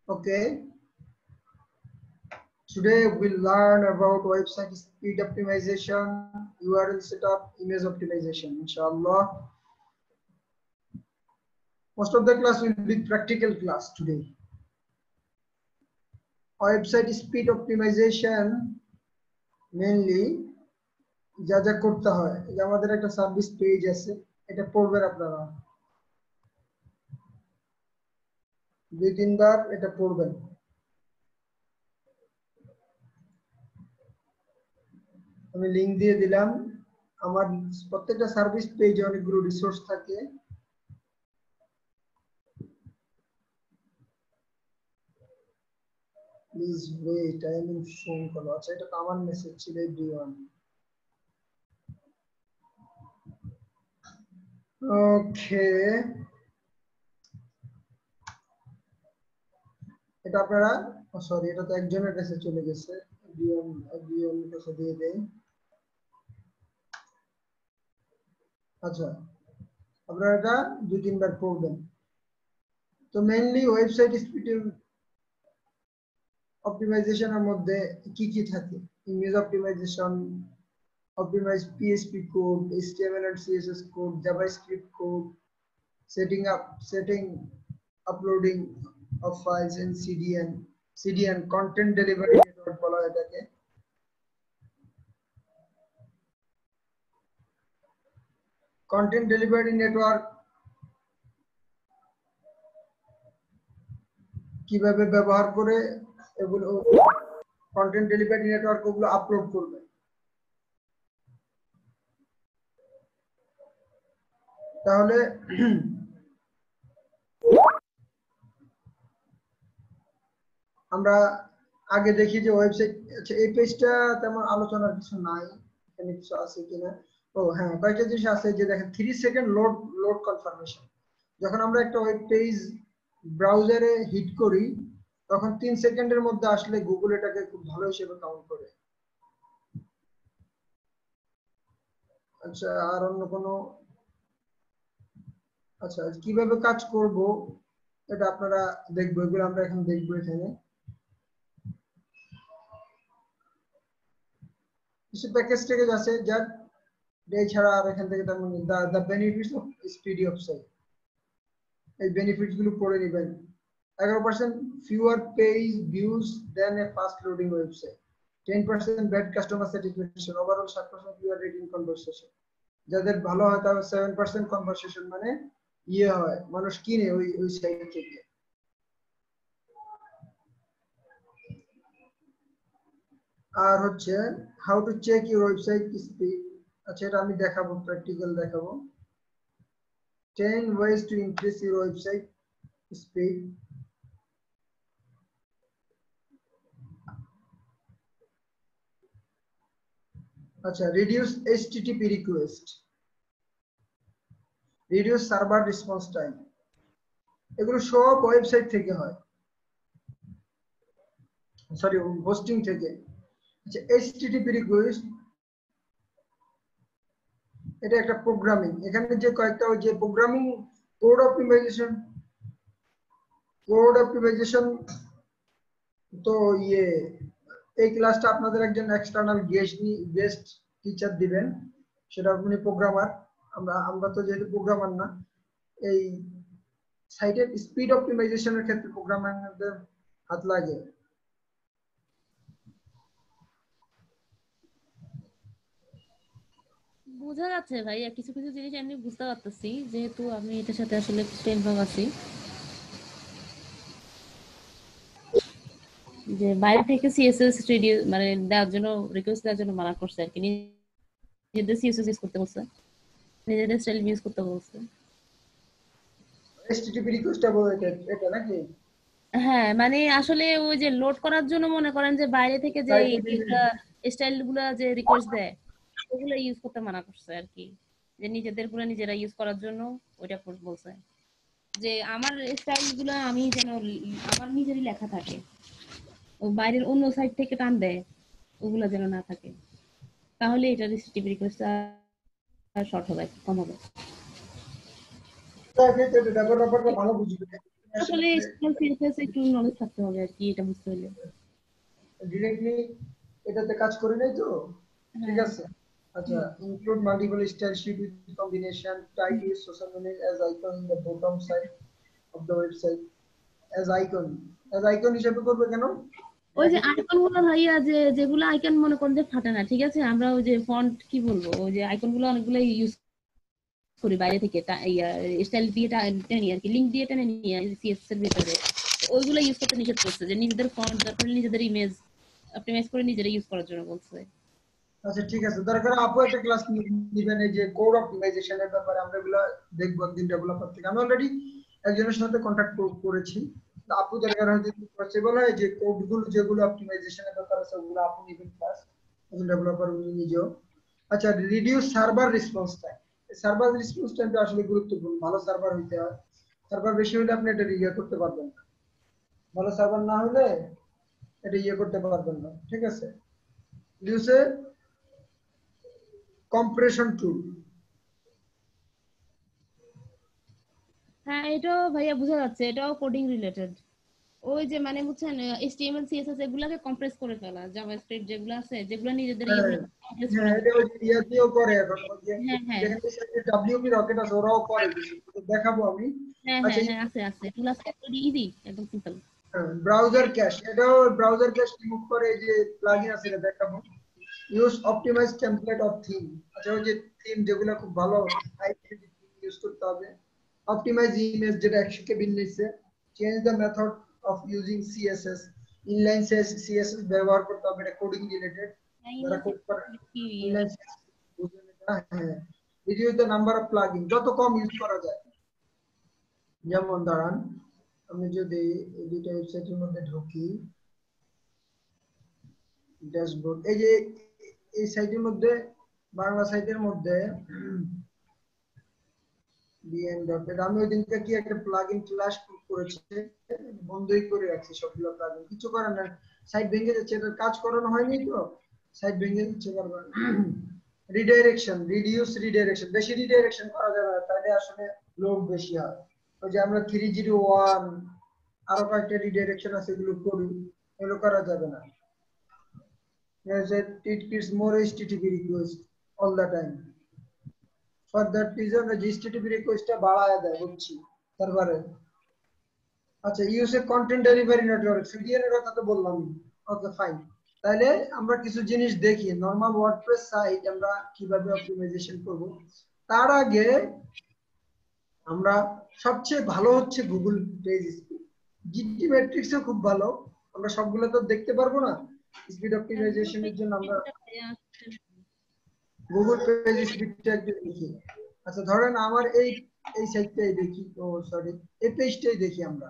Okay. Today we'll learn about website speed optimization, URL setup, image optimization, inshallah. Most of the class will be practical class today. Website speed optimization mainly যা যা করতে হয়, যে আমাদের একটা service page আছে, এটা পড়বেন আপনারা দুই তিনবার এটা পড়বেন। আমি লিংক দিয়ে দিলাম। আমার প্রত্যেকটা সার্ভিস পেজে অনেকগুলো রিসোর্স থাকে। Please wait, I am in phone call. আচ্ছা, এটা তো আমার মেসেজ ছিল এভরিওয়ান। ওকে, এটা আপনারা, সরি, এটা তো একজনের কাছে চলে গেছে। এভরিওয়ান কাছে দিয়ে দেই। আচ্ছা, আপনারা এটা দুই তিনবার পড়বেন। তো মেইনলি ওয়েবসাইট স্পিড অপটিমাইজেশনের মধ্যে কি কি থাকে? Image optimisation, optimize PHP code, HTML and CSS code, JavaScript code, setting uploading of files in CDN content delivery network বলা হয় এটাকে। content delivery network কিভাবে ব্যবহার করে এগুলো content delivery network গুলো আপলোড করবে। তাহলে আমরা আগে দেখি যে ওয়েবসাইট, আচ্ছা এই পেজটা তেমন আলোচনার কিছু নাই, এখানে কিছু আছে কিনা। ও হ্যাঁ, কয়েকটা জিনিস আছে, যে দেখেন 3 সেকেন্ড লোড কনফার্মেশন। যখন আমরা একটা ওয়েব পেজ ব্রাউজারে হিট করি, তখন 3 সেকেন্ডের মধ্যে আসলে গুগল এটাকে খুব ভালো হিসেবে কাউন্ট করে। আচ্ছা, আর অন্য কোনো, আচ্ছা কিভাবে কাজ করব এটা আপনারা দেখবো, এগুলো আমরা এখন দেখবো। এখানে কিছু প্যাকেজ ট্যাকেজ আছে যার এছাড়া আর এখান থেকে তেমন the benefits of speedy website, এই বেনিফিটস গুলো পড়ে নেবেন। 11% fewer page views than a fast loading website, 10% bad customer satisfaction, overall 7% fewer rating conversation। যাদের ভালো হয় তাহলে 7% কনভারসেশন, মানে ইয়ে হয়, মানুষ কিনে ওই সাইট থেকে। আর হচ্ছে how to check your website speed. আচ্ছা, এটা আমি দেখাবো, প্র্যাকটিক্যাল দেখাবো। 10 ways to increase your website speed। আচ্ছা, reduce HTTP request, reduce server response time, এগুলো সব ওয়েবসাইট থেকে হয়, সরি হোস্টিং থেকে। আচ্ছা, HTTP request এটা একটা প্রোগ্রামিং, এখানে যে কয়েকটা ওই যে প্রোগ্রামিং কোড অপটিমাইজেশন। তো ইয়ে এই ক্লাসটা আপনাদের একজন এক্সটার্নাল গেস্ট টিচার দিবেন, সেটা আপনি প্রোগ্রামার। আমরা তো যেহেতু প্রোগ্রামার না, এই সাইটের স্পিড অপটিমাইজেশনের ক্ষেত্রে প্রোগ্রামারদের হাত লাগে। বোঝা যাচ্ছে ভাইয়া, কিছু কিছু জিনিস আমি বুঝতে পারতেছি, যেহেতু আমি এটার সাথে আসলে ইনভলভ আছি। যে বাইরে থেকে সিএসএস রেডিও মানে দেওয়ার জন্য, রিকোয়েস্ট দেওয়ার জন্য মানা করছে আর কি, নিজেদের সিএসএস ইউজ করতে বলছে, নিজেদের স্টাইল ইউজ করতে বলছে। এসটিটিপি রিকোয়েস্টটা বলে এটা নাকি? হ্যাঁ, মানে আসলে ওই যে লোড করার জন্য মনে করেন যে বাইরে থেকে যে স্টাইল গুলা যে রিকোয়েস্ট দেয়, ওগুলো ইউজ করতে মানা করছে আর কি, যে নিজেদের গুলো নিজেরা ইউজ করার জন্য ওইটা বলছে, যে আমার স্টাইল গুলো আমি যেন আমার নিজেরই লেখা থাকে, ও বাইরের অন্য সাইড থেকে টান দেয় ওগুলা যেন না থাকে, তাহলে এটা রেসিপিভ রিকোয়েস্ট শর্ট হবে, কম হবে। ব্যাপারটা ভালো বুঝবে। আসলে SQL CSS একটু নলেজ থাকতে হবে আর কি, এটা বুঝতে হলে। ডিরেক্টলি এটাতে কাজ করি নাই তো, ঠিক হ্যাঁ। আছে। আচ্ছা, include multiple style sheet with combination type is social media as icon in the bottom side of the website as icon হিসেবে করবে কেন? ওই যে আইকন গুলো ভাইয়া, যে যেগুলো আইকন মনে করেন যে ফাটে না, ঠিক আছে, আমরা ওই যে ফন্ট কি বলবো, ওই যে আইকন গুলো অনেকগুলো ইউজ করি বাইরে থেকে, স্টাইল দিয়ে টেনে নিয়ে আর কি, লিঙ্ক দিয়ে টেনে নিয়ে সিএসএস এর ভিতরে, ওইগুলো ইউজ করতে নিষেধ করছে, যে নিজেদের ফন্ট দরকার হলে নিজেদের ইমেজ অপটিমাইজ করে নিজেরা ইউজ করার জন্য বলছে। আচ্ছা ঠিক আছে, দরকার আপু একটা ক্লাস নিবেন এই যে কোড অপটিমাইজেশনের ব্যাপারে, আমরা এগুলো দেখবো একদিন ডেভেলপার থেকে। আমি অলরেডি একজনের সাথে কন্ট্যাক্ট করেছি, তো আপু দরকার হয় যদি পসিবল হয় যে কোডগুলো যেগুলো অপটিমাইজেশনের ব্যাপারে সেগুলো আপু নিবেন ক্লাস, একজন ডেভেলপার উনি নিজেও। আচ্ছা, reduce server response time. Server response টাইমটা আসলে গুরুত্বপূর্ণ, ভালো সার্ভার হইতে হয়। সার্ভার বেশি হলে আপনি এটা ইয়ে করতে পারবেন না, ভালো সার্ভার না হলে এটা ইয়ে করতে পারবেন না, ঠিক আছে। রিডিউসে কম্প্রেশন টুল। হ্যাঁ, এটাও ভাইয়া বোঝা যাচ্ছে, এটাও কোডিং রিলেটেড। ওই যে মানে বুঝছেন, HTML CSS এগুলাকে কম্প্রেস করে ফেলা, জাভাস্ক্রিপ্ট যেগুলো আছে, যেগুলো নিজেদের হ্যাঁ কম্প্রেস করে হ্যাঁ, এটা ফেলা। ওই যে ইয়ে দিয়েও করে এখন, ওই যে হ্যাঁ হ্যাঁ যেখানে ডাব্লিউপি রকেট আছে ওরাও করে কিছু, তো দেখাবো আমি। হ্যাঁ আচ্ছা, হ্যাঁ হ্যাঁ, আছে আছে, এগুলো আছে, ইজি, একদম সিম্পল। ব্রাউজার ক্যাশ, এটাও ব্রাউজার ক্যাশ রিমুভ করে, এই যে প্লাগইন আছে এটা দেখাবো। Use optimise template of theme. আচ্ছা, ওই যে থিম যেগুলো খুব ভালো হাই ইউজ করতে হবে। অপটিমাইজ ইমেজ, যেটা 100 কে বিন্যাসে। Change the method of using CSS, inline CSS ব্যবহার করতে হবে, এটা কোডিং রিলেটেড। হ্যাঁ, যারা ইংলিশ কোড করে কি ইনলাইন সিএসএস বুঝবেন এটা। হ্যাঁ, reduce the number of plugin, যত কম ইউজ করা যায়। যেমন দাঁড়ান, আমি যদি এই দুইটা ওয়েবসাইটের মধ্যে ঢুকি, ড্যাশবোর্ড, এই যে এই সাইটের মধ্যে, বাংলা সাইটের মধ্যে আমি ওই দিনকে কি একটা প্লাগইন ফ্ল্যাশ করেছি, বন্ধই করে রাখছি সবগুলো প্লাগইন, কিছু করার না, সাইট ভেঙে যাচ্ছে, এটা কাজ করানো হয়নি তো, সাইট ভেঙে যাচ্ছে বারবার। রিডাইরেকশন, রিডিউস রিডাইরেকশন, বেশি রিডাইরেকশন করা যাবে না, তাহলে আসলে লোড বেশি হয়। ওই যে আমরা 301 আরো কয়েকটা রিডাইরেকশন আছে, এগুলো করি, এগুলো করা যাবে না। It gives more HTTP request all the time. For that reason the HTTP request টা বাড়ায় দেয়, বুঝছি সার্ভারে। আচ্ছা, use a content delivery network, CDN এর কথা তো বললাম। ওকে ফাইন, তাহলে আমরা কিছু জিনিস দেখি নরমাল ওয়ার্ডপ্রেস সাইট আমরা কিভাবে অপটিমাইজেশন করব। তার আগে আমরা, সবচেয়ে ভালো হচ্ছে গুগল পেজ স্পিড, জিটি ম্যাট্রিক্সও খুব ভালো, আমরা সবগুলো তো দেখতে পারবো না, স্পিড অপটিমাইজেশনের জন্য আমরা গুগল পেজ স্পিডটা একটু দেখি। আচ্ছা ধরেন আমার এই এই সাইটটাই দেখি, ও সরি, এই পেজটাই দেখি আমরা,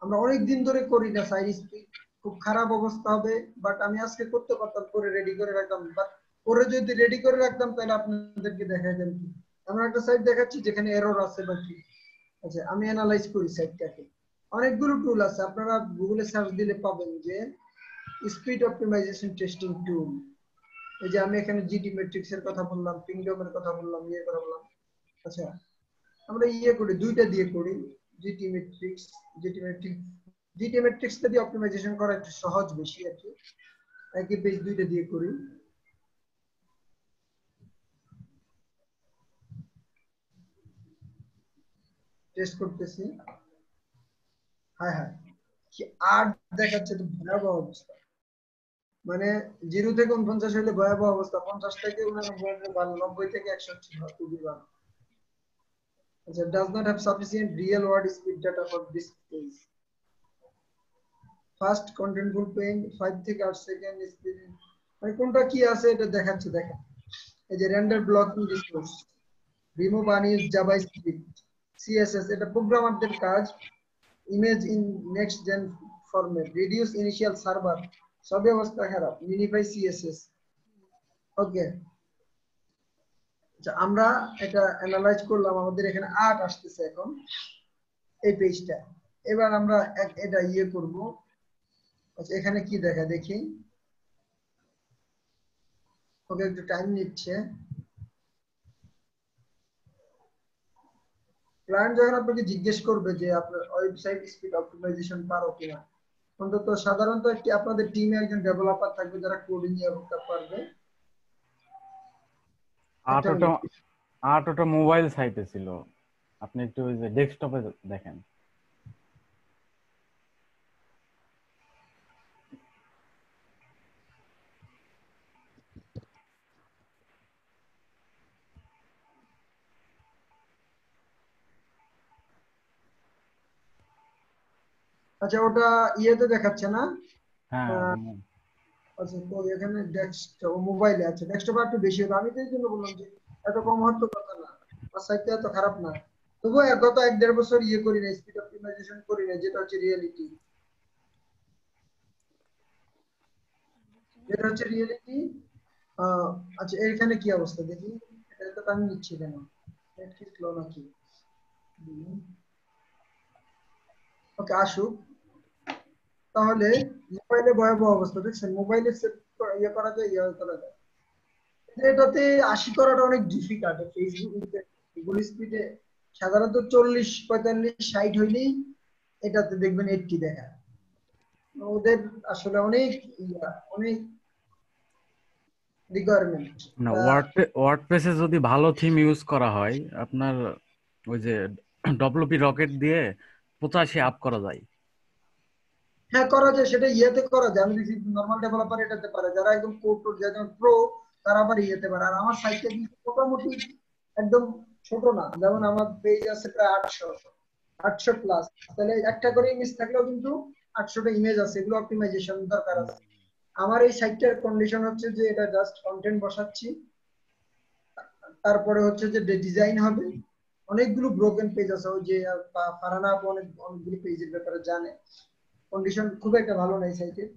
আমরা অনেক দিন ধরে করি না, সাইট স্পিড খুব খারাপ অবস্থা হবে, বাট আমি আজকে করতে পারতাম, করে রেডি করে রাখতাম, বাট করে যদি রেডি করে রাখতাম তাহলে আপনাদেরকে দেখাইতাম কি। আমরা একটা সাইট দেখাচ্ছি যেখানে এরর আছে বা কি। আচ্ছা, আমি অ্যানালাইজ করি সাইটটাকে, অনেকগুলো টুল আছে, আপনারা গুগলে সার্চ দিলে পাবেন যে স্পিড অপটিমাইজেশন টেস্টিং টুল। এই যে আমি এখানে জিটি ম্যাট্রিক্স এর কথা বললাম, পিংডমের কথা বললাম, ইয়ের কথা বললাম। আচ্ছা, আমরা ইয়ে করি, দুইটা দিয়ে করি, GT matrix, GT matrix, GT ম্যাট্রিক্সটা দিয়ে অপটিমাইজেশন করা একটু সহজ বেশি আর কি, একই পেজ দুইটা দিয়ে করি। টেস্ট করতেছি, হ্যাঁ হ্যাঁ, কি আর দেখাচ্ছে, তো ভয়াবহ অবস্থা, মানে 0 থেকে 49 হলে ভয়াবহ অবস্থা, 50 থেকে 89 হলে ভালো, 90 থেকে 100 ছিল খুবই ভালো। আচ্ছা, does not have sufficient real world speed data for this page. First contentful paint 5 থেকে 8 সেকেন্ড স্পিড, মানে কোনটা কি আছে এটা দেখাচ্ছে, দেখেন এই যে render blocking resource, remove unused JavaScript, CSS, এটা প্রোগ্রামারদের কাজ, image in next gen format, reduce initial server, সব অবস্থা খারাপ, মিনিফাই সিএসএস। ওকে, আচ্ছা আমরা এটা অ্যানালাইজ করলাম, আমাদের এখানে 8 আসতেছে এখন এই পেজটা। এবার আমরা এটা ইয়ে করব। আচ্ছা, এখানে কি দেখা দেখি, ওকে একটু টাইম নিচ্ছে, ক্লায়েন্ট যখন আপনাকে জিজ্ঞেস করবে যে আপনার ওয়েবসাইট স্পিড অপটিমাইজেশন পারো কিনা, অন্তত সাধারণত একটি আপনাদের টিমে একজন ডেভেলপার থাকবে যারা কোডিং এ পারবে। একটা আটটা মিনিট। আটটা মোবাইল সাইটে ছিল, আপনি একটু ওই যে ডেস্কটপে দেখেন। আচ্ছা ওটা ইয়েতে দেখাচ্ছে না? হ্যাঁ আচ্ছা তো এখানে ডেস্কটপ মোবাইলে আছে, ডেস্কটপ একটু বেশি হতো, আমি তো এই জন্য বললাম যে এত কম হওয়ার তো কথা না, আর সাইটটা এত খারাপ না। তবুও গত 1-1.5 বছর ইয়ে করি না, স্পিড অপটিমাইজেশন করি না, যেটা হচ্ছে রিয়েলিটি। যেটা হচ্ছে রিয়েলিটি। আচ্ছা এখানে কি অবস্থা দেখি, এটা তো আমি নিচ্ছি কেন, নেট কি স্লো নাকি? ওকে আসুক। তাহলে মোবাইলে ভয়াবহ অবস্থা দেখছেন, মোবাইলে সেট ইয়ে করা যায়, ইয়ে করা যায়। এটাতে 80 করাটা অনেক ডিফিকাল্ট। ফেসবুক গুগল স্পিডে সাধারণত 40, 45, 60 হইলেই এটাতে দেখবেন 80 দেখায়। ওদের আসলে অনেক অনেক রিকোয়ারমেন্ট। না, ওয়ার্ডপ্রেসে যদি ভালো থিম ইউজ করা হয়, আপনার ওই যে ডব্লিউপি রকেট দিয়ে 85 আপ করা যায়। হ্যাঁ করা যায়, সেটা ইয়েতে করা যায়। আমি দেখি নরমাল ডেভেলপার এটাতে পারে, যারা একদম কোড যেমন প্রো তারা আবার ইয়েতে পারে। আর আমার সাইটটা কিন্তু মোটামুটি একদম ছোট না, যেমন আমার পেজ আছে প্রায় 800 প্লাস, তাহলে একটা করে ইমেজ থাকলেও কিন্তু 800টা ইমেজ আছে, এগুলো অপটিমাইজেশন দরকার আছে। আমার এই সাইটটার কন্ডিশন হচ্ছে যে এটা জাস্ট কন্টেন্ট বসাচ্ছি, তারপরে হচ্ছে যে ডিজাইন হবে। অনেকগুলো ব্রোকেন পেজ আছে, ওই যে ফারানা আপু অনেকগুলো পেজের ব্যাপারে জানে। কন্ডিশন খুব একটা ভালো নাই সাইটের।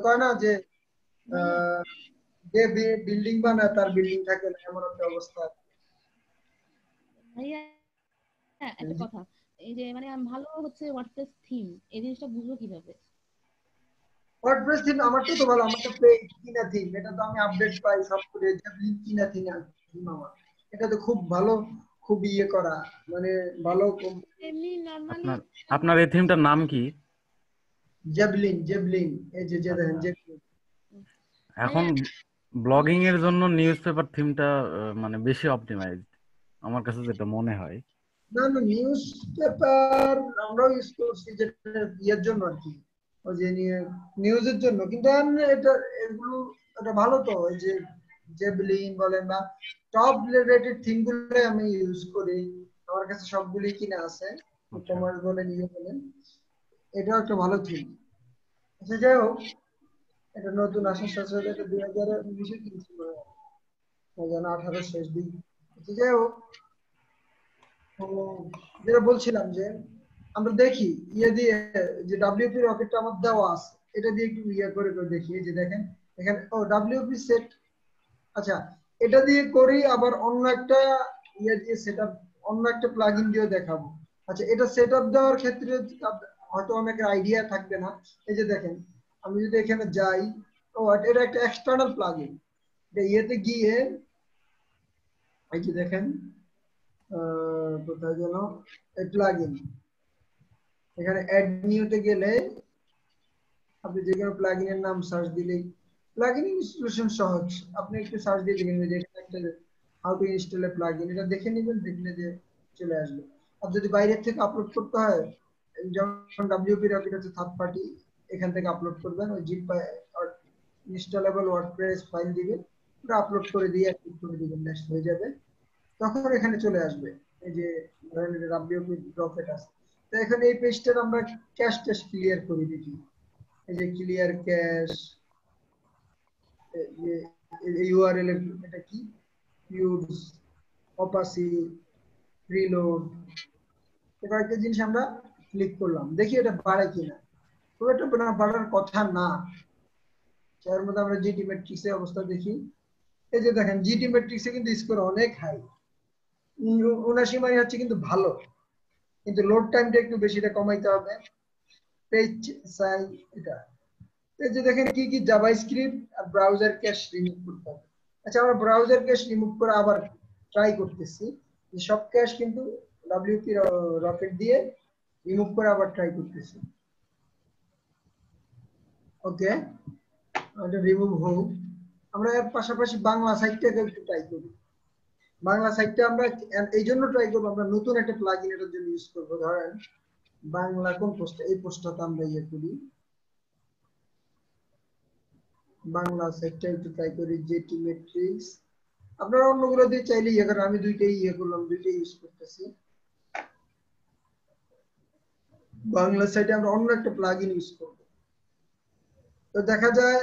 কয় না যে যে বিল্ডিং বানায় তার বিল্ডিং থাকে না, এমন একটা অবস্থা। ভাইয়া একটা কথা, এই যে মানে ভালো হচ্ছে ওয়ার্ডপ্রেস থিম, এই জিনিসটা বুঝবো কিভাবে? ওয়ার্ডপ্রেস থিম আমারটা তো ভালো, আমার তো পেজ কিনা থিম, এটা তো আমি আপডেট পাই সব করে, যে কিনা থিম আমার এটা তো খুব ভালো, খুব ইয়ে করা, মানে ভালো। এমনি নরমালি আপনার আপনার এই থিমটার নাম কি? জেবলিন, এই যে দেখেন জেবলিন। এখন ব্লগিং এর জন্য নিউজ পেপার থিমটা মানে বেশি অপটিমাইজড আমার কাছে যেটা মনে হয়। না না, নিউজ পেপার আমরাও ইউজ করছি, যেটা ইয়ের জন্য আর কি, ওই যে নিউজের জন্য। কিন্তু এটা এগুলো এটা ভালো তো, ওই যে জেবলিন বলেন বা টপ রিলেটেড থিম গুলো আমি ইউজ করি, আমার কাছে সবগুলি কিনা আছে, কমার্স বলেন ইয়ে বলেন, এটাও একটা ভালো থিম। আচ্ছা যাই হোক, এটা নতুন আসার সাথে সাথে এটা 2019-এ কিনছি, 2018 শেষ দিক। আচ্ছা যাই হোক, যেটা বলছিলাম যে আমরা দেখি ইয়ে দিয়ে যে ডাব্লিউপি রকেটটা আমার দেওয়া আছে, এটা দিয়ে একটু ইয়ে করে করে দেখি। এই যে দেখেন এখানে ও ডাব্লিউপি সেট। আচ্ছা এটা দিয়ে করি, আবার অন্য একটা ইয়ে দিয়ে সেটআপ, অন্য একটা প্লাগইন দিয়ে দেখাবো। আচ্ছা এটা সেটআপ দেওয়ার ক্ষেত্রে হয়তো অনেকের আইডিয়া থাকবে না। এই যে দেখেন আমি যদি এখানে যাই, ও এটা একটা এক্সটার্নাল প্লাগইন, এটা ইয়েতে গিয়ে এই যে দেখেন কোথায় যেন এই প্লাগইন, এখানে অ্যাড নিউতে গেলে আপনি যে কোনো প্লাগইনের নাম সার্চ দিলেই, প্লাগইন ইনস্টলেশন সহজ, আপনি একটু সার্চ দিয়ে দেখবেন যে এখানে একটা how to install A plugin, এটা দেখে নেবেন, দেখলে যে চলে আসবে। আর যদি বাইরের থেকে আপলোড করতে হয়, যেমন ডব্লিউপি রকেট হচ্ছে থার্ড পার্টি, এখান থেকে আপলোড করবেন, ওই জিপ ইনস্টলেবল ওয়ার্ডপ্রেস ফাইল দিবেন, ওটা আপলোড করে দিয়ে অ্যাক্টিভ করে দিবেন, নেক্সট হয়ে যাবে, তখন এখানে চলে আসবে। এই যে ধরেন এটা ডব্লিউপি রকেট আছে, তো এখানে এই পেজটার আমরা ক্যাশ ট্যাশ ক্লিয়ার করে দেখি। এই যে ক্লিয়ার ক্যাশ, ইউআরএল এটা কি ইউজ অপাসি রিলোড, এবার একটা জিনিস আমরা ক্লিক করলাম, দেখি এটা বাড়ে কিনা। খুব একটা বাড়ার কথা না, এর মধ্যে আমরা জিটি ম্যাট্রিক্সের অবস্থা দেখি। এই যে দেখেন জিটি ম্যাট্রিক্সে কিন্তু স্কোর অনেক হাই, 79 মানে হচ্ছে কিন্তু ভালো, কিন্তু লোড টাইমটা একটু বেশিটা কমাইতে হবে। পেজ সাইজ এটা, এই যে দেখেন কি কি জাভাস্ক্রিপ্ট আর ব্রাউজার ক্যাশ রিমুভ করতে হবে। আচ্ছা আমরা ব্রাউজার ক্যাশ রিমুভ করে আবার ট্রাই করতেছি যে সব ক্যাশ কিন্তু WP রকেট দিয়ে রিমুভ করে আবার ট্রাই করতেছি। ওকে, এটা রিমুভ হোক। আমরা এর পাশাপাশি বাংলা সাইটটাকে একটু ট্রাই করি। বাংলা সাইটটা আমরা এই জন্য ট্রাই করবো, আমরা নতুন একটা প্লাগইন এটার জন্য ইউজ করবো। ধরেন বাংলা কোন পোস্ট, এই পোস্টটাতে আমরা ইয়ে করি, বাংলা সাইটটা একটু ট্রাই করি, জেটি ম্যাট্রিক্স। আপনারা অন্যগুলো দিয়ে চাইলে ইয়ে করেন, আমি দুইটাই ইয়ে করলাম, দুইটাই ইউজ করতেছি। বাংলা সাইটে আমরা অন্য একটা প্লাগইন ইউজ করব। তো দেখা যায়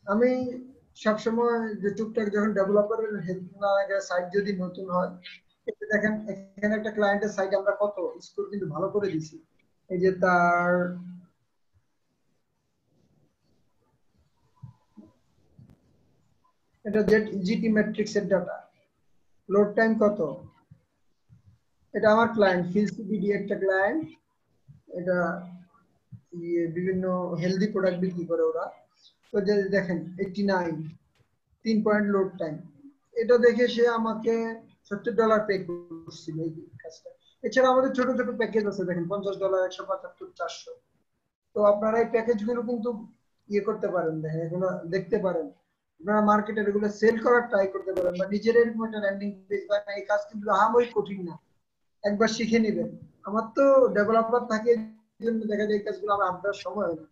আমি সবসময় যে টুকটাক যখন ডেভেলপারের হেল্প না লাগে, সাইট যদি নতুন হয়, দেখেন এখানে একটা ক্লায়েন্টের সাইট আমরা কত স্কোর কিন্তু ভালো করে দিছি। এই যে তার এটা জিটি ম্যাট্রিক্স এর ডাটা, লোড টাইম কত, এটা আমার ক্লায়েন্ট ফিলসিবিডি একটা ক্লায়েন্ট, এটা বিভিন্ন হেলদি প্রোডাক্ট বিক্রি করে ওরা। তো দেখেন 89 3 পয়েন্ট লোড টাইম, এটা দেখে সে আমাকে $70 পে করছিল এই কাজটা। এছাড়া আমাদের ছোট ছোট প্যাকেজ আছে, দেখেন $50 175 400। তো আপনারা এই প্যাকেজগুলো কিন্তু ইয়ে করতে পারেন, দেখেন এগুলো দেখতে পারেন, আপনারা মার্কেটে এগুলো সেল করার ট্রাই করতে পারেন, বা নিজের এরকম একটা ল্যান্ডিং পেজ বানান। এই কাজ কিন্তু আহামরি কঠিন না, একবার শিখে নেবেন। আমার তো ডেভেলপার থাকে, জন্য দেখা যায় এই কাজগুলো আমার হাত দেওয়ার সময় হয় না,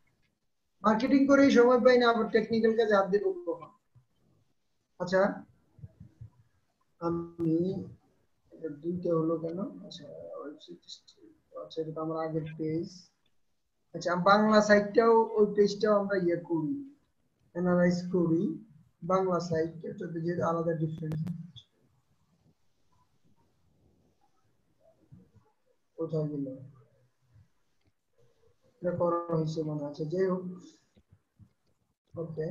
মার্কেটিং করেই সময় পাই না, আবার টেকনিক্যাল কাজে হাত দিব কখন। আচ্ছা আমি এটা দুইটা হলো কেন? আচ্ছা ওয়েবসাইট, আচ্ছা এটা আমার আগের পেজ। আচ্ছা বাংলা সাইটটাও, ওই পেজটাও আমরা ইয়ে করি, অ্যানালাইজ করি। বাংলা সাইট এটাতে যে আলাদা ডিফারেন্স কোথায় গেল, এটা করা হয়েছে মনে আছে। যাই হোক, ওকে,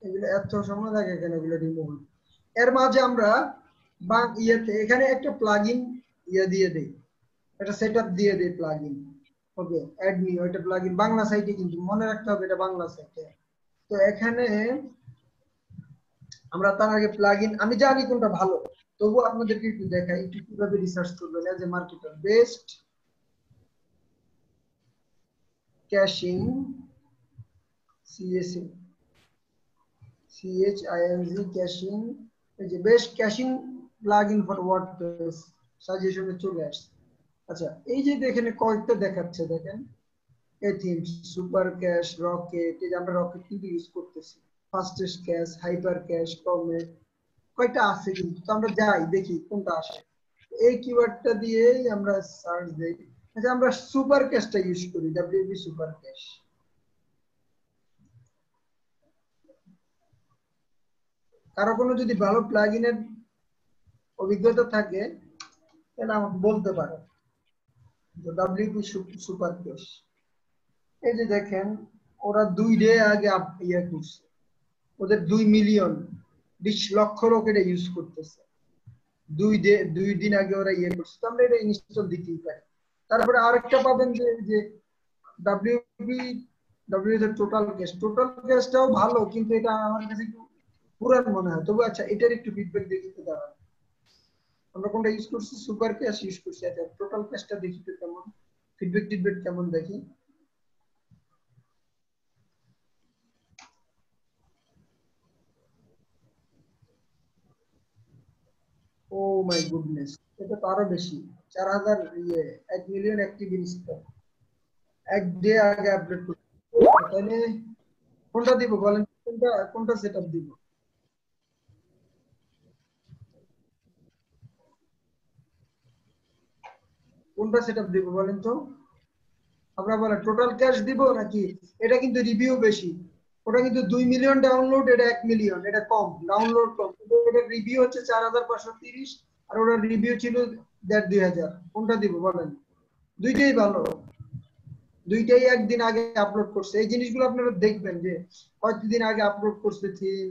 এগুলো এত সময় লাগে কেন এগুলো রিমুভ? এর মাঝে আমরা ইয়েতে এখানে একটা প্লাগইন ইয়ে দিয়ে দেই, একটা সেটআপ দিয়ে দেই প্লাগইন। ওকে, অ্যাড মি, ওইটা প্লাগইন বাংলা সাইটে, কিন্তু মনে রাখতে হবে এটা বাংলা সাইটে। তো এখানে আমরা তার আগে প্লাগইন, আমি জানি কোনটা ভালো, তবু আপনাদেরকে একটু দেখাই একটু কিভাবে রিসার্চ করবেন as a marketer. Best caching, CACHING caching, এই যে best caching plugin for WordPress সাজেশনে চলে আসছে। আচ্ছা এই যে এখানে কয়েকটা দেখাচ্ছে, দেখেন এথিমস, সুপার ক্যাশ, রকেট, এই যে আমরা রকেট কিন্তু ইউজ করতেছি, fastest cash, hyper cash, comet, কয়টা আছে কিন্তু। তো আমরা যাই দেখি কোনটা আসে, এই কিওয়ার্ডটা দিয়েই আমরা সার্চ দেই। আচ্ছা আমরা সুপার ক্যাশটা ইউজ করি, WP সুপার ক্যাশ। কারো কোনো যদি ভালো প্লাগইনের অভিজ্ঞতা থাকে তাহলে আমাকে বলতে পারে। WP সুপার ক্যাশ, এই যে দেখেন ওরা 2 ডে আগে ইয়ে করছে, ওদের 2 মিলিয়ন 20 লক্ষ রকেট ইউজ করতেছে, 2 দিন আগে ওরা ইয়ে করছে। তো আমরা এটা ইনস্টল দিতেই পারি। তারপরে আরেকটা পাবেন যে WP টোটাল ক্যাশটাও ভালো, কিন্তু এটা আমার কাছে একটু পুরান মনে হয়। তবু আচ্ছা এটার একটু ফিডব্যাক দেখি তো, দাঁড়ান আমরা কোনটা ইউজ করছি, সুপার ক্যাশ ইউজ করছি। আচ্ছা টোটাল ক্যাশটা দেখি তো কেমন ফিডব্যাক কেমন দেখি। ও মাই গুডনেস, এটা তো আরো বেশি, 4000 ইয়ে 1 মিলিয়ন অ্যাক্টিভ ইনস্টল, এক ডে আগে আপডেট করতে। তাহলে কোনটা দিব বলেন, কোনটা সেটআপ দিব? কোনটা সেটআপ দিব বলেন তো? আপনারা বলেন টোটাল ক্যাশ দিব নাকি? এটা কিন্তু রিভিউ বেশি, ওটা কিন্তু 2 মিলিয়ন ডাউনলোড, এটা 1 মিলিয়ন, এটা কম ডাউনলোড কম, কিন্তু এটা রিভিউ হচ্ছে 4530, আর ওটা রিভিউ ছিল 2000। কোনটা দিব বলেন? দুইটাই ভালো, দুইটাই একদিন আগে আপলোড করছে। এই জিনিসগুলো আপনারা দেখবেন যে কতদিন আগে আপলোড করছে থিম,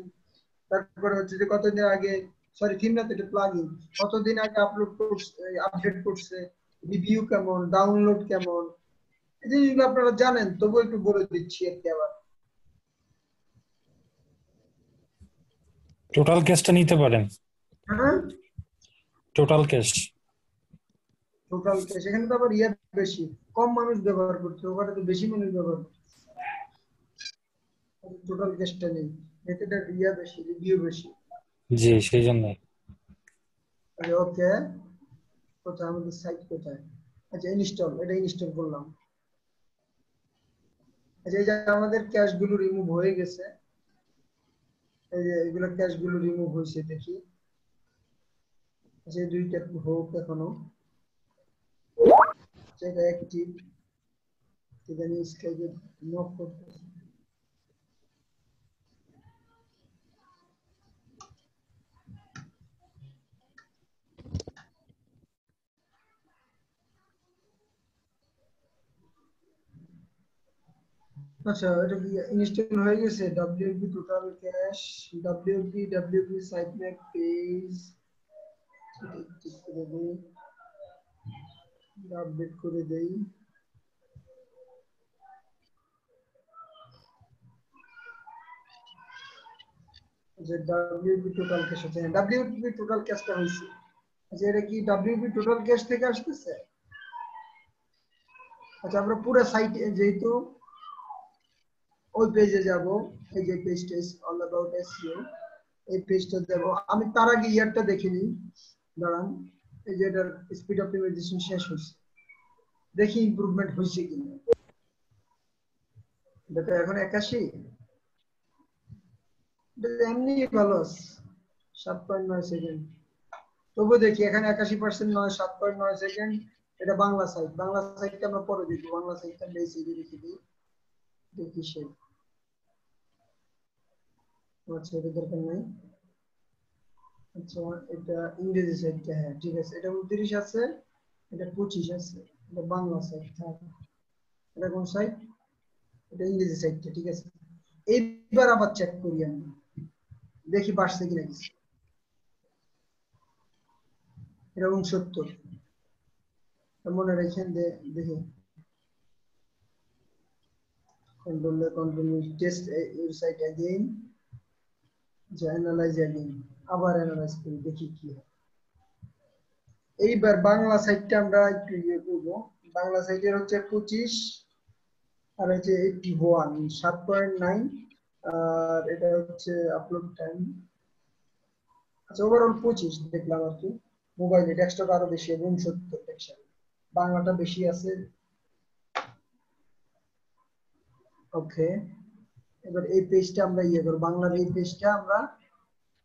তারপরে হচ্ছে যে কতদিন আগে, সরি থিম না তো এটা প্লাগইন, কতদিন আগে আপলোড করছে, আপডেট করছে, রিভিউ কেমন, ডাউনলোড কেমন, এই জিনিসগুলো আপনারা জানেন, তবু একটু বলে দিচ্ছি আর কি আবার। টোটাল ক্যাশটা নিতে পারেন, হ্যাঁ টোটাল ক্যাশ টোটাল ক্যাশ, এখানে তো আবার ইয়া বেশি, কম মানুষ ব্যবহার করছে, ওখানে তো বেশি মানুষ ব্যবহার করছে, টোটাল ক্যাশটা নেই, এতে ইয়া বেশি, রিভিউ বেশি। জি সেই জন্য। ওকে, কোথায় আমাদের সাইট কোথায়? আচ্ছা ইনস্টল, এটা ইনস্টল করলাম। আচ্ছা এই যে আমাদের ক্যাশ গুলো রিমুভ হয়ে গেছে, এই যে এগুলো ক্যাশ গুলো রিমুভ হয়েছে দেখি। আচ্ছা এই দুইটা হোক এখনো, সেটা অ্যাক্টিভ, সেটা নিয়ে স্কাইপে নক করতেছে। আচ্ছা এটা কি ইনস্টল হয়ে গেছে? WP total cash, WP sitemap page, ঠিক করে দেই, আপডেট করে দেই। যে ডব্লিউপি টোটাল ক্যাশ আছে, ডব্লিউপি টোটাল ক্যাশটা হইছে। আচ্ছা এটা কি ডব্লিউপি টোটাল ক্যাশ থেকে আসতেছে? আচ্ছা আমরা পুরো সাইটে যেহেতু ওই পেজে যাব, এই যে পেজটা অল অ্যাবাউট এসইও, এই পেজটা দেব। আমি তার আগে ইয়ারটা দেখে নিই, দাঁড়ান। এই যে এটার স্পিড অপটিমাইজেশন শেষ হয়েছে, দেখি ইমপ্রুভমেন্ট হয়েছে কিনা। এটা এখন 81, এটা এমনি ভালো আছে, 7.9 সেকেন্ড। তবু দেখি এখানে 81% নয়, 7.9 সেকেন্ড। এটা বাংলা সাইট, বাংলা সাইটটা আমরা পরে দেখবো, বাংলা সাইটটা বেশি দেখি দিই, দেখি সে। আচ্ছা এটা দরকার নাই। আচ্ছা এটা ইংরেজি সাইটটা, হ্যাঁ ঠিক আছে, এটা 29 আছে, এটা 25 আছে, এটা বাংলা সাইট। হ্যাঁ এটা কোন সাইট? এটা ইংরেজি সাইটটা, ঠিক আছে। এইবার আবার চেক করি আমরা, দেখি বাড়ছে কিনা কিছু। এটা 69, মনে রেখেন দেখি। Control test your site again, যে অ্যানালাইজ अगेन, আবার অ্যানালাইজ করি দেখি কি হয়। এইবার বাংলা সাইটটা আমরা একটু ইয়ে করব। বাংলা সাইটের হচ্ছে 25 আর হচ্ছে 81, 7.9, আর এটা হচ্ছে আপলোড টাইম। আচ্ছা ওভারঅল 25 দেখলাম আর কি। মোবাইলে ডেস্কটপ আরো বেশি, 69 পিক্সেল, বাংলাটা বেশি আছে। ওকে এবার এই পেজটা আমরা ইয়ে করব, বাংলার এই পেজটা আমরা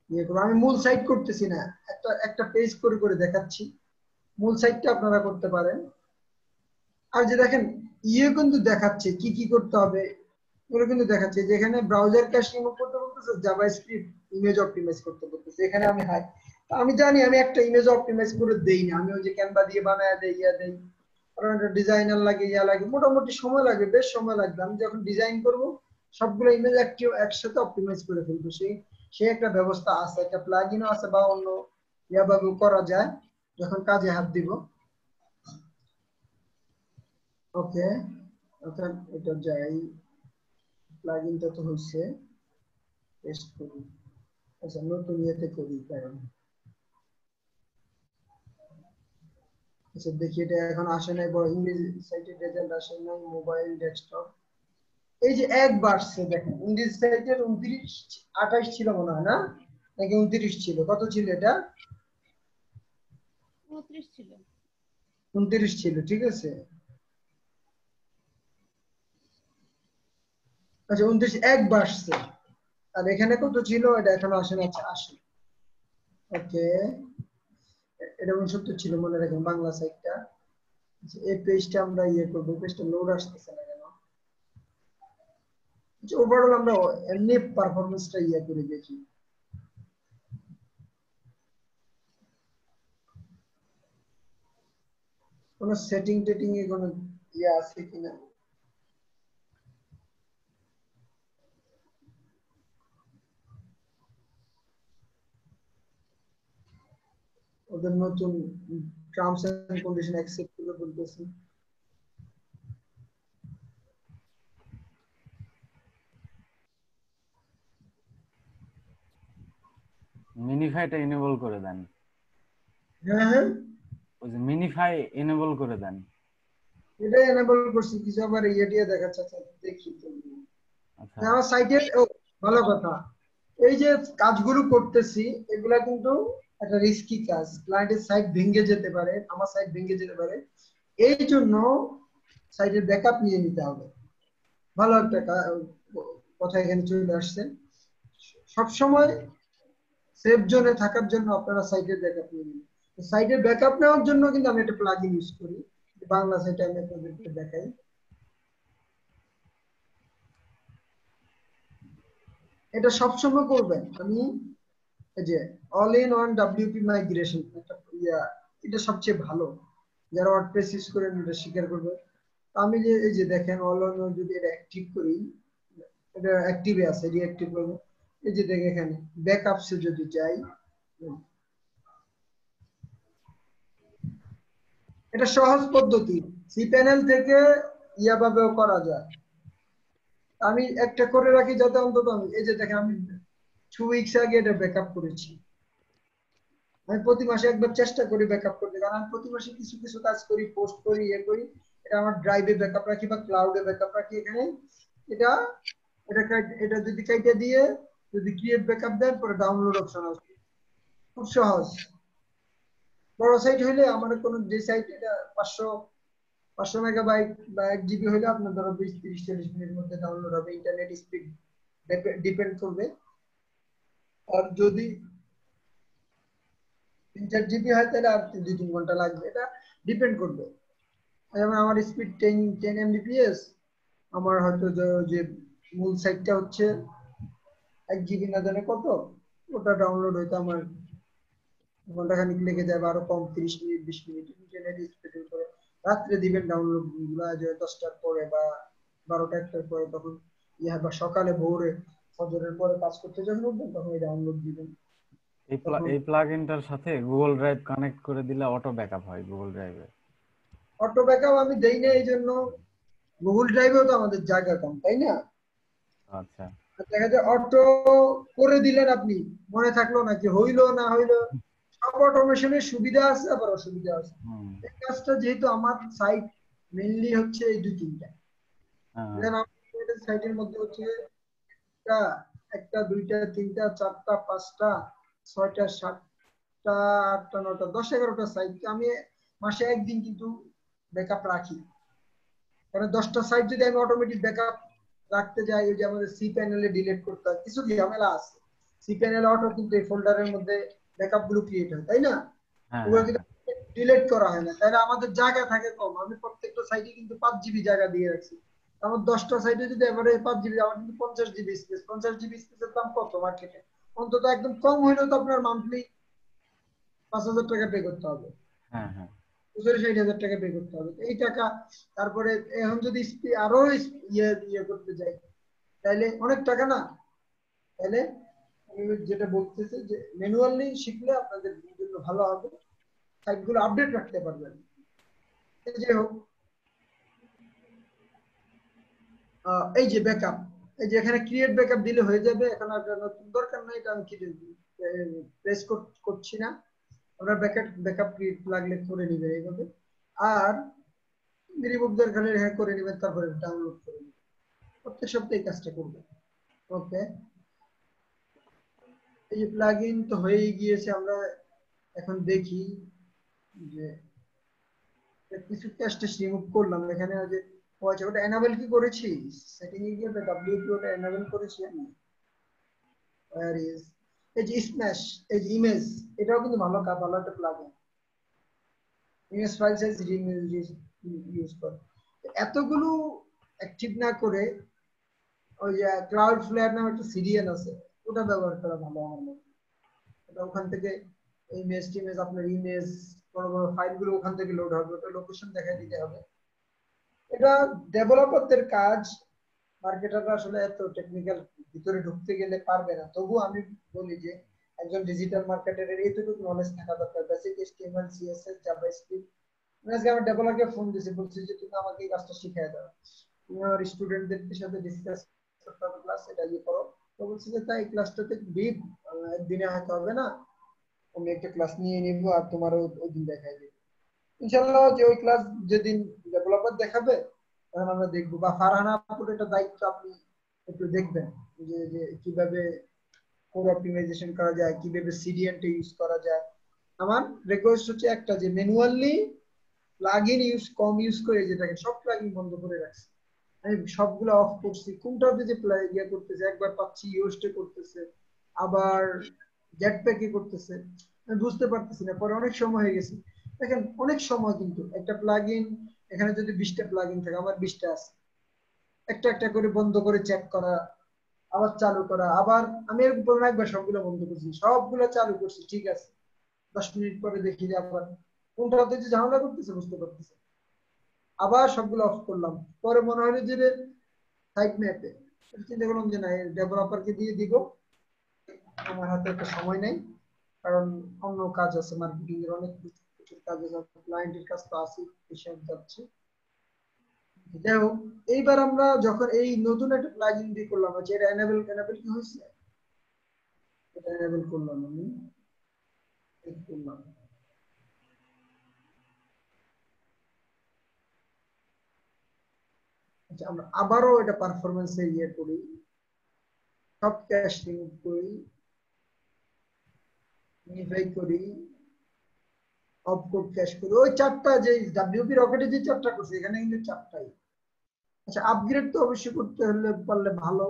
ইয়ে করব। আমি মূল সাইট করতেছি না, একটা একটা পেজ করে করে দেখাচ্ছি, মূল সাইটটা আপনারা করতে পারেন। আর যে দেখেন ইয়ে কিন্তু দেখাচ্ছে কি কি করতে হবে, এগুলো কিন্তু দেখাচ্ছে। যেখানে ব্রাউজার ক্যাশ রিমুভ করতে বলতেছে, জাভাস্ক্রিপ্ট ইমেজ অপটিমাইজ করতে বলতেছে, এখানে আমি হাই, আমি জানি আমি একটা ইমেজ অপটিমাইজ করে দেই না, আমি ওই যে ক্যানভা দিয়ে বানায় দেই, ইয়া দেই, কারণ একটা ডিজাইনার লাগে, ইয়া লাগে, মোটামুটি সময় লাগে, বেশ সময় লাগবে। আমি যখন ডিজাইন করব সবগুলো ইমেজ একসাথে অপটিমাইজ করে ফেলবো, সেই একটা ব্যবস্থা আছে, একটা প্লাগইনও আছে, বা অন্য ইয়া ভাবেও করা যায় যখন কাজে হাত দিব। ওকে অর্থাৎ এটা যাই, প্লাগইনটা তো হচ্ছে, টেস্ট করি। আচ্ছা নতুন ইয়েতে করি, কারণ আচ্ছা দেখি এটা এখন আসে নাই, বড় ইংরেজি সাইটের রেজাল্ট আসে নাই, মোবাইল ডেস্কটপ। এই যে এক বাড়ছে দেখেন, ইংরেজি সাইটের 29, 28 ছিল মনে হয় না, নাকি 29 ছিল, কত ছিল এটা? 29 ছিল। 29 ছিল, ঠিক আছে। আচ্ছা 29 এক বাড়ছে, আর এখানে কত ছিল, এটা এখন আসে না, আচ্ছা আসে। ওকে এটা 69 ছিল মনে রাখেন, বাংলা সাইটটা। এই পেজটা আমরা ইয়ে করবো, পেজটা লোড আসতেছে না কেন? ওভারঅল আমরা এমনি পারফরম্যান্সটা ইয়ে করে দেখি, কোনো সেটিং টেটিং এ কোনো ইয়ে আছে কিনা। ওদের নতুন টার্মস এন্ড কন্ডিশন অ্যাকসেপ্ট করে বলতেছি। মিনিফাইটা এনেবল করে দেন। হ্যাঁ হ্যাঁ ওই যে মিনিফাই এনেবল করে দেন। এটা এনেবল করছি, কিছু আবার দিয়ে দেখাচ্ছে, আচ্ছা দেখি তো। আচ্ছা আমার সাইটে ভালো কথা, এই যে কাজগুলো করতেছি এগুলা কিন্তু একটা রিস্কি কাজ, ক্লায়েন্টের সাইট ভেঙে যেতে পারে, আমার সাইট ভেঙে যেতে পারে, এই জন্য সাইটের ব্যাকআপ নিয়ে নিতে হবে। ভালো একটা কথা এখানে চলে আসছে। সবসময় সেফ জোনে থাকার জন্য আপনারা সাইটের ব্যাকআপ নিয়ে নিন। সাইটের ব্যাকআপ নেওয়ার জন্য কিন্তু আমি একটা প্লাগইন ইউজ করি, বাংলা সাইটে আমি আপনাদেরকে দেখাই। এটা সবসময় করবেন। আমি এই যে all in one WP migration একটা এটা সবচেয়ে ভালো, যারা ওয়ার্ডপ্রেস ইউজ করেন এটা স্বীকার করবে। আমি যে এই যে দেখেন অল ইন, যদি এটা অ্যাক্টিভ করি, এটা অ্যাক্টিভে আছে, রিঅ্যাক্টিভ করব। এই যে দেখেন এখানে ব্যাকআপসে যদি যাই, এটা সহজ পদ্ধতি, সি প্যানেল থেকে ভাবেও করা যায়। আমি একটা করে রাখি যাতে অন্তত আমি এই যে দেখেন আমি 2 উইকস আগে এটা ব্যাকআপ করেছি। আমি প্রতি মাসে একবার চেষ্টা করি ব্যাকআপ করতে, কারণ আমি প্রতি মাসে কিছু কিছু কাজ করি, পোস্ট করি, করি। এটা আমার ড্রাইভে ব্যাকআপ রাখি বা ক্লাউডে ব্যাকআপ রাখি। এখানে এটা এটা এটা যদি কাইটা দিয়ে যদি ক্রিয়েট ব্যাকআপ দেন, পরে ডাউনলোড অপশন আসবে, খুব সহজ। বড় সাইট হইলে আমার কোনো যে সাইট এটা 500 মেগাবাইট বা 1 জিবি হলে আপনার ধরো 20-30-40 মিনিটের মধ্যে ডাউনলোড হবে। ইন্টারনেট স্পিড ডিপেন্ড করবে। আর যদি 3-4 জিবি হয় তাহলে আর 2-3 ঘন্টা লাগবে, এটা ডিপেন্ড করবে। যেমন আমার স্পিড 10 এমবিপিএস, আমার হয়তো যে মূল সাইটটা হচ্ছে 1 জিবি না জানে কত, ওটা ডাউনলোড হইতে আমার ঘন্টাখানিক লেগে যায়, আরো কম 30 মিনিট 20 মিনিট। ইন্টারনেট স্পিড করে রাত্রে দিবেন ডাউনলোড গুলা, যে 10টার পরে বা 12টা 1টার পরে, তখন বা সকালে ভোরে ফজরের পরে কাজ করতে যখন উঠবেন তখন এই ডাউনলোড দিবেন। এই প্লাগইনটার সাথে গুগল ড্রাইভ কানেক্ট করে দিলে অটো ব্যাকআপ হয় গুগল ড্রাইভে। অটো ব্যাকআপ আমি দেই না, এই জন্য গুগল ড্রাইভেও তো আমাদের জায়গা কম, তাই না? আচ্ছা দেখা যায় অটো করে দিলেন আপনি, মনে থাকলো না, কি হইলো না হইলো, সব অটোমেশনের সুবিধা আছে আবার অসুবিধা আছে। এই কাজটা যেহেতু আমার সাইট মেইনলি হচ্ছে এই 2-3টা, সাইটের মধ্যে হচ্ছে একটা 2টা 3টা 4টা 5টা 6টা 7টা 8টা 9টা 10 11টা সাইট আমি মাসে একদিন কিন্তু ব্যাকআপ রাখি। কারণ 10টা সাইট যদি আমি অটোমেটিক ব্যাকআপ রাখতে যাই, ওই যে আমাদের সি প্যানেলে ডিলিট করতে হয়, কিছু ঝামেলা আছে। সি প্যানেলে অটো কিন্তু এই ফোল্ডারের মধ্যে ব্যাকআপ গুলো ক্রিয়েট হয়, তাই না? ওগুলো কিন্তু ডিলিট করা হয় না, তাহলে আমাদের জায়গা থাকে কম। আমি প্রত্যেকটা সাইটে কিন্তু 5 জিবি জায়গা দিয়ে রাখছি। আমার 10টা সাইটে যদি এভারেজ 5 জিবি, আমার কিন্তু 50 জিবি স্পেস। 50 জিবি স্পেসের দাম কত মার্কেটে? অন্তত একদম কম হইলেও তো আপনার মান্থলি 5,000 টাকা পে করতে হবে। হ্যাঁ হ্যাঁ 60,000 টাকা পে করতে হবে। এই টাকা তারপরে এখন যদি আরো ইয়ে করতে যাই, তাহলে অনেক টাকা না। তাহলে আমি যেটা বলতেছি যে ম্যানুয়ালি শিখলে আপনাদের জন্য ভালো হবে, সাইটগুলো আপডেট রাখতে পারবেন। যে হোক, এই যে ব্যাকআপ, এই যে এখানে ক্রিয়েট ব্যাকআপ দিলে হয়ে যাবে। এখন আর নতুন দরকার নাই, এটা আমি কি প্রেস করছি না। আপনার ব্যাকআপ ক্রিয়েট লাগলে করে নেবেন এইভাবে, আর রিমুভ দরকার হলে হ্যাঁ করে নেবেন, তারপরে ডাউনলোড করে নেবেন। প্রত্যেক সপ্তাহে কাজটা করবেন। ওকে, এই যে প্লাগইন তো হয়েই গিয়েছে। আমরা এখন দেখি যে কিছু টেস্ট রিমুভ করলাম এখানে। যে আচ্ছা, ওটা এনাবেল কি করেছি, সেটিং এ গিয়ে ডব্লিউপি ওটা এনাবেল করেছি আমি। ওয়্যার ইজ এই যে স্ম্যাশ, এই যে ইমেজ, এটাও কিন্তু ভালো একটা plugin. Image file size use করে এতগুলো অ্যাক্টিভ না করে ওই যে ক্লাউড ফ্লেয়ার নামে একটা সিরিয়াল আছে, ওটা ব্যবহার করা ভালো আমার মনে হয়। এটা ওখান থেকে টিমেজ আপনার ইমেজ বড় বড় ফাইলগুলো ওখান থেকে লোড হবে, ওটা লোকেশন দেখাই দিতে হবে। এটা ডেভেলপারদের কাজ, মার্কেটাররা আসলে এত টেকনিক্যাল ভিতরে ঢুকতে গেলে পারবে না। তবু আমি বলি যে একজন ডিজিটাল মার্কেটারের এইটুকু নলেজ থাকা দরকার, বেসিক এইচটিএমএল সিএসএস জাভাস্ক্রিপ্ট। আজকে আমার ডেভেলপারকে ফোন দিয়েছি, বলছি যে তুমি আমাকে এই কাজটা শিখিয়ে দাও, তুমি আমার স্টুডেন্টদের সাথে ডিসকাস করতে হবে, ক্লাস এটা ইয়ে করো। তো বলছি যে তাই ক্লাসটাতে ডিপ একদিনে হয়তো হবে না, আমি একটা ক্লাস নিয়ে নিবো আর তোমারও ওই দিন দেখাই দেবো। ইনশাআল্লাহ যে ওই ক্লাস যেদিন ডেভেলপার দেখাবে তখন আমরা দেখবো, বা ফারহানা আপুর একটা দায়িত্ব আপনি একটু দেখবেন যে যে কিভাবে কোড অপটিমাইজেশন করা যায়, কিভাবে সিডিএন টা ইউজ করা যায়। আমার রিকোয়েস্ট হচ্ছে একটা, যে ম্যানুয়ালি প্লাগইন ইউজ করে যেটাকে সব প্লাগইন বন্ধ করে রাখছি, আমি সবগুলো অফ করছি। কোনটাতে যে ইয়ে করতেছে, একবার পাচ্ছি ইউএসটে করতেছে, আবার জেটপ্যাকে করতেছে, আমি বুঝতে পারতেছি না। পরে অনেক সময় হয়ে গেছে, দেখেন অনেক সময় কিন্তু একটা প্লাগইন, এখানে যদি 20টা প্লাগইন থাকে, আমার 20টা আছে, একটা একটা করে বন্ধ করে চেক করা, আবার চালু করা, আবার আমি এর উপর একবার সবগুলো বন্ধ করছি, সবগুলো চালু করছি, ঠিক আছে, 10 মিনিট পরে দেখি যে আবার কোনটাতে যে ঝামেলা করতেছে বুঝতে পারতেছে, আবার সবগুলো অফ করলাম। পরে মনে হলো যে সাইট ম্যাপে চিন্তা করলাম যে না, ডেভেলপারকে দিয়ে দিব, আমার হাতে একটা সময় নেই, কারণ অন্য কাজ আছে, মার্কেটিং এর অনেক কিছু কাজ আছে, ক্লায়েন্টের কাজ তো আছে, এসব যাচ্ছে। যাই হোক, এইবার আমরা যখন এই নতুন একটা প্লাগইন দিয়ে করলাম, যে এটা এনেবল কি হয়েছে, এটা এনেবল করলাম, আমি করলাম। আচ্ছা, আমরা আবারও এটা পারফরমেন্সে ইয়ে করি, সব ক্যাশ রিমুভ করি, মিনিফাই করি, অফ কোড ক্যাশ করি, ওই চারটা যে ডাব্লিউপি রকেটে যে চারটা করছে, এখানে কিন্তু চারটাই। আচ্ছা, আপগ্রেড তো অবশ্যই করতে হলে পারলে ভালো,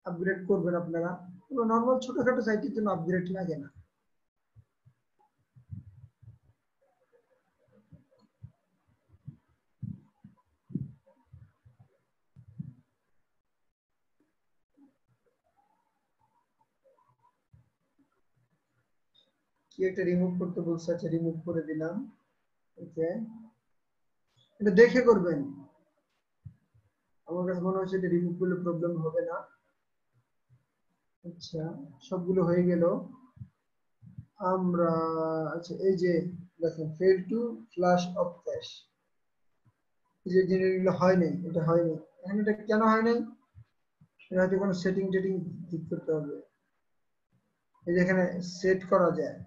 আপগ্রেড করবেন আপনারা, নর্মাল ছোটখাটো সাইটের জন্য আপগ্রেড লাগে না। কি একটা রিমুভ করতে বলছে, আচ্ছা রিমুভ করে দিলাম। ওকে, এটা দেখে করবেন, আমার কাছে মনে হচ্ছে এটা রিমুভ করলে প্রবলেম হবে না। আচ্ছা, সবগুলো হয়ে গেল। আমরা আচ্ছা, এই যে দেখেন fail to flush of cache, যে জিনিসগুলো হয় নাই, এটা হয় নাই। এখন এটা কেন হয় নাই, এটা হয়তো কোনো সেটিং টেটিং ঠিক করতে হবে। এই যে এখানে সেট করা যায়,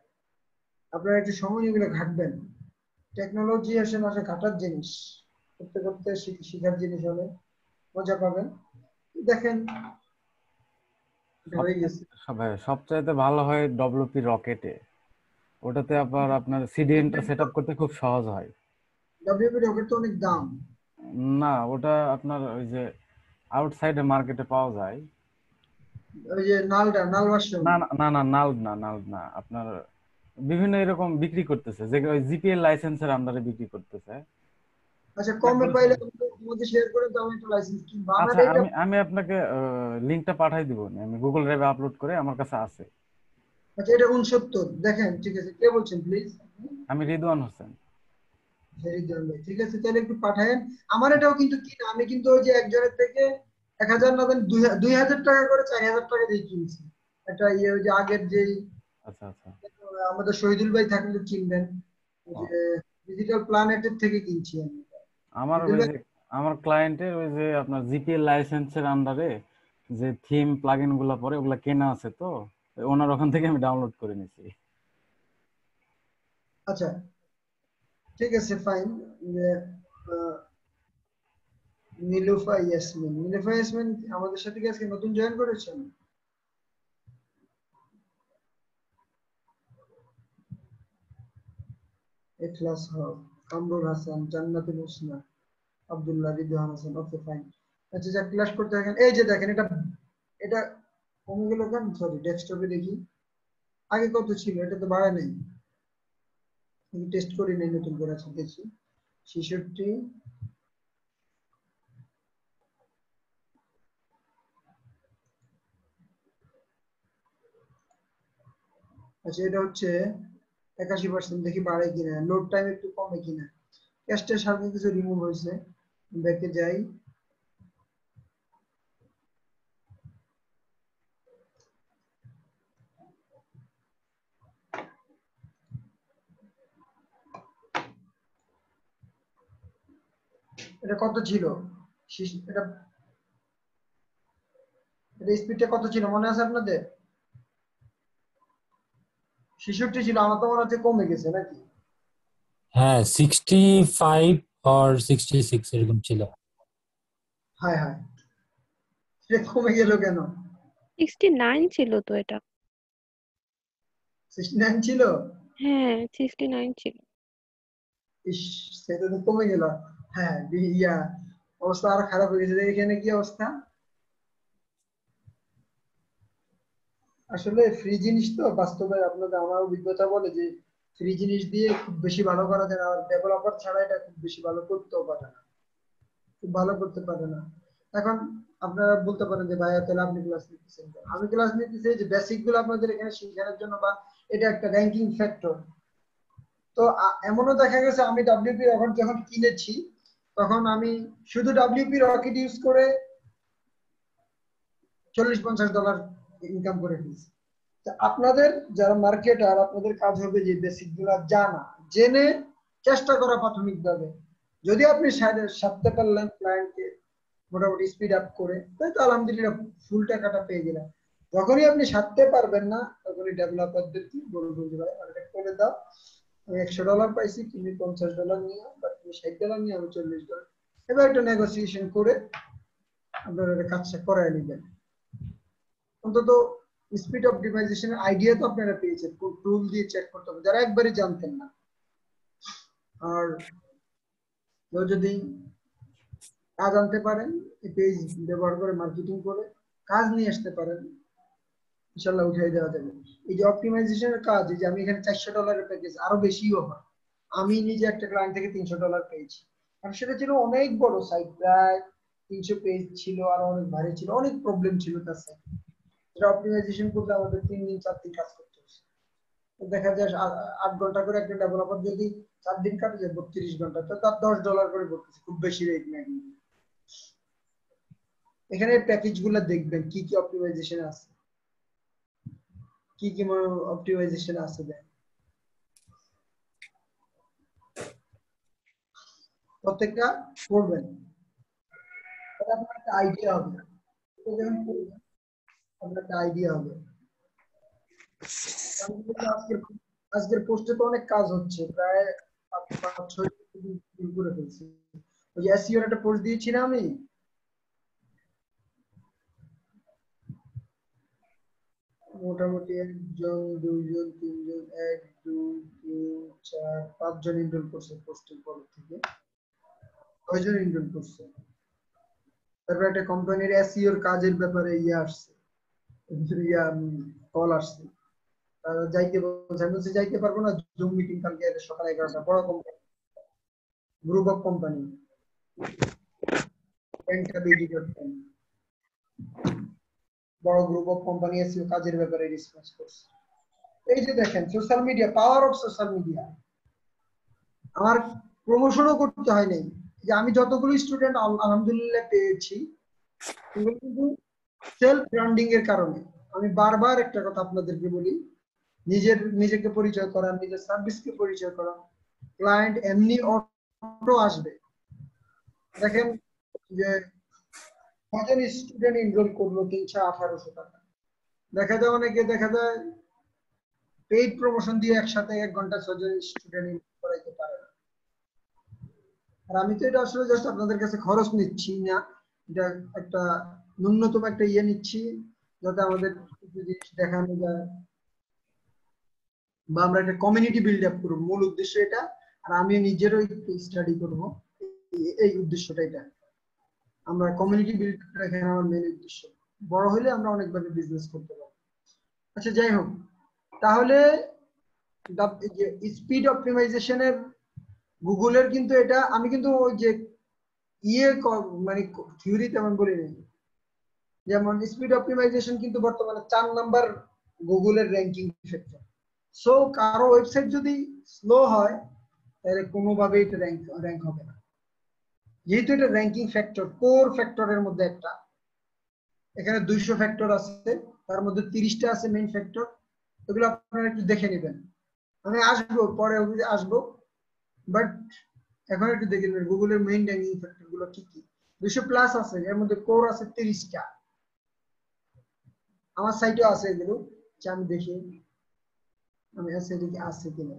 আপনারা একটু সময় এগুলো ঘাটবেন। টেকনোলজি আসে না, ঘাটার জিনিস, করতে করতে শিখার জিনিস হলে মজা পাবেন। দেখেন এটা হয়ে গেছে। সবচাইতে ভালো হয় ডব্লিউপি রকেটে, ওটাতে আবার আপনার সিডিএনটা সেট আপ করতে খুব সহজ হয়। ডব্লিউপি রকেট তো অনেক দাম। না, ওটা আপনার ওই যে আউটসাইডে মার্কেটে পাওয়া যায়। ওই যে নাল ভার্সন। না না না না, নাউড না আপনার বিভিন্ন এরকম বিক্রি করতেছে, যে ওই জিপিএল লাইসেন্সের আন্ডারে বিক্রি করতেছে। আচ্ছা, কমে পাইলে আমাকে শেয়ার করে দাও, আমি একটা লাইসেন্স কিনবো। আমার আচ্ছা, এটা আমি আমি আপনাকে লিংকটা পাঠাই দিব, আমি গুগল ড্রাইভে আপলোড করে আমার কাছে আছে। আচ্ছা, এটা 69 দেখেন, ঠিক আছে, কে বলছেন প্লিজ? আমি রিদওয়ান হোসেন। ঠিক আছে, তাহলে একটু পাঠায়েন। আমার এটাও কিন্তু কিনা, আমি কিন্তু ওই যে একজনের থেকে 1000 না দেন 2000 টাকা করে 4000 টাকা দিয়ে কিনছি। একটা ইয়ে ওই যে আগের যে আচ্ছা আচ্ছা। আমাদের শহীদুল ভাই থাকলে চিনবেন, ওই ও, যে ডিজিটাল প্ল্যানেটের থেকে কিনছি আমি। আমার শহীদুল ওই ভাই, যে আমার ক্লায়েন্টের ওই যে আপনার জিপিএল লাইসেন্সের আন্ডারে যে থিম প্লাগইন গুলা পড়ে ওগুলা কেনা আছে, তো ওনার ওখান থেকে আমি ডাউনলোড করে নিছি। আচ্ছা ঠিক আছে, ফাইন। নীলুফা ইয়াসমিন আমাদের সাথে কি আজকে নতুন জয়েন করেছেন? ইখলাস হক, কামরুল হাসান, জান্নাতুল হোসনা, আব্দুল্লাহ, রিদওয়ান হাসান, ওকে ফাইন। আচ্ছা, যা ক্লাস করতে থাকেন। এই যে দেখেন, এটা এটা কমে গেল কেন? সরি, ডেস্কটপে দেখি আগে কত ছিল, এটা তো বাড়ে নাই। আমি টেস্ট করি নাই, নতুন করে আছে দেখি। 66। আচ্ছা, এটা হচ্ছে 81%, দেখি বাড়ে কিনা, লোড টাইম একটু কমে কিনা। ক্যাশটা সামনে কিছু রিমুভ হয়েছে, ব্যাকে যাই। এটা কত ছিল? এটা এটা স্পিডটা কত ছিল মনে আছে আপনাদের? 66 ছিল, আমার তো মনে হচ্ছে কমে গেছে নাকি? হ্যাঁ 65 or 66 এরকম ছিল। হায় হায়, এটা কমে গেল কেন? 69 ছিল তো এটা। 69 ছিল? হ্যাঁ 69 ছিল। ইস, সেটা তো কমে গেল। হ্যাঁ, ইয়া অবস্থা আরো খারাপ হয়ে গেছে। এখানে কি অবস্থা? আসলে ফ্রি জিনিস তো বাস্তবে আপনাদের, আমার অভিজ্ঞতা বলে যে ফ্রি জিনিস দিয়ে খুব বেশি ভালো করা যায় না, আর ডেভেলপার ছাড়া এটা খুব বেশি ভালো করতেও পারে না, খুব ভালো করতে পারে না। এখন আপনারা বলতে পারেন যে ভাইয়া তাহলে আপনি ক্লাস নিতেছেন কেন? আমি ক্লাস নিতেছি যে বেসিক গুলো আপনাদের এখানে শেখানোর জন্য, বা এটা একটা র্যাঙ্কিং ফ্যাক্টর। তো এমনও দেখা গেছে আমি ডাব্লিউপি রকেট যখন কিনেছি তখন আমি শুধু ডাব্লিউপি রকেট ইউজ করে $40-50 ইনকাম করে ফেলছি। আপনাদের যারা মার্কেটার, আপনাদের কাজ হবে যে বেসিক গুলা জানা, জেনে চেষ্টা করা প্রাথমিকভাবে। যদি আপনি সারতে পারলেন ক্লায়েন্টকে মোটামুটি স্পিড আপ করে, তাই তো আলহামদুলিল্লাহ ফুল টাকাটা পেয়ে গেলাম। যখনই আপনি সারতে পারবেন না তখনই ডেভেলপারদেরকে বলবেন যে ভাই আমাকে করে দাও, আমি $100 পাইছি, তুমি $50 নিয়ে, বা তুমি $60 নিয়ে, আমি $40। এবার একটা নেগোসিয়েশন করে আপনারা কাজটা করায় নেবেন। অন্তত স্পিড অপটিমাইজেশনের আইডিয়া তো আপনারা পেয়েছেন, টুল দিয়ে চেক করতে হবে যারা একবারই জানতেন না। আর কেউ যদি কাজ আনতে পারেন, এই পেজ ব্যবহার করে মার্কেটিং করে কাজ নিয়ে আসতে পারেন, ইনশাল্লাহ উঠিয়ে দেওয়া যাবে। এই যে অপটিমাইজেশনের কাজ, এই যে আমি এখানে $400 প্যাকেজ, আরো বেশিও হয়। আমি নিজে একটা ক্লায়েন্ট থেকে $300 পেয়েছি, আর সেটা ছিল অনেক বড় সাইট, প্রায় 300 পেজ ছিল, আর অনেক ভারী ছিল, অনেক প্রবলেম ছিল তার সাইট। এটা অপটিমাইজেশন করতে আমাদের 3 দিন 4 দিন কাজ করতে হচ্ছে। দেখা যায় 8 ঘন্টা করে একটা ডেভেলপার যদি 4 দিন কাটে যায় 32 ঘন্টা, তো তার $10 করে পড়তেছে, খুব বেশি রেট না। এখানে প্যাকেজ গুলো দেখবেন কি কি অপটিমাইজেশন আছে, কি কি অপটিমাইজেশন আছে দেন, প্রত্যেকটা করবেন, তাহলে আপনার একটা আইডিয়া হবে। আপনার একটা আইডিয়া হবে। আজকের পোস্টে তো অনেক কাজ হচ্ছে, প্রায় 5-6 দিন করে ফেলছি। ওই যে এসইও একটা পোস্ট দিয়েছি না আমি, মোটামুটি 1 জন 2 জন 3 জন 1 2 3 4 5 জন ইনরোল করছে পোস্টের পর থেকে। 6 জন ইনরোল করছে। তারপর একটা কোম্পানির এসইও এর কাজের ব্যাপারে আসছে, কল আসছে, যাইতে বলছে, আমি বলছি যাইতে পারবো না, জুম মিটিং কালকে সকাল 11টা, বড় কোম্পানি, গ্রুপ অফ কোম্পানি, বড় গ্রুপ অফ কোম্পানি এসইও কাজের ব্যাপারে রেসপন্স করছে। এই যে দেখেন social media, power of social media. আমার প্রমোশনও করতে হয় নাই, যে আমি যতগুলো স্টুডেন্ট আলহামদুলিল্লাহ পেয়েছি এগুলো কিন্তু সেলফ ব্র্যান্ডিং এর কারণে। আমি বারবার একটা কথা আপনাদেরকে বলি, নিজেকে পরিচয় করা, নিজের সার্ভিসকে পরিচয় করা, ক্লায়েন্ট এমনি অটো আসবে। দেখেন যে কজন স্টুডেন্ট এনরোল করলো 300-1800 টাকা, দেখা যায় অনেকে দেখা যায় পেইড প্রমোশন দিয়ে একসাথে 1 ঘন্টা 6 জন স্টুডেন্ট করাইতে পারে না। আর আমি তো এটা আসলে জাস্ট আপনাদের কাছে খরচ নিচ্ছি না, এটা একটা ন্যূনতম একটা নিচ্ছি, যাতে আমাদের কিছু জিনিস দেখানো যায়, বা আমরা একটা কমিউনিটি বিল্ড আপ করবো, মূল উদ্দেশ্য এটা। আর আমি নিজেরও স্টাডি করব, এই উদ্দেশ্যটা এটা, আমরা কমিউনিটি বিল্ড করা এখানে আমার মেইন উদ্দেশ্য। বড় হলে আমরা অনেকভাবে বিজনেস করতে পারবো। আচ্ছা যাই হোক, তাহলে স্পিড অপটিমাইজেশনের গুগলের কিন্তু এটা, আমি কিন্তু ওই যে মানে থিওরি তেমন বলি নাই। যেমন স্পিড অপটিমাইজেশন কিন্তু বর্তমানে 4 নাম্বার গুগলের র্যাঙ্কিং ফ্যাক্টর। সো কারো ওয়েবসাইট যদি স্লো হয় তাহলে কোনোভাবেই এটা র্যাঙ্ক হবে না, যেহেতু এটা র্যাঙ্কিং ফ্যাক্টর, কোর ফ্যাক্টরের মধ্যে একটা। এখানে 200 ফ্যাক্টর আছে, তার মধ্যে 30টা আছে মেইন ফ্যাক্টর। এগুলো আপনারা একটু দেখে নেবেন, আমি আসবো পরে আসবো, বাট এখন একটু দেখে নেবেন গুগলের মেইন র্যাঙ্কিং ফ্যাক্টর গুলো কি কি। 200+ আছে, এর মধ্যে কোর আছে 30টা। আমার সাইটে আছে এগুলো, আমি দেখি আমি সাইটে কি আছে কিনা।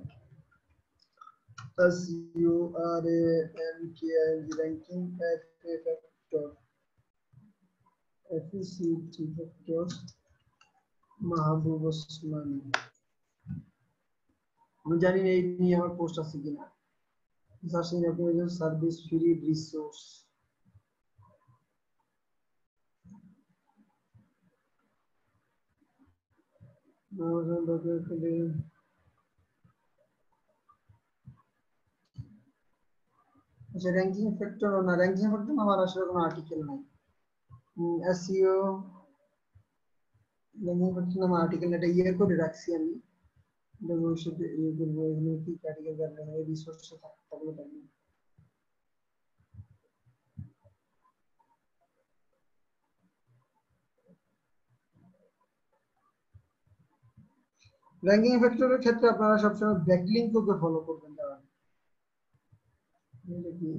SURANKING ranking FA factor FECT factor মাহবুব ওসমান আমি জানি না এই নিয়ে আমার পোস্ট আছে কিনা searching optimisation service free resource আচ্ছা র্যাঙ্কিং ফ্যাক্টর না র্যাঙ্কিং ফ্যাক্টর আমার আসলে কোনো আর্টিকেল নাই এসইও র্যাঙ্কিং ফ্যাক্টর নামে আর্টিকেল এটা ইয়ে করে রাখছি আমি ভবিষ্যতে ইয়ে করবো এখানে কি আর্টিকেল দরকার হয় রিসোর্স থাকলে পারবো র্যাঙ্কিং ফ্যাক্টরের ক্ষেত্রে আপনারা সবসময় ব্যাকলিংক ওকে ফলো করবেন দাঁড়ান এটা কি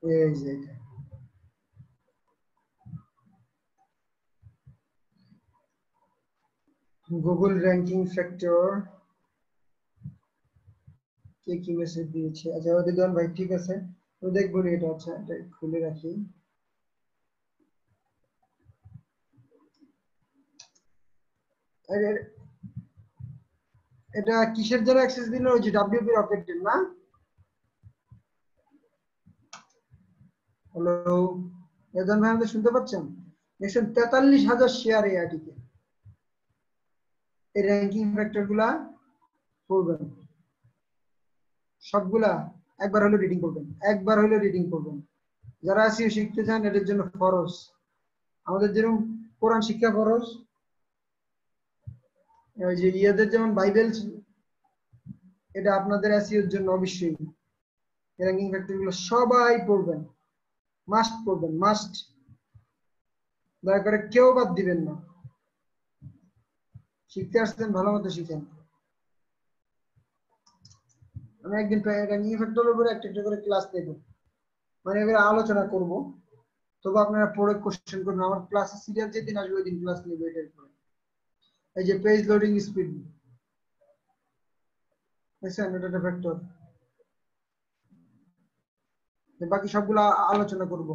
এই যে এটা গুগল র্যাঙ্কিং ফ্যাক্টর কে কি মেসেজ দিয়েছে আচ্ছা রিদওয়ান ভাই ঠিক আছে তো দেখবো নি এটা আচ্ছা এটা খুলে রাখি এটা কিসের জন্য অ্যাক্সেস দিল ওই যে ডব্লিউপি রকেটের না হ্যালো রিদওয়ান ভাই আমাদের শুনতে পাচ্ছেন দেখছেন ৪৩,০০০ শেয়ার এই আর্টিকেল এই র্যাঙ্কিং ফ্যাক্টর গুলা পড়বেন সবগুলা একবার হলো রিডিং করবেন যারা এসইও শিখতে চান এদের জন্য ফরজ আমাদের যেরকম কোরআন শিক্ষা ফরজ ওই যে ইয়াদের যেমন বাইবেল এটা আপনাদের এসইওর জন্য অবশ্যই র্যাঙ্কিং ফ্যাক্টর গুলো সবাই পড়বেন মাস্ট দয়া করে কেউ বাদ দিবেন না শিখতে আসছেন ভালো মতো শিখেন আমি একদিন র্যাঙ্কিং ফ্যাক্টরের উপরে একটা করে ক্লাস নেব মানে এবারে আলোচনা করব তবে আপনারা পড়ে কোশ্চেন করুন আমার ক্লাসে সিরিয়াল যেদিন আসবে ওই দিন ক্লাস নেব এটার উপরে এই যে পেজ লোডিং স্পিড দেখছেন এটা একটা ফ্যাক্টর বাকি সবগুলো আলোচনা করব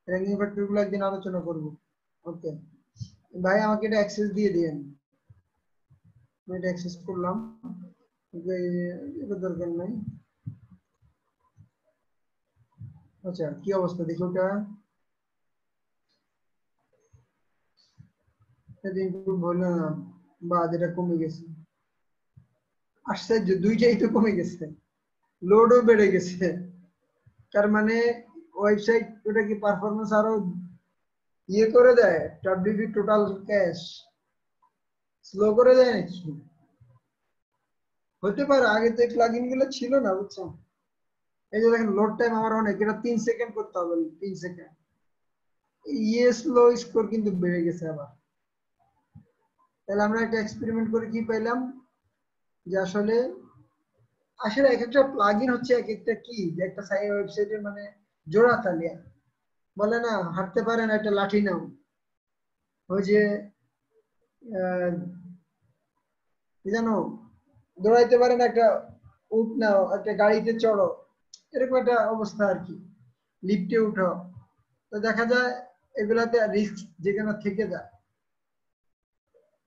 র্যাঙ্কিং ফ্যাক্টর গুলো একদিন আলোচনা করব ওকে ভাই আমাকে এটা অ্যাক্সেস দিয়ে দিয়েন আমি এটা অ্যাক্সেস করলাম এটা দরকার নাই আচ্ছা কি অবস্থা দেখি ওটা ইনপুট হলো না বা যেটা কমে গেছে আশ্চর্য দুইটাই তো কমে গেছে লোডও বেড়ে গেছে তার মানে ওয়েবসাইট ওটা কি পারফরম্যান্স আরো ইয়ে করে দেয় ডব্লিউপি টোটাল ক্যাশ স্লো করে দেয় নাকি হতে পারে আগে তো প্লাগইন গুলো ছিল না বুঝছেন এই যে দেখেন লোড টাইম আমার অনেক এটা 3 সেকেন্ড করতে হবে 3 সেকেন্ড ইয়ে স্লো স্কোর কিন্তু বেড়ে গেছে আবার তাহলে আমরা একটা এক্সপেরিমেন্ট করে কি পেলাম যে আসলে এক একটা প্লাগইন হচ্ছে এক একটা কি যে একটা সাইট ওয়েবসাইটের মানে জোড়া তালিয়া বলে না হাঁটতে পারে না একটা লাঠি নাও ওই যে কি জানো দৌড়াইতে পারে না একটা উঠ নাও একটা গাড়িতে চড়ো এরকম একটা অবস্থা আর কি লিফটে উঠো তো দেখা যায় এগুলাতে রিস্ক যেখানে থেকে যায়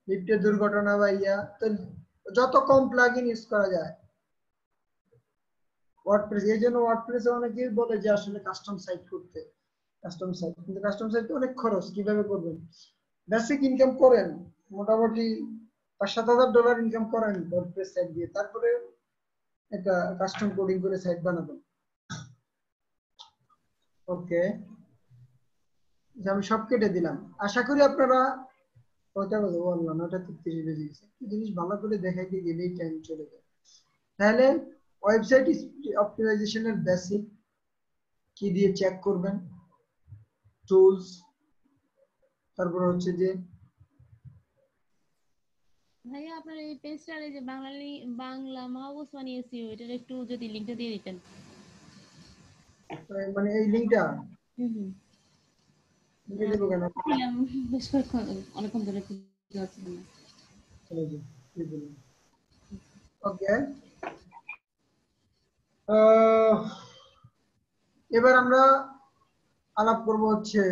লিফটে দুর্ঘটনা বা ইয়া তো যত কম প্লাগইন ইউজ করা যায় ওয়ার্ডপ্রেস এই জন্য ওয়ার্ডপ্রেসে অনেকেই বলে যে আসলে কাস্টম সাইট করতে কাস্টম সাইট কিন্তু কাস্টম সাইট অনেক খরচ কিভাবে করবেন বেসিক ইনকাম করেন মোটামুটি $৫,০০০-৭,০০০ ইনকাম করেন ওয়ার্ডপ্রেস সাইট দিয়ে তারপরে একটা কাস্টম কোডিং করে সাইট বানাবেন ওকে আমি সব কেটে দিলাম আশা করি আপনারা কয়টা বাজে বললাম 9:33 বেজে গেছে জিনিস ভালো করে দেখাইতে গেলেই টাইম চলে যায় তাহলে ওয়েবসাইট অপটিমাইজেশনের বেসিক কি দিয়ে চেক করবেন টুলস তারপর হচ্ছে যে ভাইয়া আপনার এই পেজটার এই যে বাংলা মাহবুব ওসমানী এসইও এটার একটু যদি লিংকটা দিয়ে দিতেন মানে এই লিংকটা হুম লিখে দেবো কেন? ছিলাম বেশ কয়েকক্ষণ, অনেকক্ষণ ধরে খুঁজে পাচ্ছিলাম না। ওকে, এবার আমরা আলাপ করব হচ্ছে,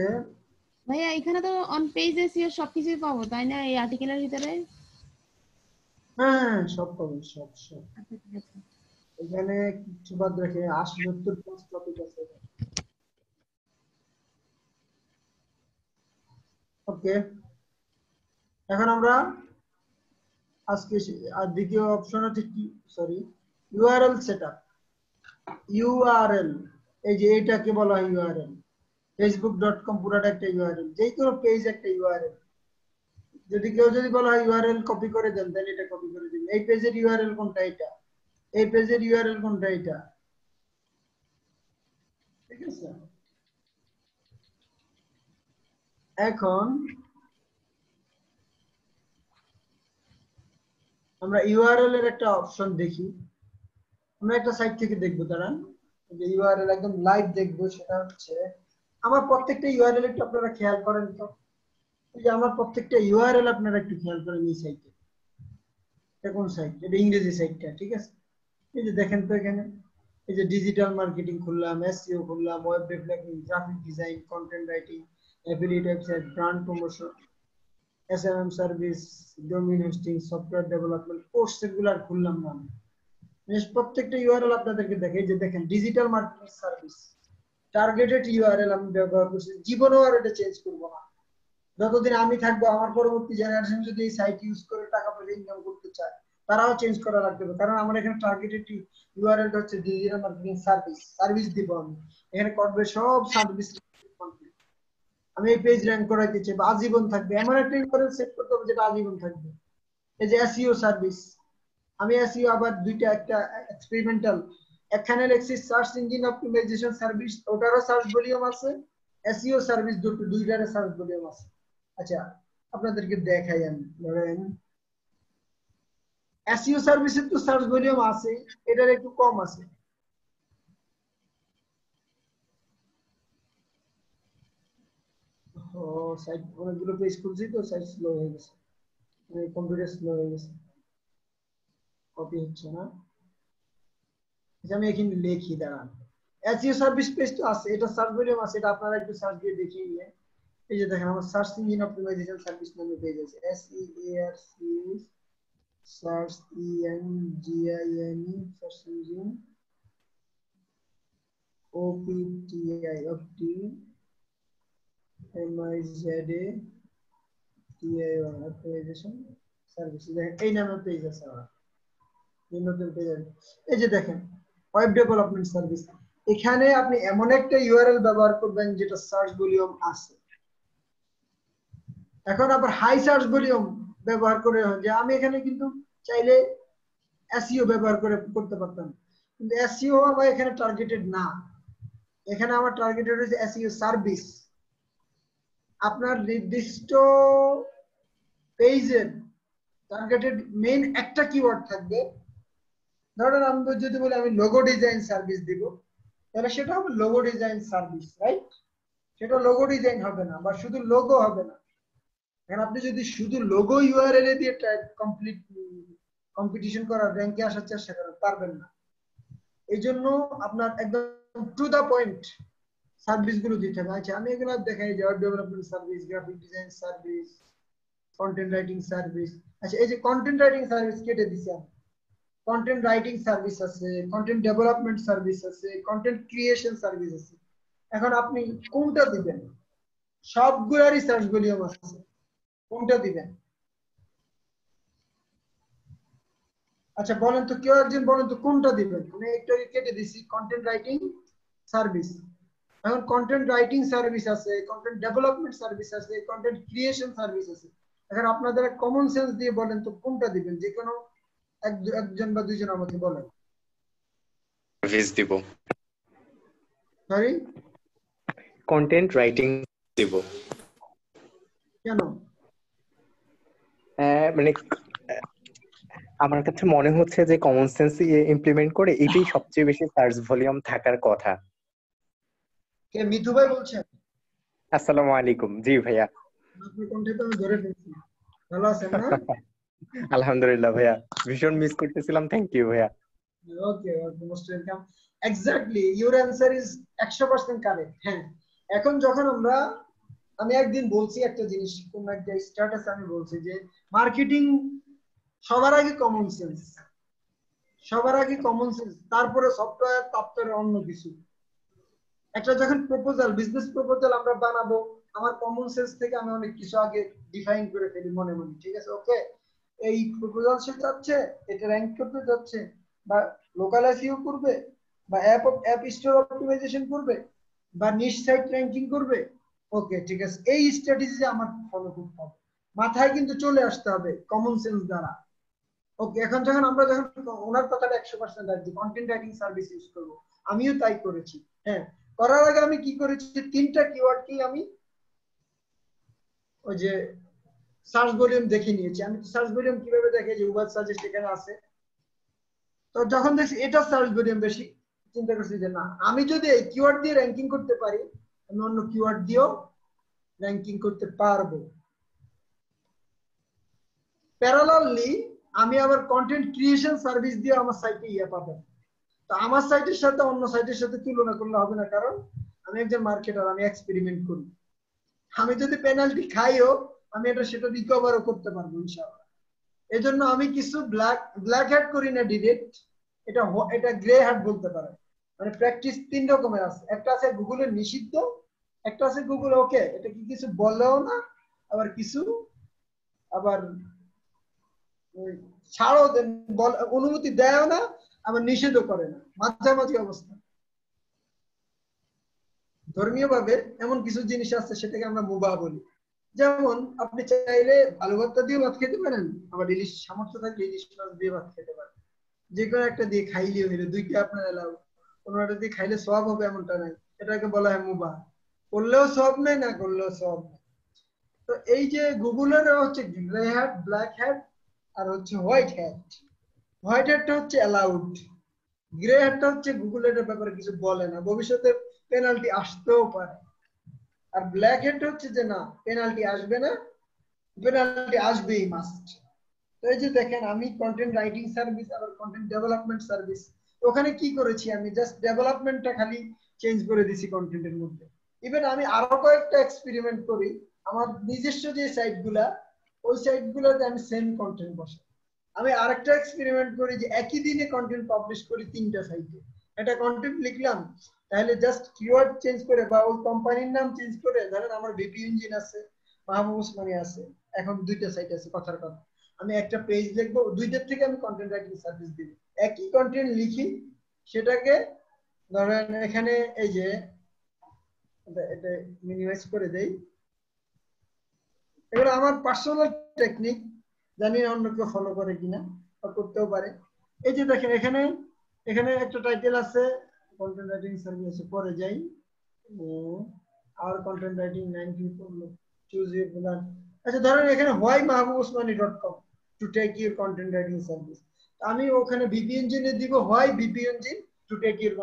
ভাইয়া এখানে তো অন পেজ এসইও সবকিছুই পাবো তাই না এই আর্টিকেলের ভিতরে? হ্যাঁ সব পাবেন, সব সব। আচ্ছা ঠিক আছে। এখানে কিছু বাদ রেখে 80-70 টপিক আছে। ওকে, এখন আমরা আজকে আর দ্বিতীয় অপশন হচ্ছে কি, সরি, ইউআরএল সেটআপ। ইউআরএল, এই যে এটাকে বলা হয় ইউআরএল। facebook.com পুরাটা একটা ইউআরএল, যে কোনো পেজ একটা ইউআরএল। যদি কেউ যদি বলা হয় ইউআরএল কপি করে দেন, তাহলে এটা কপি করে দিন। এই পেজের ইউআরএল কোনটা, এটা। এই পেজের ইউআরএল কোনটা, এটা। ঠিক আছে, এখন আমরা ইউআরএল এর একটা অপশন দেখি। আমরা একটা সাইট থেকে দেখবো, দাঁড়ান, যে ইউআরএল একদম লাইভ দেখবো। সেটা হচ্ছে আমার প্রত্যেকটা ইউআরএল একটু আপনারা খেয়াল করেন তো, এই যে আমার প্রত্যেকটা ইউআরএল আপনারা একটু খেয়াল করেন এই সাইটে। এটা কোন সাইট? এটা ইংরেজি সাইটটা, ঠিক আছে। এই যে দেখেন তো এখানে, এই যে ডিজিটাল মার্কেটিং খুললাম, এসইও খুললাম, web developing, graphic design, content writing, affiliate website, brand promotion, SMM service, domain hosting, software development, course এগুলার খুললাম না। প্রত্যেকটা ইউআরএল আপনাদেরকে দেখে, যে দেখেন digital marketing service, targeted URL আমি ব্যবহার করছি, জীবনেও আর এটা চেঞ্জ করব না। যতদিন আমি থাকবো, আমার পরবর্তী জেনারেশন যদি এই সাইট ইউজ করে টাকা পয়সা ইনকাম করতে চায়, তারাও চেঞ্জ করা লাগবে। কারণ আমার এখানে টার্গেটেড ইউআরএলটা হচ্ছে ডিজিটাল মার্কেটিং সার্ভিস, সার্ভিস দিব আমি। এখানে করবে সব সার্ভিস। আমি এই পেজ র্যাঙ্ক করাইতে চাই, বা আজীবন থাকবে, এমন একটা ইউআরএল সেট করতে হবে যেটা আজীবন থাকবে। এই যে এসইও সার্ভিস, আমি এসইও আবার দুইটা, একটা এক্সপেরিমেন্টাল, এখানে লেখছি সার্চ ইঞ্জিন অপটিমাইজেশন সার্ভিস, ওটারও সার্চ ভলিউম আছে, এসইও সার্ভিস দুইটারও সার্চ ভলিউম আছে। আচ্ছা আপনাদেরকে দেখাই আমি, ধরেন এসইও সার্ভিসের তো সার্চ ভলিউম আছে, এটার একটু কম আছে। ও সাইট অনেকগুলো পেজ খুলছি তো, সাইট স্লো হয়ে গেছে, কম্পিউটার স্লো হয়ে গেছে, কপি হচ্ছে না। আমি এখানে লিখি, দাঁড়ান, এসইও সার্ভিস পেজ তো আছে, এটা সার্চ ভলিউম আছে, এটা আপনারা একটু সার্চ দিয়ে দেখিয়ে নিয়ে। এই যে দেখেন আমার সার্চ ইঞ্জিন অপটিমাইজেশন সার্ভিস নামে পেজ আছে, SEARC search ENGINE search engine OPTI optimisation service, এই নামে পেজ আছে আমার, এই নতুন পেজ। এই যে দেখেন ওয়েব ডেভেলপমেন্ট সার্ভিস, এখানে আপনি এমন একটা ইউআরএল ব্যবহার করবেন যেটা সার্চ ভলিউম আছে। এখন আবার হাই সার্চ ভলিউম ব্যবহার করে, যে আমি এখানে কিন্তু চাইলে এসইও ব্যবহার করে করতে পারতাম, কিন্তু এসইও আমার এখানে টার্গেটেড না। এখানে আমার টার্গেটেড হচ্ছে এসইও সার্ভিস। আপনার নির্দিষ্ট পেজের টার্গেটেড মেইন একটা কিওয়ার্ড থাকবে। ধরেন আমি যদি বলি আমি লোগো ডিজাইন সার্ভিস দিব, তাহলে সেটা হবে লোগো ডিজাইন সার্ভিস, রাইট? সেটা লোগো ডিজাইন হবে না, বা শুধু লোগো হবে না। এখন আপনি যদি শুধু লোগো ইউআরএল দিয়ে কমপ্লিট কম্পিটিশন করার, র্যাঙ্কে আসার চেষ্টা করেন, পারবেন না। এই জন্য আপনার একদম টু দা পয়েন্ট সার্ভিস গুলো দিতে হবে। আচ্ছা আমি এগুলো দেখাই, যে web development service, graphic design service, content writing service. আচ্ছা এই যে কন্টেন্ট রাইটিং সার্ভিস কেটে দিছি আমি, কন্টেন্ট রাইটিং সার্ভিস আছে, কন্টেন্ট ডেভেলপমেন্ট সার্ভিস আছে, কন্টেন্ট ক্রিয়েশন সার্ভিস আছে। এখন আপনি কোনটা দিবেন? সবগুলোরই সার্চ ভলিউম আছে, কোনটা দিবেন? আচ্ছা বলেন তো, কেউ একজন বলেন তো কোনটা দিবেন? আমি একটা কেটে দিছি কন্টেন্ট রাইটিং সার্ভিস। এখন কন্টেন্ট রাইটিং সার্ভিস আছে, কন্টেন্ট ডেভেলপমেন্ট সার্ভিস আছে, কন্টেন্ট ক্রিয়েশন সার্ভিস আছে। এখন আপনাদের কমন সেন্স দিয়ে বলেন তো কোনটা দিবেন? যে কোনো একজন বা দুইজন আমাকে বলেন। সার্ভিস দিব। সরি, কন্টেন্ট রাইটিং দিব। কেন? মানে আমার কাছে মনে হচ্ছে যে কমন সেন্স ইমপ্লিমেন্ট করে এটাই সবচেয়ে বেশি সার্চ ভলিউম থাকার কথা। কে মিঠু ভাই বলছেন? আসসালামু আলাইকুম। জি ভাইয়া। আপনার কণ্ঠে তো আমি ধরে ফেলছি। ভালো আছেন না? আলহামদুলিল্লাহ ভাইয়া, ভীষণ মিস করতেছিলাম। থ্যাংক ইউ ভাইয়া। Okay, most welcome. Exactly, your answer is 100% correct. হ্যাঁ, এখন যখন আমি একদিন বলছি একটা জিনিস, কোন একটা স্ট্যাটাসে আমি বলছি যে মার্কেটিং সবার আগে কমন সেন্স, তারপরে সফটওয়্যার, তারপরে অন্য কিছু। একটা যখন বিজনেস প্রপোজাল আমরা বানাবো, আমার কমন সেন্স থেকে আমি অনেক কিছু আগে ডিফাইন করে ফেলি মনে মনে, ঠিক আছে? ওকে, এই প্রপোজাল সে যাচ্ছে, এটা র্যাঙ্ক করতে যাচ্ছে, বা লোকাল এসইও করবে, বা অ্যাপ স্টোর অপটিমাইজেশন করবে, বা নিশ সাইট র্যাঙ্কিং করবে। ওকে, ঠিক আছে, এই স্ট্র্যাটেজি আমার ফলো করতে হবে, মাথায় কিন্তু চলে আসতে হবে কমন সেন্স দ্বারা। ওকে, এখন যখন ওনার কথাটা 100% রাখছি, কন্টেন্ট রাইটিং সার্ভিস ইউজ করবো, আমিও তাই করেছি। হ্যাঁ, করার আগে আমি কি করেছি, 3টা কিওয়ার্ডকেই আমি ওই যে সার্চ ভলিউম দেখে নিয়েছি। আমি সার্চ ভলিউম কিভাবে দেখে, যে উবার সাজেস্ট এখানে আছে, তো যখন দেখছি এটা সার্চ ভলিউম বেশি, চিন্তা করছি যে না, আমি যদি এই কিওয়ার্ড দিয়ে র্যাঙ্কিং করতে পারি, আমি অন্য কিওয়ার্ড দিয়েও র্যাঙ্কিং করতে পারবো। প্যারালালি আমি আবার কন্টেন্ট ক্রিয়েশন সার্ভিস দিয়ে আমার সাইটে পাবেন। তো আমার সাইটের সাথে অন্য সাইটের সাথে তুলনা করলে হবে না, কারণ আমি একজন মার্কেটার, আমি এক্সপেরিমেন্ট করি। আমি যদি পেনাল্টি খাইও, আমি সেটা রিকভারও করতে পারবো ইনশাআল্লাহ। এজন্য আমি কিছু ব্ল্যাক হ্যাট করি না ডিরেক্ট, এটা গ্রে হ্যাট বলতে পারে। মানে প্র্যাকটিস 3 রকমের আছে, একটা আছে গুগলের নিষিদ্ধ, একটা আছে গুগল ওকে, এটা কি কিছু বলেও না, আবার কিছু আবার ছাড়ও অনুমতি দেয়ও না, আবার নিষেধও করে না, মাঝামাঝি অবস্থা। ধর্মীয় ভাবে এমন কিছু জিনিস আছে, সেটাকে আমরা মুবাহ বলি। যেমন আপনি চাইলে আলু ভর্তা দিয়ে ভাত খেতে পারেন, আবার ইলিশ সামর্থ্য থাকলে ইলিশ মাছ দিয়ে ভাত খেতে পারেন। যে কোনো একটা দিয়ে খাইলে হইলো, দুইটা আপনার এলাও। কোনোটা দিয়ে খাইলে সওয়াব হবে এমনটা নাই, এটাকে বলা হয় মুবাহ। করলেও সওয়াব নেই, না করলেও সওয়াব নেই। তো এই যে গুগলের হচ্ছে গ্রে হ্যাট, ব্ল্যাক হ্যাট, আর হচ্ছে হোয়াইট হ্যাট। হোয়াইট হ্যাটটা হচ্ছে অ্যালাউড, গ্রে হ্যাটটা হচ্ছে গুগলের ব্যাপারে কিছু বলে না, ভবিষ্যতে পেনাল্টি আসতেও পারে। আর ব্ল্যাক হ্যাট হচ্ছে যে না, পেনাল্টি আসবে না, পেনাল্টি আসবেই মাস্ট। তো এই যে দেখেন, আমি কন্টেন্ট রাইটিং সার্ভিস আর কন্টেন্ট ডেভেলপমেন্ট সার্ভিস, ওখানে কি করেছি, আমি জাস্ট ডেভেলপমেন্টটা খালি চেঞ্জ করে দিছি কন্টেন্টের মধ্যে। ইভেন আমি আরো কয়েকটা এক্সপেরিমেন্ট করি, আমার নিজস্ব যে সাইটগুলা, ওই সাইটগুলোতে আমি সেম কন্টেন্ট বসাই। আমি আরেকটা এক্সপেরিমেন্ট করি যে একই দিনে কন্টেন্ট পাবলিশ করি 3টা সাইটে। একটা কন্টেন্ট লিখলাম, তাহলে জাস্ট কিওয়ার্ড চেঞ্জ করে বা ওই কোম্পানির নাম চেঞ্জ করে, ধরেন আমার বিপি ইঞ্জিন আছে, মাহবুব ওসমানী আছে, এখন 2টা সাইট আছে, কথার কথা, আমি একটা পেজ লিখবো, 2টার থেকে আমি কন্টেন্ট রাইটিং সার্ভিস দিব। একই কন্টেন্ট লিখি, সেটাকে ধরেন এখানে এই যে এটা মিনিমাইজ করে দেই। এবার আমার পার্সোনাল টেকনিক, জানি না অন্য কেউ ফলো করে কিনা, বা করতেও পারে। এই যে দেখেন, এখানে একটা টাইটেল আছে, কন্টেন্ট রাইটিং সার্ভিস, পরে যাই, আর content writing 9 people choose your plan. আচ্ছা, ধরেন এখানে whymahabubosmani.com to take your content writing service. আমি ওখানে বিপি ইঞ্জিনে দিব why BP engine to take your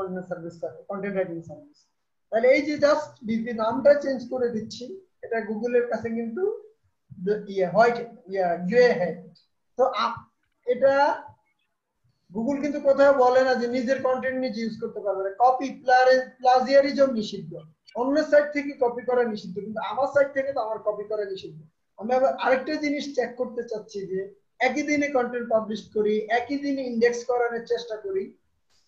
content writing service. তাহলে এই যে জাস্ট বিপি নামটা চেঞ্জ করে দিচ্ছি, এটা গুগলের কাছে কিন্তু হোয়াইট গ্রে হ্যাট। তো এটা গুগল কিন্তু কোথাও বলে না যে নিজের কন্টেন্ট নিজে ইউজ করতে পারবে না। কপি প্লাজিয়ারিজম নিষিদ্ধ, অন্য সাইট থেকে কপি করা নিষিদ্ধ, কিন্তু আমার সাইট থেকে তো আমার কপি করা নিষিদ্ধ। আমি আবার আরেকটা জিনিস চেক করতে চাচ্ছি যে একই দিনে কন্টেন্ট পাবলিশ করি, একই দিনে ইন্ডেক্স করানোর চেষ্টা করি,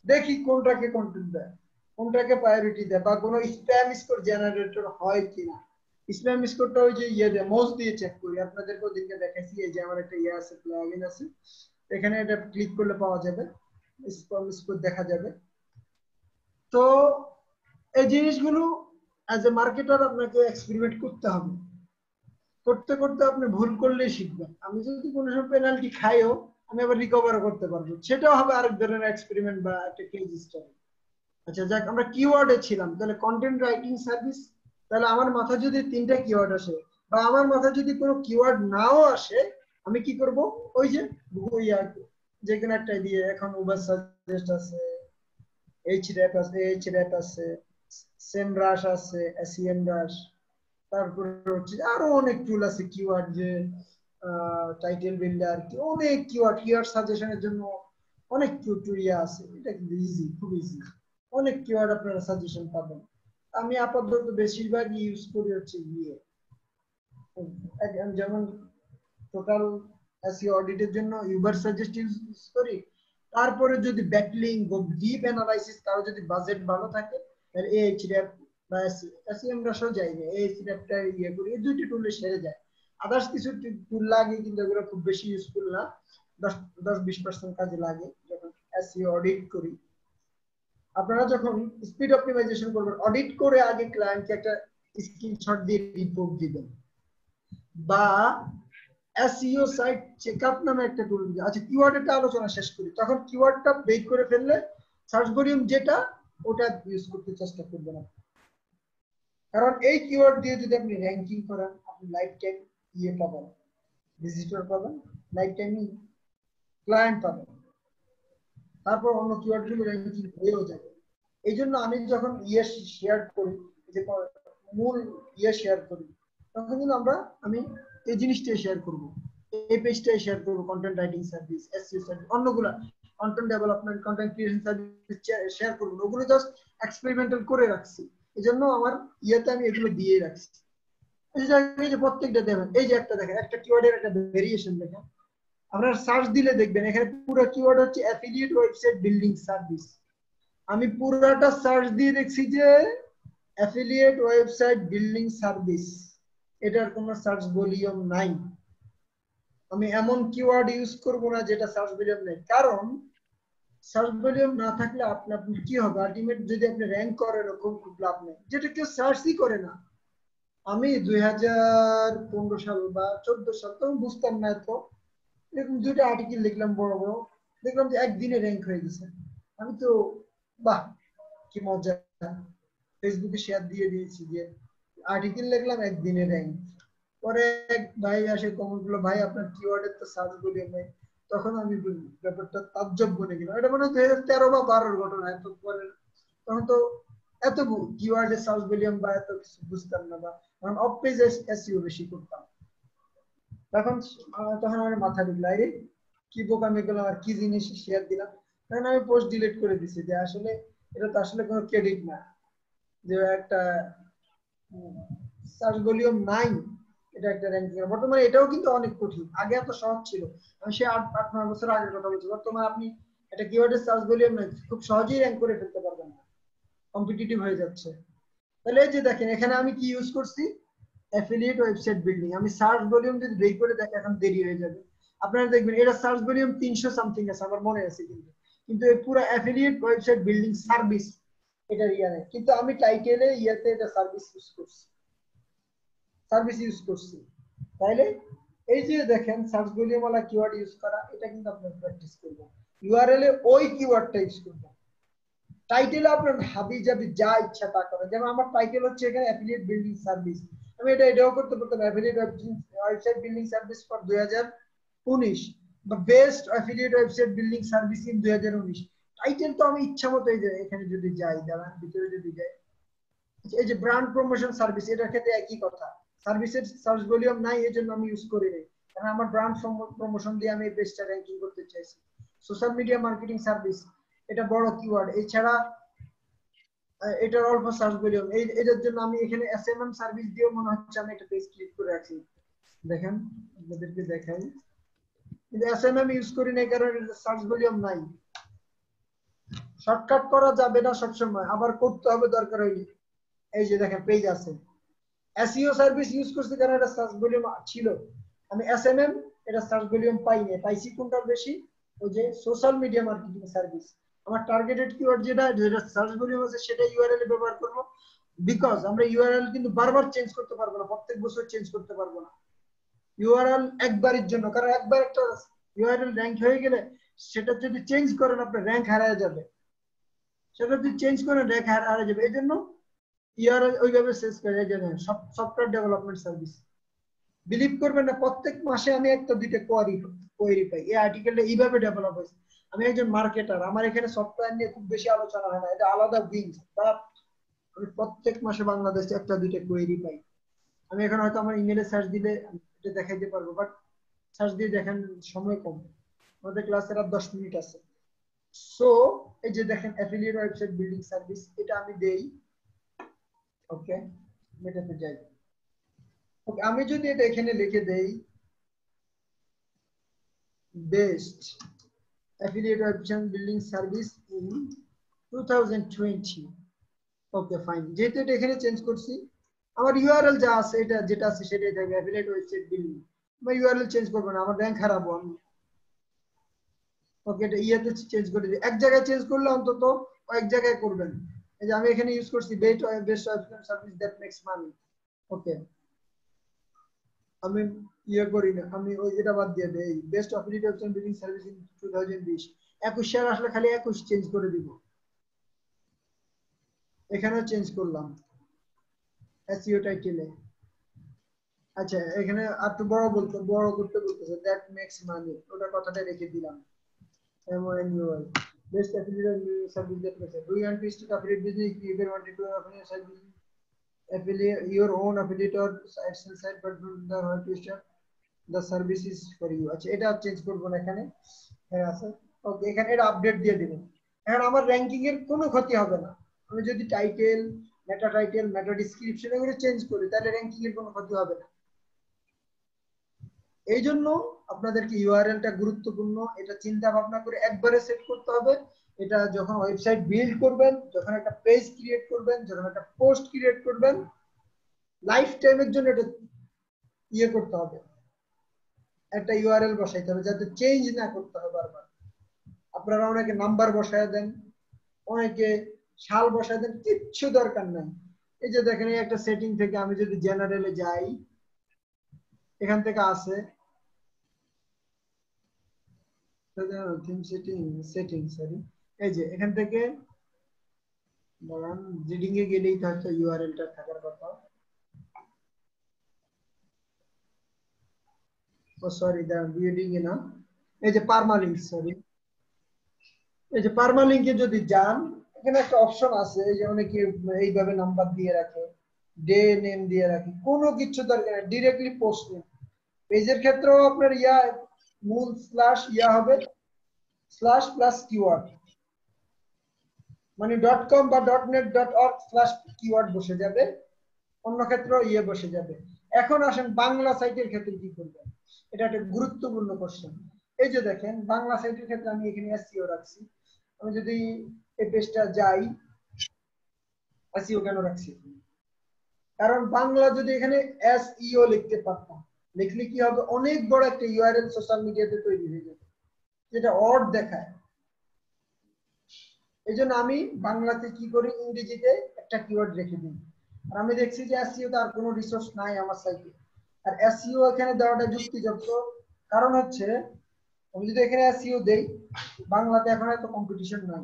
দেখি কোনটাকে কন্টেন্ট দেয়, কোনটাকে প্রায়োরিটি দেয়, বা কোনো স্প্যাম স্কোর জেনারেটর হয় কিনা। স্প্যাম স্কোরটা ওই যে দেয়, মোজ দিয়ে চেক করি, আপনাদেরকে ওদিনকে দেখাইছি। এই যে আমার একটা আছে, প্লাগইন আছে, এখানে এটা ক্লিক করলে পাওয়া যাবে, স্প্যাম স্কোর দেখা যাবে। তো এই জিনিসগুলো অ্যাজ এ মার্কেটার আপনাকে এক্সপেরিমেন্ট করতে হবে, করতে করতে আপনি ভুল করলেই শিখবেন। আমি যদি কোনো সময় পেনাল্টি খাইও, আমি আবার রিকভারও করতে পারবো, সেটাও হবে আরেক ধরনের এক্সপেরিমেন্ট বা একটা কেস স্টাডি। আচ্ছা যাক, আমরা কিওয়ার্ডে ছিলাম, তাহলে কন্টেন্ট রাইটিং সার্ভিস। তাহলে আমার মাথায় যদি 3টা কিওয়ার্ড আসে, বা আমার মাথায় যদি কোনো কিওয়ার্ড নাও আসে, আমি কি করব, ওই যে যে কোনো একটা দিয়ে, এখন উবার সাজেস্ট আছে, এইচর‍্যাপ আছে, সেমরাশ আছে, এসইএমরাশ, তারপরে হচ্ছে আরো অনেক টুল আছে কিওয়ার্ড যে টাইটেল বিল্ডার অনেক কিওয়ার্ড সাজেশনের জন্য অনেক টিউটোরিয়াল আছে। এটা কিন্তু ইজি, খুব ইজি, অনেক কিওয়ার্ড আপনারা সাজেশন পাবেন। আমি আপাতত বেশিরভাগ ইউজ করি হচ্ছে যেমন টোটাল এসইও অডিটের জন্য ইউবার সাজেস্ট ইউজ করি। তারপরে যদি ব্যাকলিংক ডিপ অ্যানালাইসিস কারো যদি বাজেট ভালো থাকে তাহলে এইচআরএফ বা এসইএম রাশও যাই না, এইচআরএফটা করি, এই দুইটি টুলে সেরে যায়। আদার্স কিছু টুল লাগে কিন্তু এগুলো খুব বেশি ইউজফুল না, 10-20% কাজে লাগে যখন এসইও অডিট করি। আপনারা যখন স্পিড অপটিমাইজেশন করবেন, অডিট করে আগে ক্লায়েন্টকে একটা স্ক্রিনশট দিয়ে রিপোর্ট দিবেন, বা এসইও সাইট চেকআপ নামে একটা টুল। আচ্ছা, কিওয়ার্ডটা আলোচনা শেষ করি, তখন কিওয়ার্ডটা বেক করে ফেললে সার্চ ভলিউম যেটা ওটা ইউজ করতে চেষ্টা করবেন, কারণ এই কিওয়ার্ড দিয়ে যদি আপনি র্যাঙ্কিং করেন আপনি লাইফ টাইম পাবেন, ভিজিটর পাবেন, লাইফ টাইম ক্লায়েন্ট পাবেন, তারপর অন্য কিওয়ার্ড গুলো র্যাঙ্কিং হয়েও যাবে। এই জন্য আমি যখন শেয়ার করি, যে মূল শেয়ার করি, তখন কিন্তু আমি এই জিনিসটাই শেয়ার করব, এই পেজটাই শেয়ার করব, content writing service, SEO service, অন্যগুলা content development, content creation service share করব, ওগুলো জাস্ট এক্সপেরিমেন্টাল করে রাখছি। এজন্য আমার আমি এগুলো দিয়ে রাখছি। এই যে প্রত্যেকটা দেখেন, এই যে একটা দেখেন, একটা কিওয়ার্ডের একটা ভেরিয়েশন দেখেন, আপনারা সার্চ দিলে দেখবেন এখানে পুরো কিওয়ার্ড হচ্ছে অ্যাফিলিয়েট ওয়েবসাইট বিল্ডিং সার্ভিস। আমি পুরোটা সার্চ দিয়ে দেখছি যে অ্যাফিলিয়েট ওয়েবসাইট বিল্ডিং সার্ভিস, এটার কোনো সার্চ ভলিউম নাই। আমি এমন কিওয়ার্ড ইউজ করব না যেটা সার্চ ভলিউম নেই, কারণ সার্চ ভলিউম না থাকলে আপনি কি হবে, আলটিমেট যদি আপনি র্যাঙ্ক করেন খুব লাভ নেই, যেটা কেউ সার্চই করে না। আমি 2015 সাল বা 14 সাল তখন বুঝতাম না এত, এরকম দুইটা আর্টিকেল লিখলাম বড় বড়, দেখলাম যে একদিনে র্যাঙ্ক হয়ে গেছে। আমি তো বাহ কি মজা, ফেসবুকে শেয়ার দিয়ে দিয়েছি যে আর্টিকেল লিখলাম একদিনে র্যাঙ্ক। পরে এক ভাই আসে কমেন্ট করলো, ভাই আপনার কিওয়ার্ডের তো সার্চ ভলিউম নেই। তখন আমি ব্যাপারটা তাজ্জব বনে গেলাম, এটা মনে হয় 2013 বা 12 ঘটনা। এত পরে তখন তো এত কিওয়ার্ডের সার্চ ভলিউম বা এত কিছু বুঝতাম না, বা কারণ অফ পেজ এসইও বেশি করতাম। তখন আমার মাথা ঢুকলো, আরে কি বোকামি করলাম, আর কি জিনিস শেয়ার দিলাম। তখন আমি পোস্ট ডিলিট করে দিছি যে আসলে এটা তো আসলে কোনো ক্রেডিট না, যে একটা সার্চ ভলিউম নাই, এটা একটা র্যাঙ্কিং। বর্তমানে এটাও কিন্তু অনেক কঠিন, আগে এত সহজ ছিল। আমি সে 8-9 বছর আগের কথা বলছি। বর্তমানে আপনি একটা কিওয়ার্ডের সার্চ ভলিউম নাই, খুব সহজেই র্যাঙ্ক করে ফেলতে পারবেন না, কম্পিটিটিভ হয়ে যাচ্ছে। তাহলে এই যে দেখেন এখানে আমি কি ইউজ করছি, অ্যাফিলিয়েট ওয়েবসাইট বিল্ডিং। আমি সার্চ ভলিউম যদি বের করে দেখি এখন দেরি হয়ে যাবে, আপনারা দেখবেন এটা সার্চ ভলিউম 300 সামথিং আছে, আমার মনে আছে, কিন্তু এই পুরো অ্যাফিলিয়েট ওয়েবসাইট বিল্ডিং সার্ভিস এটা নেই, কিন্তু আমি টাইটেলে এটা সার্ভিস ইউজ করছি। তাইলে এই যে দেখেন সার্চ ভলিউম ওয়ালা কিওয়ার্ড ইউজ করা, এটা কিন্তু আপনারা প্র্যাকটিস করবেন। ইউআরএল এ ওই কিওয়ার্ডটা ইউজ করবেন, টাইটেলে আপনার হাবি যাবি যা ইচ্ছা তা করেন। যেমন আমার টাইটেল হচ্ছে এখানে অ্যাফিলিয়েট বিল্ডিং সার্ভিস, আমি এটাও করতে পারতাম affiliate website building service for 2019 বা best affiliate website building service in 2019। Title তো আমি ইচ্ছা মতো এখানে যদি যাই, দাঁড়ান ভিতরে যদি যাই, এই যে ব্র্যান্ড প্রমোশন সার্ভিস, এটার ক্ষেত্রে একই কথা, সার্ভিসের সার্চ ভলিউম নাই, এজন্য আমি ইউজ করি নাই, কারণ আমার ব্র্যান্ড প্রমোশন দিয়ে আমি এই পেজটা র্যাঙ্কিং করতে চাইছি। সোশ্যাল মিডিয়া মার্কেটিং সার্ভিস, এটা বড় কিওয়ার্ড, এছাড়া এটার অল্প সার্চ ভলিউম, এটার জন্য আমি এখানে এসএমএম সার্ভিস দিয়েও মনে হচ্ছে আমি একটা পেজ ক্লিক করে রাখছি। দেখেন আপনাদেরকে দেখাই, কিন্তু এসএমএম ইউজ করি না কারণ সার্চ ভলিউম নাই। শর্টকাট করা যাবে না সবসময়, আবার করতে হবে দরকার হইলে। এই যে দেখেন পেজ আছে, এসইও সার্ভিস ইউজ করছি কারণ এটা সার্চ ভলিউম ছিল। আমি এসএমএম এটা সার্চ ভলিউম পাইনি, পাইছি কোনটা বেশি, ওই যে সোশ্যাল মিডিয়া মার্কেটিং সার্ভিস। আমার টার্গেটেড কিওয়ার্ড যেটা সার্চ ভলিউম আছে সেটা ইউআরএল এ ব্যবহার করব, বিকজ আমরা ইউআরএল কিন্তু বারবার চেঞ্জ করতে পারবো না, প্রত্যেক বছর চেঞ্জ করতে পারবো না ইউআরএল একবারের জন্য, কারণ একবার একটা ইউআরএল র্যাঙ্ক হয়ে গেলে সেটা যদি চেঞ্জ করেন আপনার র্যাঙ্ক হারিয়ে যাবে, সেটা যদি চেঞ্জ করেন র্যাঙ্ক হারিয়ে যাবে। এই জন্য ইউআরএল ওইভাবে সেট করে জানেন সফটওয়্যার ডেভেলপমেন্ট সার্ভিস। বিলিভ করবেন না, প্রত্যেক মাসে আমি একটা দুইটা কোয়েরি পাই, এই আর্টিকেলটা এইভাবে ডেভেলপ হয়েছে। আমি একজন মার্কেটার, আমার এখানে সফটওয়্যার নিয়ে খুব বেশি আলোচনা হয় না, এটা আলাদা উইংস, বাট আমি প্রত্যেক মাসে বাংলাদেশে একটা দুইটা কোয়েরি পাই। আমি এখন হয়তো আমার ইমেলে সার্চ দিলে এটা দেখাইতে পারবো, বাট সার্চ দিয়ে দেখেন সময় কম, আমাদের ক্লাসের আর 10 মিনিট আছে। সো এই যে দেখেন অ্যাফিলিয়েট ওয়েবসাইট বিল্ডিং সার্ভিস, এটা আমি দেই। ওকে, এটাতে যাই। ওকে, আমি যদি এটা এখানে লিখে দেই best affiliate website building service in 2020, okay fine. যেহেতু এটা এখানে চেঞ্জ করছি, আমার ইউআরএল যা আছে এটা যেটা আছে সেটাই থাকবে, অ্যাফিলিয়েট ওয়েবসাইট বিল্ডিং। আমি ইউআরএল চেঞ্জ করব না, আমার র্যাঙ্ক হারাবো আমি। ওকে, এটা ইয়াতে চেঞ্জ করে দিই। এক জায়গায় চেঞ্জ করলে অন্তত কয়েক জায়গায় করবেন। এই যে আমি এখানে ইউজ করছি best website service that makes money. Okay, আমি ইয়ে করি না, আমি ওই এটা বাদ দিয়ে দেই, best affiliate website building service in 2020। 21 সাল আসলে খালি 21 চেঞ্জ করে দিব। এখানেও চেঞ্জ করলাম এসইও টাইটেলে। আচ্ছা, এখানে আর একটু বড় করতে বলতেছে দ্যাট মেক্স মানি, ওটা কথাটা রেখে দিলাম। MONUI best affiliate service that makes do you want to start affiliate business? If you want to affiliate service, affiliate your own affiliate or site, but the how to start the service is for you. আচ্ছা, এটা change করব না এখানে, হ্যাঁ আছে। ওকে, এখানে এটা update দিয়ে দিবেন। এখন আমার র‍্যাঙ্কিং এর কোনো ক্ষতি হবে না। আমি যদি টাইটেল, মেটা ডেসক্রিপশন এগুলো চেঞ্জ করি তাহলে র‍্যাঙ্কিং এর কোনো ক্ষতি হবে না। এই জন্য আপনাদেরকে ইউআরএলটা গুরুত্বপূর্ণ, এটা চিন্তা ভাবনা করে একবারে সেট করতে হবে। এটা যখন ওয়েবসাইট বিল্ড করবেন, যখন একটা পেজ ক্রিয়েট করবেন, যখন একটা পোস্ট ক্রিয়েট করবেন, লাইফ টাইমের জন্য এটা ইয়ে করতে হবে, একটা ইউআরএল বসাইতে হবে যাতে চেঞ্জ না করতে হয় বারবার। আপনারা অনেকে নাম্বার বসায় দেন, অনেকে সাল বসায় দেন, কিচ্ছু দরকার নাই। এই যে দেখেন এই একটা সেটিং থেকে আমি যদি জেনারেলে যাই, এখান থেকে আছে এই যে এখান থেকে বলেন রিডিং এ গেলেই তো হচ্ছে ইউআরএলটা থাকার কথা। ও সরি, দা রিডিং এ না, এই যে পারমালিংক, সরি, এই যে পারমালিংকে যদি যান, এখানে একটা অপশন আছে, এই যে অনেকে এইভাবে নাম্বার দিয়ে রাখে, ডে নেম দিয়ে রাখে, কোনো কিছু দরকার নেই, ডিরেক্টলি পোস্ট নেম। পেজের ক্ষেত্রেও আপনার মূল স্ল্যাশ হবে স্ল্যাশ প্লাস কিওয়ার্ড, মানে .com বা .net.org/কিওয়ার্ড বসে যাবে, অন্য ক্ষেত্রেও বসে যাবে। এখন আসেন বাংলা সাইটের ক্ষেত্রে কি করবেন, এটা একটা গুরুত্বপূর্ণ কোশ্চেন। এই যে দেখেন বাংলা সাইটের ক্ষেত্রে আমি এখানে এসইও রাখছি। আমি যদি এই পেজটা যাই, এসইও কেন রাখছি? কারণ বাংলা যদি এখানে এসইও লিখতে পারতাম, লিখলে কি হবে, অনেক বড় একটা ইউআরএল সোশ্যাল মিডিয়াতে তৈরি হয়ে যাবে, যেটা অড দেখায়। এই জন্য আমি বাংলাতে কি করি, ইংরেজিতে একটা কিওয়ার্ড রেখে দিই। আর আমি দেখছি যে এসইও তার কোনো রিসোর্স নাই আমার সাইটে, আর এসইও এখানে দেওয়াটা যুক্তিযুক্ত। কারণ হচ্ছে আমি যদি এখানে এসইও দেই, বাংলাতে এখন এত কম্পিটিশন নাই,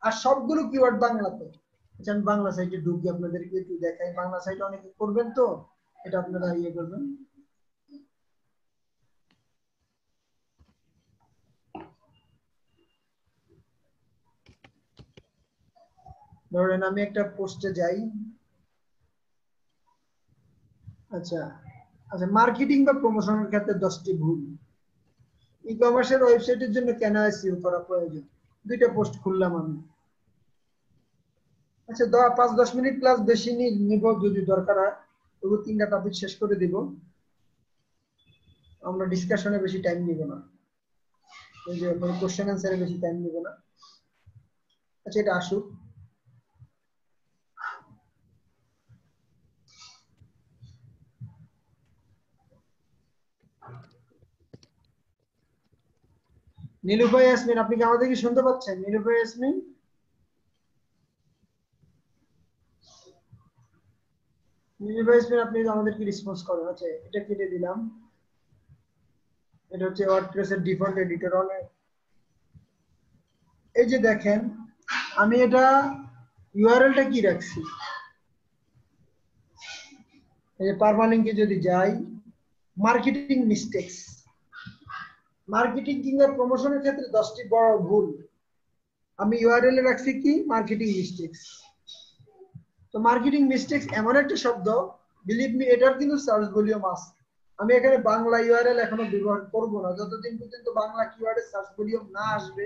আর সবগুলো কিওয়ার্ড বাংলাতে। আচ্ছা, আমি বাংলা সাইটে ঢুকি, আপনাদেরকে একটু দেখাই। বাংলা সাইটে অনেকে করবেন, তো এটা আপনারা করবেন। ধরেন আমি একটা পোস্টে যাই। আচ্ছা, মার্কেটিং বা প্রমোশনের ক্ষেত্রে 10টি ভুল ই কমার্সের ওয়েবসাইটের জন্য কেন এসইও করা প্রয়োজন। দুইটা পোস্ট খুললাম আমি। আচ্ছা, 5-10 মিনিট ক্লাস বেশি নিব যদি দরকার হয়, তবু 3টা টপিক শেষ করে দিব। আমরা ডিসকাশনে বেশি টাইম নিব না, এই যে কোশ্চেন অ্যানসারে বেশি টাইম নিব না। আচ্ছা, এটা আসুক। নীলুফা ইয়াসমিন, আপনি কি আমাদের কি শুনতে পাচ্ছেন? নীলুফা ইয়াসমিন, আপনি আমাদের কি রেসপন্স করেন? আচ্ছা, এটা কেটে দিলাম। এটা হচ্ছে ওয়ার্ডপ্রেসের ডিফল্ট এডিটর। এই যে দেখেন আমি এটা ইউআরএলটা কি রাখছি, এই যে পারমালিংকে যদি যাই, মার্কেটিং মিস্টেকস, মার্কেটিং কিংবা প্রমোশনের ক্ষেত্রে 10টি বড় ভুল। আমি ইউআরএল এ রাখছি কি, মার্কেটিং মিস্টেকস। তো মার্কেটিং মিস্টেকস এমন একটা শব্দ বিলিভ মি এটার কিন্তু সার্চ ভলিউম আছে। আমি এখানে বাংলা ইউআরএল এখনো ব্যবহার করব না যতদিন পর্যন্ত বাংলা কিওয়ার্ডের সার্চ ভলিউম না আসবে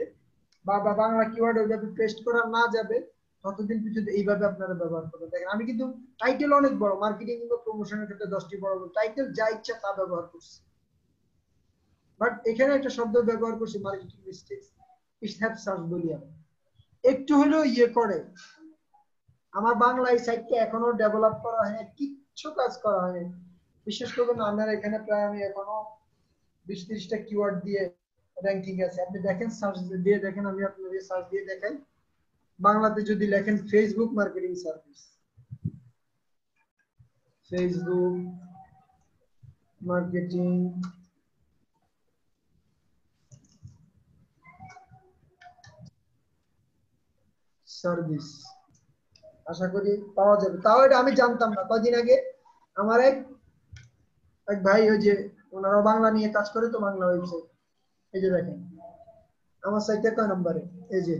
বা বাংলা কিওয়ার্ড ওইভাবে পেস্ট করা না যাবে ততদিন পর্যন্ত এইভাবে আপনারা ব্যবহার করবেন। দেখেন আমি কিন্তু টাইটেল অনেক বড়, মার্কেটিং কিংবা প্রমোশনের ক্ষেত্রে 10টি বড় টাইটেল যা ইচ্ছা তা ব্যবহার করছি, বাট এখানে একটা শব্দ ব্যবহার করছি marketing mistakes, it have search volume. একটু হলেও ইয়ে করে। আমার বাংলা এই সাইটটা এখনো ডেভেলপ করা হয়নি, কিচ্ছু কাজ করা হয়নি। বিশেষ করে আমার এখানে প্রায় আমি এখনো 20-30টা কিওয়ার্ড দিয়ে র‍্যাঙ্কিং আছে। আপনি দেখেন সার্চ দিয়ে দেখেন, আমি আপনাদের সার্চ দিয়ে দেখেন বাংলাতে যদি লেখেন Facebook marketing service, Facebook marketing service, আশা করি পাওয়া যাবে। তাও এটা আমি জানতাম না, কদিন আগে আমার এক ভাই ওই যে ওনারা বাংলা নিয়ে কাজ করে তো, বাংলা ওয়েবসাইট, এই যে দেখেন আমার সাইটে কয় নম্বরে, এই যে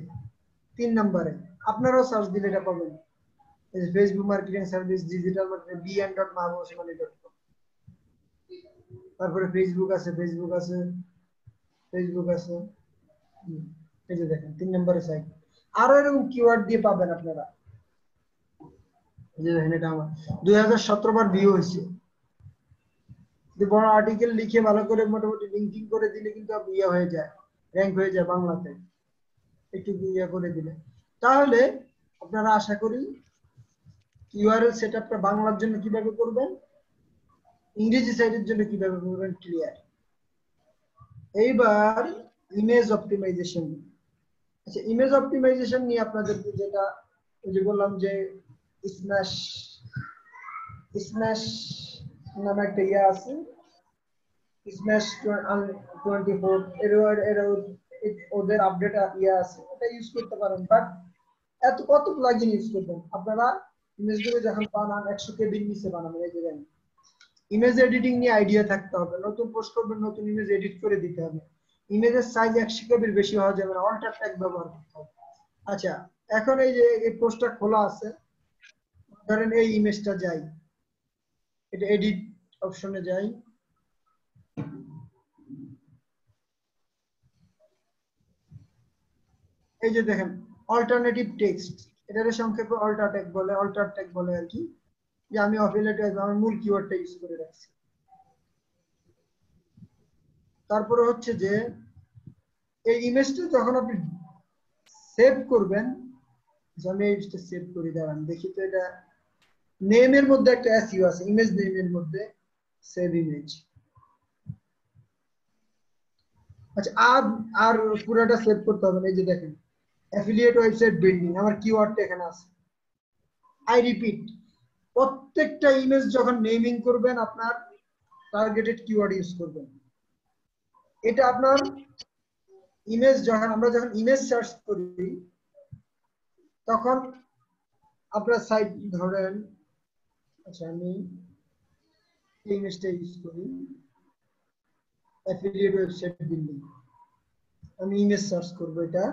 3 নম্বরে। আপনারাও সার্চ দিলে এটা পাবেন, এই যে Facebook marketing service digital marketing bn.mahabusmani.com। তারপরে ফেসবুক আছে, ফেসবুক আছে, ফেসবুক আছে, এই যে দেখেন 3 নম্বরে সাইট। আরো এরকম কিওয়ার্ড দিয়ে পাবেন আপনারা। এই যে দেখেন এটা আমার 2017 বার ভিউ হয়েছে। বড় আর্টিকেল লিখে ভালো করে মোটামুটি লিঙ্কিং করে দিলে কিন্তু আপনি ইয়ে হয়ে যায়, র‍্যাঙ্ক হয়ে যায় বাংলাতে, একটু ইয়ে করে দিলে। তাহলে আপনারা আশা করি ইউআরএল সেটআপটা বাংলার জন্য কিভাবে করবেন, ইংরেজি সাইটের জন্য কিভাবে করবেন ক্লিয়ার। এইবার ইমেজ অপটিমাইজেশন। আচ্ছা, ইমেজ অপটিমাইজেশন নিয়ে আপনাদেরকে যেটা ওই যে বললাম যে স্ম্যাশ নামে একটা ইয়ে আছে, স্ম্যাশ 24 এর ওদের আপডেট ইয়ে আছে, ওটা ইউজ করতে পারেন। বাট এত কত প্লাগইন ইউজ করবেন আপনারা? ইমেজগুলো যখন বানান 100 KB নিচে বানাবেন। এই যে ইমেজ এডিটিং নিয়ে আইডিয়া থাকতে হবে, নতুন পোস্ট করবেন নতুন ইমেজ এডিট করে দিতে হবে, ইমেজের সাইজ 100 KB বেশি হওয়া যাবে না, অল্টার ট্যাগ ব্যবহার করতে হবে। আচ্ছা, এখন এই যে এই পোস্টটা খোলা আছে, ধরেন এই ইমেজটা যাই, এটা এডিট অপশনে যাই, এই যে দেখেন অল্টারনেটিভ টেক্সট, এটার সংক্ষেপে অল্টার ট্যাগ বলে আর কি। যে আমি অ্যাফিলিয়েট আমার মূল কিওয়ার্ডটা ইউজ করে রাখছি। তারপরে হচ্ছে যে এই ইমেজটা যখন আপনি সেভ করবেন, আমি এইটা সেভ করি, দাঁড়ান দেখি তো, এটা নেমের মধ্যে একটা এসইও আছে, ইমেজ নেমের মধ্যে সেভ ইমেজ। আচ্ছা, আর পুরোটা সেভ করতে হবে না। এই যে দেখেন অ্যাফিলিয়েট ওয়েবসাইট বিল্ডিং, আমার কিওয়ার্ডটা এখানে আছে। আই রিপিট, প্রত্যেকটা ইমেজ যখন নেমিং করবেন আপনার টার্গেটেড কিওয়ার্ড ইউজ করবেন। এটা আপনার ইমেজ আমরা যখন ইমেজ সার্চ করি তখন আপনার সাইট ধরেন, আচ্ছা আমি এই ইমেজটা ইউজ করি, অ্যাফিলিয়েট ওয়েবসাইট বিল্ডিং, আমি ইমেজ সার্চ করব, এটা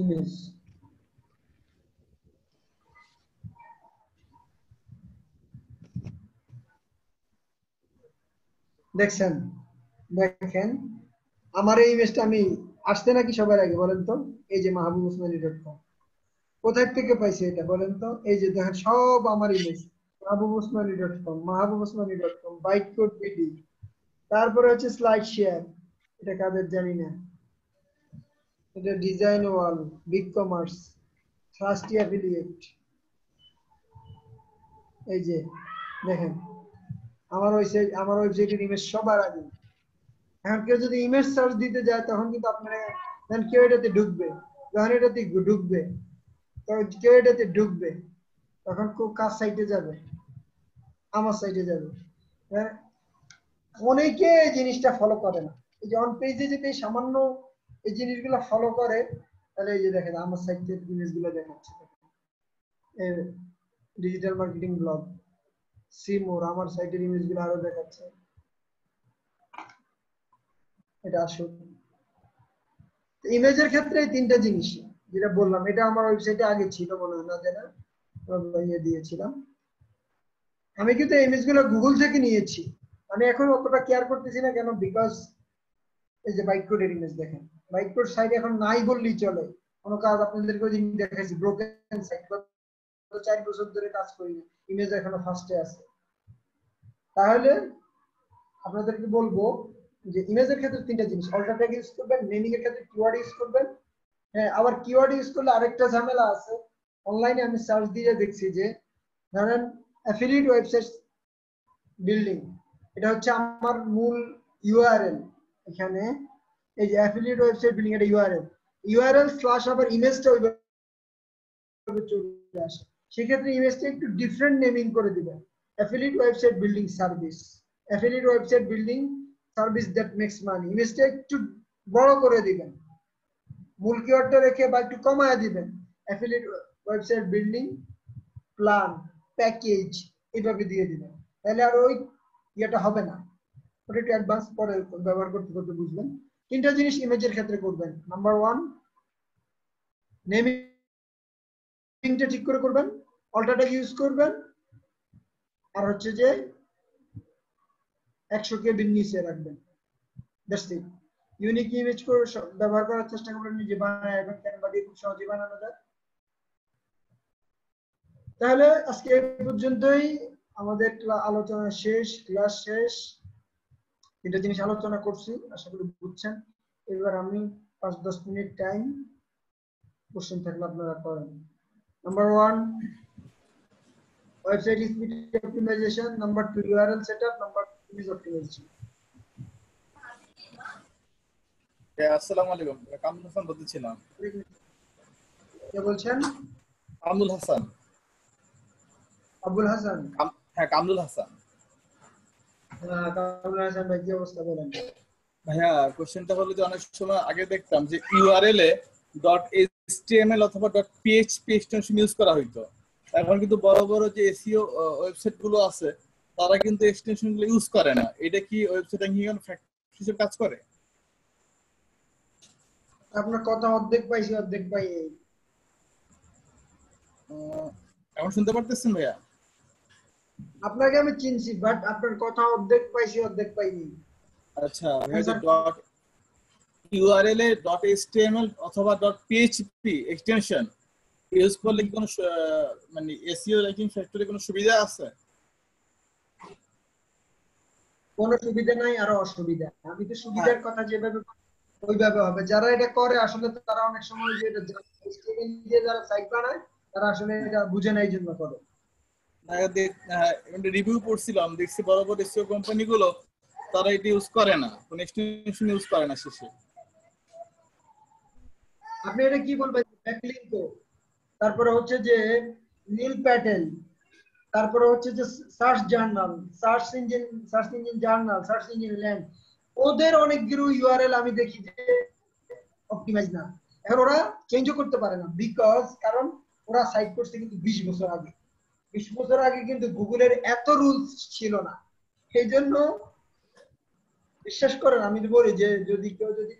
ইমেজ, দেখছেন? দেখেন আমার এই ইমেজটা আমি আসছে নাকি সবার আগে বলেন তো? এই যে mahabubusmani.com, কোথায় থেকে পাইছি এটা বলেন তো? এই যে দেখেন সব আমার ইমেজ, mahabubusmani.com, বাইটকোড বিডি, তারপরে হচ্ছে স্লাইড শেয়ার, এটা কাদের জানি না, এটা ডিজাইন ওয়াল, বিগ কমার্স, ফার্স্ট অ্যাফিলিয়েট। এই যে দেখেন আমার ওয়েবসাইটের ইমেজ সবার আগে। এখন কেউ যদি ইমেজ সার্চ দিতে যায় তখন কিন্তু আপনারা কেউ এটাতে ঢুকবে, যখন এটাতে ঢুকবে তখন কার সাইটে যাবে? আমার সাইটে যাবে। অনেকে এই জিনিসটা ফলো করে না, এই যে অন পেজে যদি সামান্য এই জিনিসগুলো ফলো করে তাহলে এই যে দেখেন আমার সাইটের ইমেজগুলো দেখাচ্ছে, ডিজিটাল মার্কেটিং ব্লগ, সিমোর, আমার সাইটের ইমেজগুলো আরো দেখাচ্ছে। এটা আসল ইমেজের ক্ষেত্রে এই 3টা জিনিস, যেটা বললাম এটা আমার ওয়েবসাইটে আগে ছিল মনে হয় না জানা ইয়ে দিয়েছিলাম। আমি কিন্তু ইমেজগুলো গুগল থেকে নিয়েছি। আমি এখন অতটা কেয়ার করতেছি না কেন, বিকজ এই যে বাইক কোডের ইমেজ দেখেন, বাইক কোড সাইট এখন নাই বললেই চলে। কোনো কাজ আপনাদেরকে ওই দিন দেখাইছি, ব্রোকেন সাইট 4 বছর ধরে কাজ করি, ইমেজ এখনো ফার্স্টে আছে। তাহলে আপনাদেরকে বলবো যে ইমেজের ক্ষেত্রে 3টা জিনিস, অল্টার ট্যাগ ইউজ করবেন, নেমিং এর ক্ষেত্রে কিওয়ার্ড ইউজ করবেন। হ্যাঁ, আবার কিওয়ার্ড ইউজ করলে আরেকটা ঝামেলা আছে। অনলাইনে আমি সার্চ দিয়ে দেখছি যে ধরেন অ্যাফিলিয়েট ওয়েবসাইট বিল্ডিং, এটা হচ্ছে আমার মূল ইউআরএল। এখানে এই যে অ্যাফিলিয়েট ওয়েবসাইট বিল্ডিং এটা ইউআরএল স্ল্যাশ আবার ইমেজটা ওইভাবে চলে আসে। সেক্ষেত্রে ইমেজটা একটু ডিফারেন্ট নেমিং করে দিবেন, affiliate website building service, affiliate website building service that makes money. ইমেজটা একটু বড় করে দিবেন, মূল কিওয়ার্ডটা রেখে বা একটু কমায় দিবেন, affiliate website building plan package এইভাবে দিয়ে দিবেন। তাহলে আর ওই ইয়েটা হবে না, ওটা একটু অ্যাডভান্স পরে ব্যবহার করতে করতে বুঝবেন। 3টা জিনিস ইমেজের ক্ষেত্রে করবেন। নাম্বার 1, নেমিংটা ঠিক করে করবেন, অল্টার ট্যাগ ইউজ করবেন, আর হচ্ছে যে 100 কেবির নিচে রাখবেন। That's it. ইউনিক ইমেজ করে ব্যবহার করার চেষ্টা করবেন, নিজে বানায় এবং ক্যানভা দিয়ে খুব সহজে বানানো যায়। তাহলে আজকে এই পর্যন্তই, আমাদের আলোচনা শেষ, ক্লাস শেষ। 3টা জিনিস আলোচনা করছি, আশা করি বুঝছেন। এবার আমি 5-10 মিনিট টাইম, কোশ্চেন থাকলে আপনারা করেন। Number 1, website speed optimisation. Number 2, URL setup. Number 3, image optimisation. আসসালামু আলাইকুম, কামরুল হাসান বলছিলাম। কে বলছেন? কামরুল হাসান। আবুল হাসান? হ্যাঁ, কামরুল হাসান। কামরুল হাসান ভাই, কি অবস্থা বলেন? ভাইয়া, কোশ্চেনটা হলো যে অনেক সময় আগে দেখতাম যে ইউআরএল এ .html অথবা .php এক্সটেনশন ইউজ করা হইতো। এখন কিন্তু বড় বড় যে এসইও ওয়েবসাইট গুলো আছে তারা কিন্তু এক্সটেনশন গুলো ইউজ করে না। এটা কি ওয়েবসাইট র্যাঙ্কিং ফ্যাক্টর হিসেবে কাজ করে? আপনার কথা অর্ধেক পাইছি, অর্ধেক পাই। এখন শুনতে পারতেছেন ভাইয়া? আপনাকে আমি চিনছি, বাট আপনার কথা অর্ধেক পাইছি, অর্ধেক পাইনি। আচ্ছা, ইউআরএল এ .html অথবা .php এক্সটেনশন ইউজ করলে কি কোনো মানে এসইও র্যাঙ্কিং ফ্যাক্টরে কোনো সুবিধা আছে? কোনো সুবিধা নাই, আরো অসুবিধা। আমি তো সুবিধার কথা যেভাবে ওইভাবে হবে। যারা এটা করে আসলে তারা অনেক সময় যে এটা যারা সাইট বানায় তারা আসলে এটা বুঝে নাই জন্য করে। রিভিউ পড়ছিলাম, দেখছি বড় বড় এসইও কোম্পানিগুলো তারা এটা ইউজ করে না, কোনো এক্সটেনশন ইউজ করে না শেষে। আপনি এটা কি বলবেন? ব্যাকলিংক, তারপরে হচ্ছে যে নীল প্যাটেল, তারপরে হচ্ছে যে search journal, search engine journal, search engine land, ওদের অনেকগুলো ইউআরএল আমি দেখি যে অপটিমাইজ না। এখন ওরা চেঞ্জও করতে পারে না, বিকজ কারণ ওরা সাইট করছে কিন্তু 20 বছর আগে। 20 বছর আগে কিন্তু গুগলের এত রুলস ছিল না। সেই জন্য বিশ্বাস করেন, আমি বলি যে যদি কেউ যদি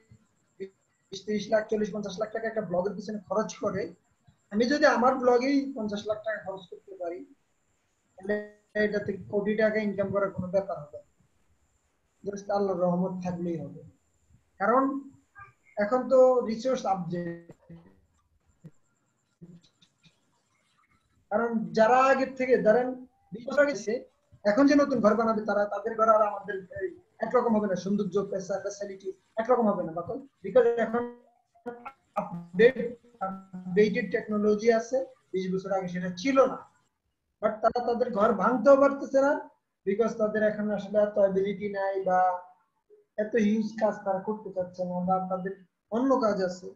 20-30 লাখ 40-50 লাখ টাকা একটা ব্লগের পিছনে খরচ করে, আমি যদি আমার ব্লগেই 50 লাখ টাকা খরচ করতে পারি, তাহলে এটা থেকে কোটি টাকা ইনকাম করার কোনো ব্যাপার হবে না। জাস্ট আল্লাহর রহমত থাকলেই হবে। কারণ এখন তো রিসোর্স আপডেট, কারণ যারা আগের থেকে ধরেন 20 বছর আগে এখন যে নতুন ঘর বানাবে তারা তাদের ঘর আর আমাদের একরকম হবে না, সৌন্দর্য ফ্যাসিলিটি একরকম হবে না। বিকজ এখন আপডেটেড টেকনোলজি আছে, 20 বছর আগে সেটা ছিল না। বাট তারা তাদের ঘর ভাঙতেও পারতেছে না, বিকজ তাদের এখন আসলে এত অ্যাবিলিটি নাই বা এত হিউজ কাজ তারা করতে চাচ্ছে না, বা তাদের অন্য কাজ আছে।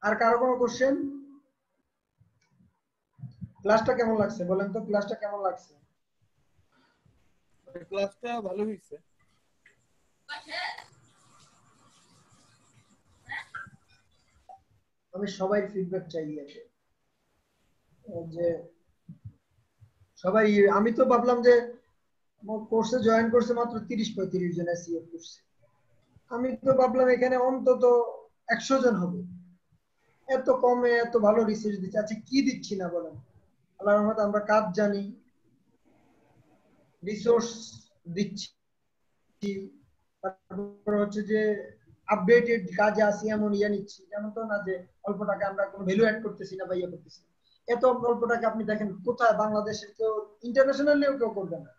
আর কারো কোনো কোশ্চেন? ক্লাসটা কেমন লাগছে বলেন তো? ক্লাসটা কেমন লাগছে? ক্লাসটা ভালো হয়েছে। আমি সবাই ফিডব্যাক চাই আছে যে সবাই। আমি তো ভাবলাম যে কোর্সে জয়েন করছে মাত্র 30-35 জন এসইও করছে। আমি তো ভাবলাম এখানে অন্তত 100 জন হবে, এত কমে এত ভালো রিসার্চ দিচ্ছে। আচ্ছা কি দিচ্ছি না বলেন? আল্লাহর রহমতে আমরা কাজ জানি, রিসোর্স দিচ্ছি, তারপর হচ্ছে যে আপডেটেড কাজে আসি এমন ইয়ে নিচ্ছি, যেমন তো না যে অল্প টাকা আমরা কোনো ভ্যালু অ্যাড করতেছি না বা ইয়ে করতেছি। এত অল্প টাকা আপনি দেখেন কোথায় বাংলাদেশের কেউ ইন্টারন্যাশনালিও কেউ করবে না।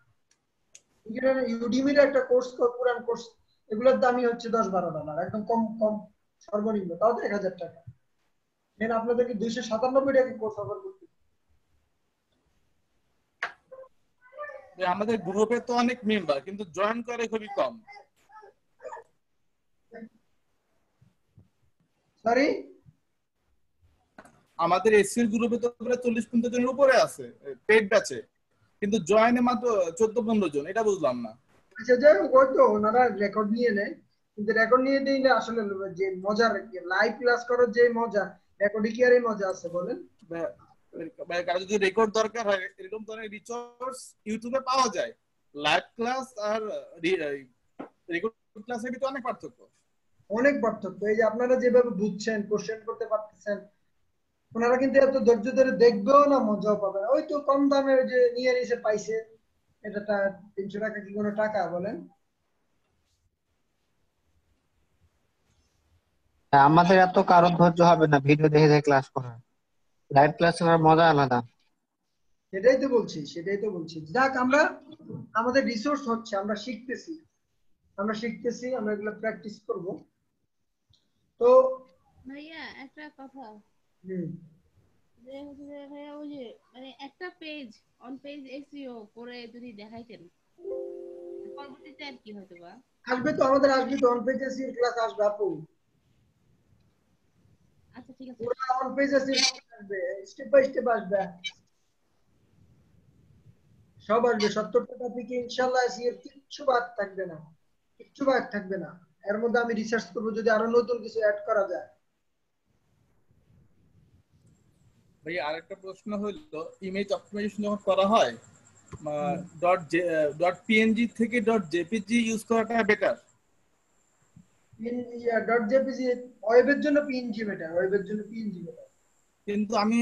ইউডিমির একটা কোর্স, পুরান কোর্স, এগুলোর দামই হচ্ছে $10-12, একদম কম কম সর্বনিম্ন, তাও তো 1000 টাকা। দেন আপনাদেরকে 297 টাকা কোর্স অফার করতে। আমাদের গ্রুপে তো অনেক মেম্বার, কিন্তু জয়েন করে খুবই কম। সরি, আমাদের এসসির গ্রুপে তো প্রায় 40-50 জনের উপরে আছে পেড ব্যাচে, কিন্তু জয়েনে মাত্র 14-15 জন। এটা বুঝলাম না। আচ্ছা যাই হোক, ওই তো ওনারা রেকর্ড নিয়ে নেয়, কিন্তু রেকর্ড নিয়ে দিলে আসলে যে মজার লাইভ ক্লাস করার যে মজা, রেকর্ডে কি আর এই মজা আছে বলেন? কারো যদি রেকর্ড দরকার হয়, এরকম ধরনের রিসোর্স ইউটিউবে পাওয়া যায়। লাইভ ক্লাস আর রেকর্ড ক্লাসের ভিতরে অনেক পার্থক্য। অনেক পার্থক্য। এই যে আপনারা যেভাবে বুঝছেন, কোশ্চেন করতে পারতেছেন, ওনারা কিন্তু এত ধৈর্য ধরে দেখবেও না, মজাও পাবে না। ওই তো কম দামে ওই যে নিয়ে নিছে পাইছে, এটা 300 টাকা কি কোনো টাকা বলেন? আমাদের এত কারো ধৈর্য হবে না ভিডিও দেখে দেখে ক্লাস করা। লাইভ ক্লাস করার মজা আলাদা। সেটাই তো বলছি, সেটাই তো বলছি। যাক, আমরা আমাদের রিসোর্স হচ্ছে, আমরা শিখতেছি, আমরা এগুলো প্র্যাকটিস করব। তো ভাইয়া একটা কথা, হুম, যে হচ্ছে যে ভাইয়া ওই যে মানে একটা পেজ অন পেজ এসইও করে যদি দেখাইতেন পরবর্তীতে আর কি হয়তো বা আসবে তো, আমাদের আসবে তো, অন পেজ এসইও ক্লাস আসবে আপু, আচ্ছা ঠিক আছে। পুরো অন পেজ এসইও আসবে, স্টেপ বাই স্টেপ আসবে, সব আসবে। 70টা টপিকে ইনশাআল্লাহ এসইও কিচ্ছু বাদ থাকবে না, কিচ্ছু বাদ থাকবে না। এর মধ্যে আমি রিসার্চ করব যদি আরো নতুন কিছু অ্যাড করা যায়। ভাই আরেকটা প্রশ্ন হলো, ইমেজ অপটিমাইজেশন যখন করা হয়, ডট পিএনজি থেকে ডট জেপিজি ইউজ করাটা বেটার? ডট জেপিজি ওয়েবের জন্য পিএনজি বেটার, ওয়েবের জন্য পিএনজি বেটার। কিন্তু আমি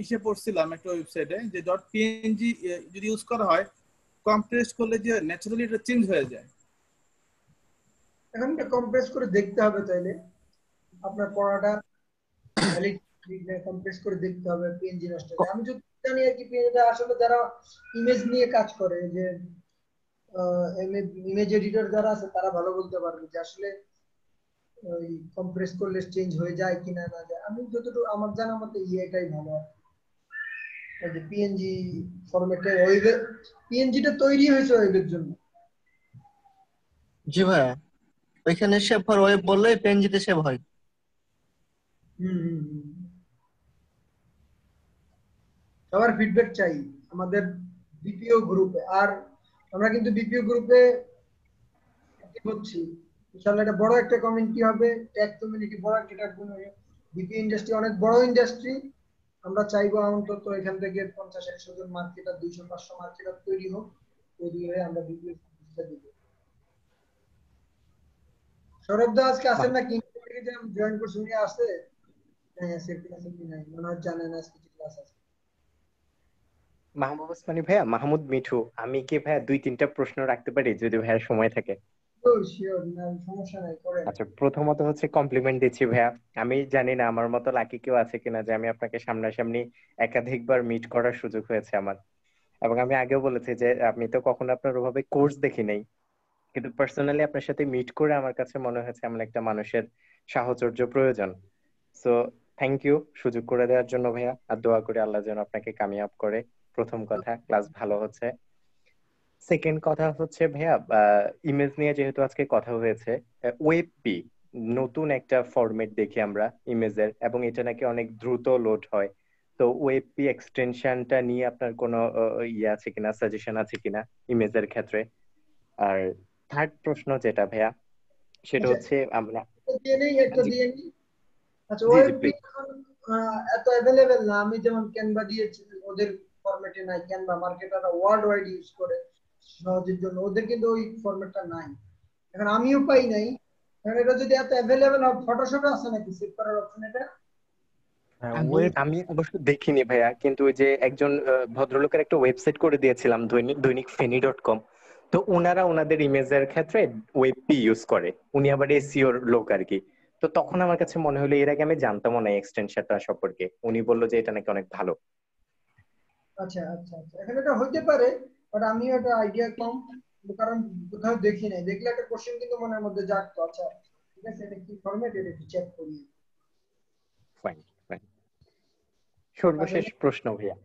ইসে পড়ছিলাম একটা ওয়েবসাইটে যে ডট পিএনজি যদি ইউজ করা হয়, কম্প্রেস করলে যে ন্যাচারালি এটা চেঞ্জ হয়ে যায়। এখন এটা কম্প্রেস করে দেখতে হবে, তাইলে আপনার পড়াটা ভ্যালিড কম্প্রেস করে দেখতে হবে পিএনজি নষ্ট হলে। আমি যদি জানি আর কি, পিএনজি আসলে যারা ইমেজ নিয়ে কাজ করে, যে ইমেজ এডিটর যারা আছে, তারা ভালো বলতে পারবে যে আসলে ওই কম্প্রেস করলে চেঞ্জ হয়ে যায় কিনা না যায়। আমি যতটুকু আমার জানা মতে এটাই ভালো, এই যে পিএনজি ফরম্যাটে ওয়েবে, পিএনজিটা তৈরি হয়েছে ওয়েবের জন্য। জি ভাইয়া, ওইখানে সেভ ফর ওয়েব বললে পেনজিতে সেভ হয়। সবার ফিডব্যাক চাই আমাদের বিপিও গ্রুপে। আর আমরা কিন্তু বিপিও গ্রুপে হচ্ছি, ইনশাআল্লাহ এটা বড় একটা কমিউনিটি হবে, টেক কমিউনিটি বড় একটা কমিউনিটি। বিপিও ইন্ডাস্ট্রি অনেক বড় ইন্ডাস্ট্রি, আমরা চাইবো অন্তত এখান থেকে 50-100 জন মার্কেটার, 200-500 মার্কেটার তৈরি হোক, তৈরি হয়ে আমরা বিপিও দিব। সৌরভ দা আজকে আসেন না, কিন্তু জয়েন করছে, উনি আসে? হ্যাঁ, সেফটি আছে কি নাই মনে হয় জানেন, আজকে ক্লাস আছে। মাহমুদ ওসমানী ভাইয়া, মাহমুদ মিঠু, আমি কি ভাইয়া 2-3টা প্রশ্ন রাখতে পারি যদি ভাইয়ার সময় থাকে? শিওর, না সমস্যা নাই, করেন। আচ্ছা, প্রথমত হচ্ছে কমপ্লিমেন্ট দিচ্ছি ভাইয়া। আমি জানি না আমার মতো লাকি কেউ আছে কিনা যে আমি আপনাকে সামনাসামনি একাধিকবার মিট করার সুযোগ হয়েছে আমার। এবং আমি আগেও বলেছি যে আমি তো কখনো আপনার ওভাবে কোর্স দেখি নাই, কিন্তু পার্সোনালি আপনার সাথে মিট করে আমার কাছে মনে হয়েছে এমন একটা মানুষের সাহচর্য প্রয়োজন। সো থ্যাংক ইউ সুযোগ করে দেওয়ার জন্য ভাইয়া, আর দোয়া করি আল্লাহ যেন আপনাকে কামিয়াব করে। প্রথম কথা, ক্লাস ভালো হচ্ছে। সেকেন্ড কথা হচ্ছে ভাইয়া, ইমেজ নিয়ে যেহেতু আজকে কথা হয়েছে, ওয়েবপি নতুন একটা ফরম্যাট দেখি আমরা ইমেজের, এবং এটা নাকি অনেক দ্রুত লোড হয়। তো ওয়েবপি এক্সটেনশনটা নিয়ে আপনার কোনো ইয়ে আছে কিনা, সাজেশন আছে কিনা ইমেজের ক্ষেত্রে? আর থার্ড প্রশ্ন যেটা ভাইয়া, সেটা আচ্ছা, হচ্ছে আমরা একটা জি দিয়ে নিই। আচ্ছা, জি জি ওয়েব please। এত অ্যাভেলেবেল না। আমি যেমন ক্যানভা দিয়েছি, ওদের ফরম্যাটে নাই। ক্যানভা মার্কেটাররা ওয়ার্ল্ড ওয়াইড ইউজ করে, সহজের জন্য, ওদের কিন্তু ওই ফরম্যাটটা নাই। এখন আমিও পাই নাই। এখন এটা যদি এত অ্যাভেলেবেল হয়, ফটোশপে আছে নাকি সেভ করার অপশন এটা? আমি অবশ্য দেখিনি ভাইয়া, কিন্তু ওই যে একজন ভদ্রলোকের একটা ওয়েবসাইট করে দিয়েছিলাম, দৈনিক ফেনী.com। তো ওনারা ওনাদের ইমেজের ক্ষেত্রে ওয়েবপি ইউজ করে, উনি আবার এসইওর লোক আর কি। তো তখন আমার কাছে মনে হলো, এর আগে আমি জানতামও না এক্সটেনশনটা সম্পর্কে, উনি বললো যে এটা নাকি অনেক ভালো। আচ্ছা আচ্ছা আচ্ছা, এখন এটা হইতে পারে, বাট আমি এটা আইডিয়া কম, কারণ কোথাও দেখি নাই। দেখলে একটা কোশ্চেন কিন্তু মনের মধ্যে জাগতো, আচ্ছা ঠিক আছে এটা কি ফরম্যাট, এটা একটু চেক করি। Fine fine. সর্বশেষ প্রশ্ন ভাইয়া,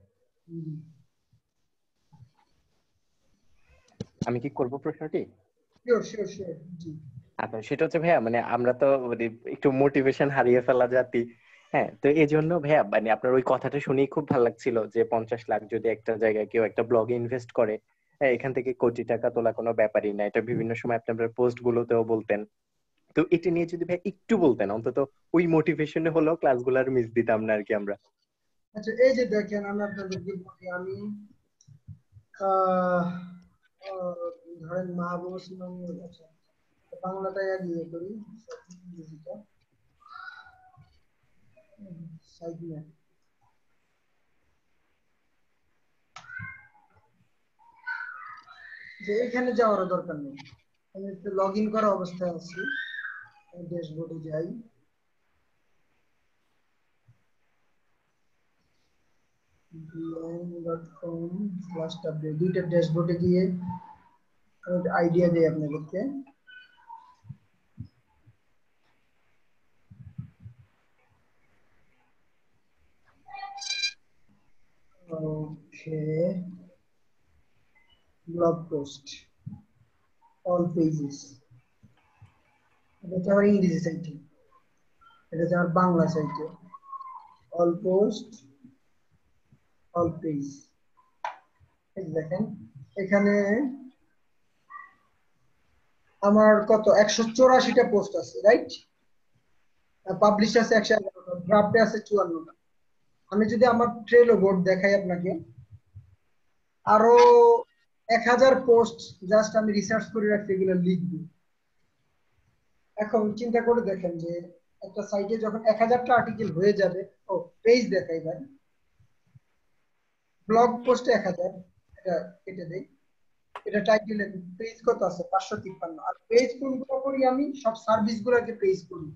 আমি কি করব প্রশ্নটি? শিওর শিওর শিওর, জি। আচ্ছা, সেটা হচ্ছে ভাইয়া, মানে আমরা তো মানে একটু মোটিভেশন হারিয়ে ফেলা জাতি। হ্যাঁ, তো এই জন্য ভাইয়া মানে আপনার ওই কথাটা শুনেই খুব ভালো লাগছিল যে 50 লাখ যদি একটা জায়গায় কেউ একটা ব্লগে ইনভেস্ট করে, হ্যাঁ, এখান থেকে কোটি টাকা তোলা কোনো ব্যাপারই না। এটা বিভিন্ন সময় আপনি আপনার পোস্ট গুলোতেও বলতেন। তো এটা নিয়ে যদি ভাই একটু বলতেন, অন্তত ওই মোটিভেশনে হলো ক্লাসগুলো আর মিস দিতাম না আর কি আমরা। আচ্ছা এই যে দেখেন, আমি আপনাদেরকে বলি, আমি আহ, ধরেন মাহবুব হোসেন, আচ্ছা বাংলাটাই আগে ইয়ে করি, ইংরেজিটা সাইড নিয়ে। যে এখানে যাওয়ার দরকার নেই, আমি একটু লগ ইন করা অবস্থায় আছি, ড্যাশবোর্ডে যাই। bn.com/w, দুইটা ড্যাশবোর্ডে গিয়ে আইডিয়া দেই আপনাদেরকে। ওকে, ব্লগ পোস্ট, অল পেজেস, এটা হচ্ছে আমার ইংরেজি সাইটে, এটা হচ্ছে আমার বাংলা সাইটে, অল পোস্ট অল পেজ। দেখেন এখানে আমার কত 184টা পোস্ট আছে, রাইট? পাবলিশ আছে 111টা, ড্রাফটে আছে 54টা। আমি যদি আমার ট্রেলো বোর্ড দেখাই আপনাকে, আরো 1000 পোস্ট জাস্ট আমি রিসার্চ করে রাখছি, এগুলো লিখবো। এখন চিন্তা করে দেখেন যে একটা সাইটে যখন 1000টা আর্টিকেল হয়ে যাবে, ও পেজ দেখাই ভাই, ব্লগ পোস্টে 1000, এটা কেটে দেই, এটা টাইটেল, পেজ কত আছে 553। আর পেজ কোনগুলো করি, আমি সব সার্ভিস গুলোকে পেজ করি,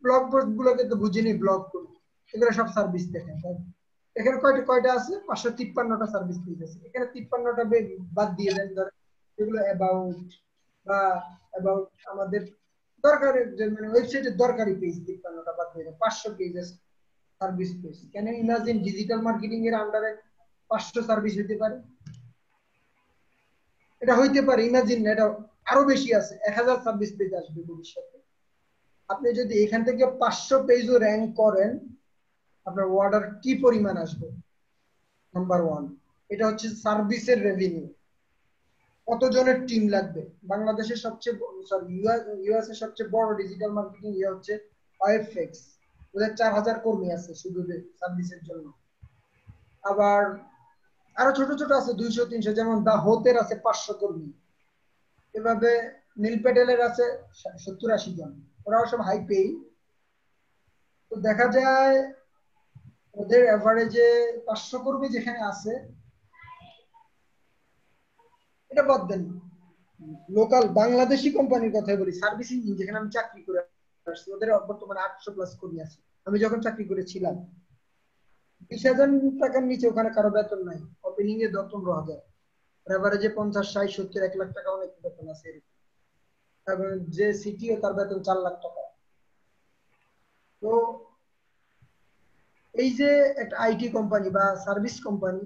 ব্লগ পোস্ট গুলোকে তো বুঝিনি ব্লগ করি, এগুলো সব সার্ভিস দেখেন। এখানে কয়টা কয়টা আছে, 553টা সার্ভিস পেজ আছে। এখানে 53টা বাদ দিয়ে দেন, ধরেন যেগুলো অ্যাবাউট বা অ্যাবাউট আমাদের দরকারি, মানে ওয়েবসাইটের দরকারি পেজ 53টা বাদ দিয়ে দেন, 500 পেজ আছে সার্ভিস পেজ। কেন ইমাজিন ডিজিটাল মার্কেটিং এর আন্ডারে 500 সার্ভিস হতে পারে? এটা হইতে পারে, ইমাজিন এটা আরো বেশি আছে, 1000 সার্ভিস পেজ আসবে ভবিষ্যতে। আপনি যদি এখান থেকে 500 পেজও র্যাঙ্ক করেন, আপনার অর্ডার কি পরিমাণ আসবে? নাম্বার 1, এটা হচ্ছে সার্ভিসের রেভিনিউ। কতজনের টিম লাগবে? বাংলাদেশের সবচেয়ে সরি ইউএস এর সবচেয়ে বড় ডিজিটাল মার্কেটিং ইয়ে হচ্ছে ওয়েবফেক্স, ওদের 4000 কর্মী আছে শুধু সার্ভিসের জন্য। আবার আরো ছোট ছোট আছে 200-300, যেমন দা হোতের আছে 500 কর্মী। এভাবে নীল প্যাটেলের আছে 70-80 জন, ওরাও সব হাই পেই। তো দেখা যায় ওদের এভারেজে 500 কর্মী যেখানে আছে, এটা বাদ দেন, লোকাল বাংলাদেশি কোম্পানির কথা বলি, সার্ভিসিং যেখানে আমি চাকরি করে আসছি, ওদের বর্তমানে 800+ কর্মী আছে। আমি যখন চাকরি করেছিলাম 20,000 টাকার নিচে ওখানে কারো বেতন নাই, ওপেনিং এ 10-15,000, এভারেজে 50, 60, 70, 1 লাখ টাকা অনেক বেতন আছে। এবং যে সিটিও তার বেতন 4 লাখ টাকা। তো এই যে একটা আইটি কোম্পানি বা সার্ভিস কোম্পানি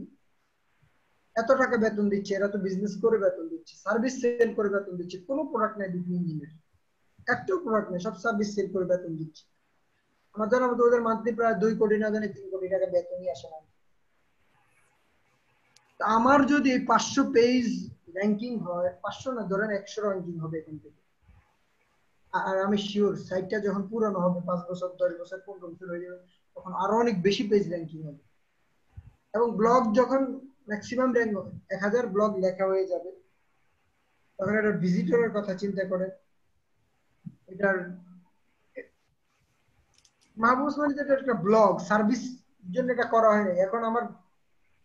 এত টাকা বেতন দিচ্ছে, এরা তো বিজনেস করে বেতন দিচ্ছে, সার্ভিস সেল করে বেতন দিচ্ছে, কোনো প্রোডাক্ট নাই বিপি ইঞ্জিনের, একটাও প্রোডাক্ট নেই, সব সার্ভিস সেল করে বেতন দিচ্ছে। আমার জানা মতো ওদের মান্থলি প্রায় 2 কোটি না জানি 3 কোটি টাকা বেতনই আসে না। আমার যদি 500 পেজ র্যাঙ্কিং হয়, 500 না ধরেন 100 র্যাঙ্কিং হবে এখান থেকে, আর আমি শিওর সাইটটা যখন পুরনো হবে, 5 বছর 10 বছর 15 বছর হয়ে যাবে, তখন আরো অনেক বেশি পেজ র্যাঙ্কিং হবে। এবং ব্লগ যখন ম্যাক্সিমাম র্যাঙ্ক 1000 ব্লগ লেখা হয়ে যাবে, তখন এটা ভিজিটরের কথা চিন্তা করেন, এটার মাহবুব ওসমানী যেটা একটা ব্লগ সার্ভিস জন্য এটা করা হয় না। এখন আমার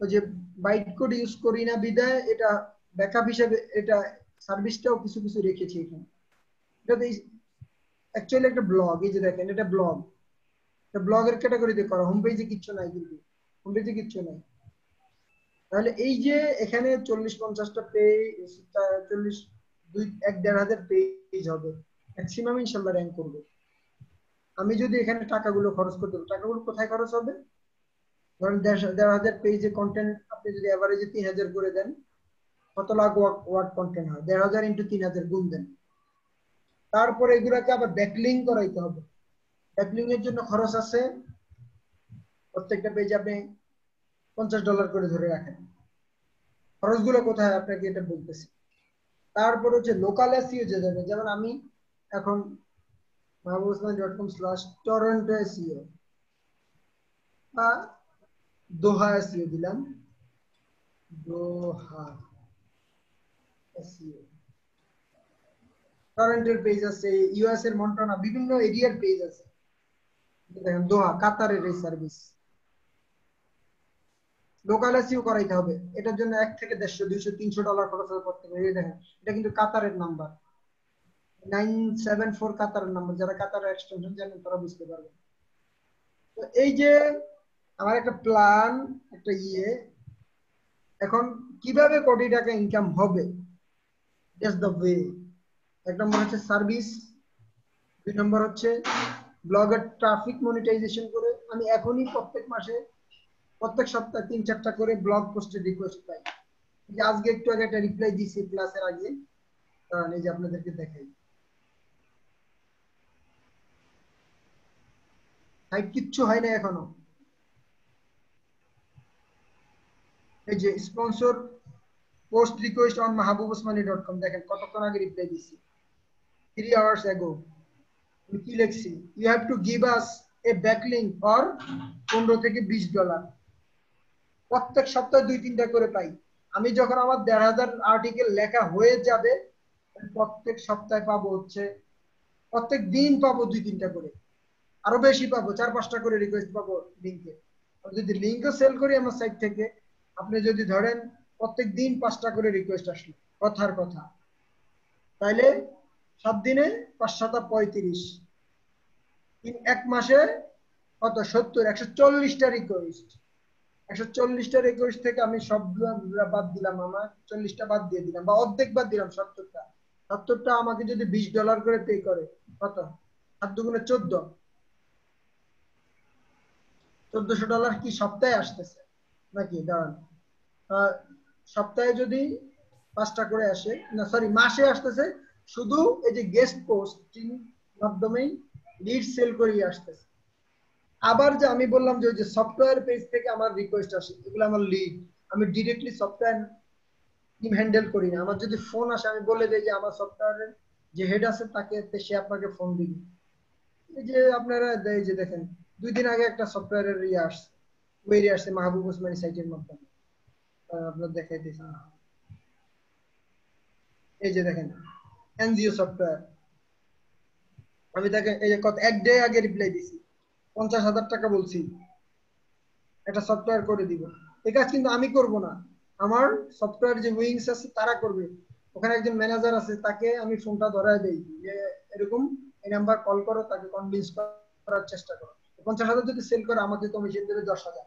ওই যে বাইট কোড ইউজ করি না বিদায় এটা ব্যাকআপ হিসেবে এটা সার্ভিসটাও কিছু কিছু রেখেছি এখানে। এটা অ্যাকচুয়ালি একটা ব্লগ, এই যে দেখেন এটা ব্লগ, এটা ব্লগের ক্যাটাগরিতে করা, হোম পেজে কিচ্ছু নাই, কিন্তু হোম পেজে কিচ্ছু নাই। তাহলে এই যে এখানে 40-50টা পেজ, 1,500 পেজ হবে ম্যাক্সিমাম, ইনশাআল্লাহ র্যাঙ্ক করবে। আমি যদি এখানে টাকাগুলো খরচ করতে পারি, টাকাগুলো কোথায় খরচ হবে? ধরেন 1,500 পেজে কন্টেন্ট আপনি যদি এভারেজে 3,000 করে দেন, কত লাখ ওয়ার্ড কন্টেন্ট হয়? 1,500 ইন্টু 3,000 গুণ দেন। তারপরে এগুলাকে আবার ব্যাকলিং করাইতে হবে। ব্যাকলিং এর জন্য খরচ আছে, প্রত্যেকটা পেজে আপনি $50 করে ধরে রাখেন। খরচগুলো কোথায় আপনাকে এটা বলতেছি। তারপর হচ্ছে লোকাল এসইও যে যাবে, যেমন আমি এখন mahbubosmani.com/Toronto SEO বা দোহা SEO দিলাম, দোহা SEO। টরন্টোর পেজ আছে, ইউএস এর মন্টানা, বিভিন্ন এরিয়ার পেজ আছে। দেখেন দোহা, কাতারের এই সার্ভিস। লোকাল এসইও করাইতে হবে, এটার জন্য 1 থেকে 150, 200, $300 খরচ করতে হবে। এই দেখেন এটা কিন্তু কাতারের নাম্বার, 974 কাতারের নাম্বার, যারা কাতারের এক্সটেনশন জানেন তারা বুঝতে পারবেন। তো এই যে আমার একটা প্ল্যান, একটা এখন কিভাবে কোটি টাকা ইনকাম হবে, দ্যাটস দ্য ওয়ে। 1 নম্বর হচ্ছে সার্ভিস, 2 নম্বর হচ্ছে ব্লগের ট্রাফিক মনিটাইজেশন করে। আমি এখনই প্রত্যেক মাসে, প্রত্যেক সপ্তাহে 3-4টা করে ব্লগ পোস্টের রিকোয়েস্ট পাই। যে আজকে একটু আগে একটা রিপ্লাই দিয়েছি ক্লাসের আগে, কারণ এই যে আপনাদেরকে দেখাই, তাই কিচ্ছু হয় না এখনো। এই যে sponsor post request on mahbubosmani.com, দেখেন কতক্ষণ আগে রিপ্লাই দিয়েছি, 3 hours ago। আমি কি লিখছি? You have to give us a backlink for $15 থেকে $20। প্রত্যেক সপ্তাহে 2-3টা করে পাই। আমি যখন আমার 1,500 আর্টিকেল লেখা হয়ে যাবে, প্রত্যেক সপ্তাহে পাবো হচ্ছে, প্রত্যেক দিন পাবো 2-3টা করে, আরো বেশি পাবো, 4-5টা করে রিকোয়েস্ট পাবো লিংকে। যদি লিংকও সেল করি আমার সাইট থেকে, আপনি যদি ধরেন প্রত্যেক দিন 5টা করে রিকোয়েস্ট আসলো, কথার কথা, তাইলে 7 দিনে 5-7-35, 1 মাসে কত? 70, 140টা রিকোয়েস্ট। 140টা রিকোয়েস্ট থেকে আমি সবগুলো বাদ দিলাম, আমার 40টা বাদ দিয়ে দিলাম, বা অর্ধেক বাদ দিলাম, 70টা। 70টা আমাকে যদি $20 করে পে করে, কত? 7 দুগুণে 14, $1,400 কি সপ্তাহে আসতেছে নাকি? দাঁড়ান, সপ্তাহে যদি 5টা করে আসে, না সরি মাসে আসতেছে, শুধু এই যে গেস্ট পোস্টিং মাধ্যমেই লিড সেল করিয়ে আসতেছে। আবার যে আমি বললাম যে ওই যে সফটওয়্যার পেজ থেকে আমার রিকোয়েস্ট আসে, এগুলো আমার লিড, আমি ডিরেক্টলি সফটওয়্যার টিম হ্যান্ডেল করি না। আমার যদি ফোন আসে, আমি বলে দেই যে আমার সফটওয়্যারের যে হেড আছে তাকে, সে আপনাকে ফোন দিবে। এই যে আপনারা এই যে দেখেন 2 দিন আগে একটা সফটওয়্যারের আসছে, কোয়েরি আসছে মাহবুব ওসমানী সাইটের মাধ্যমে, আপনার দেখাই দিয়েছি। এই যে দেখেন এনজিও সফটওয়্যার, আমি তাকে এই যে কত 1 ডে আগে রিপ্লাই দিছি, 50,000 টাকা বলছি, একটা সফটওয়্যার করে দিব। এই কাজ কিন্তু আমি করব না, আমার সফটওয়্যার যে উইংস আছে তারা করবে। ওখানে একজন ম্যানেজার আছে, তাকে আমি ফোনটা ধরায় দেই যে এরকম এই নাম্বার কল করো, তাকে কনভিন্স করার চেষ্টা করো। 50,000 যদি সেল করে আমাকে কমিশন দেবে 10,000,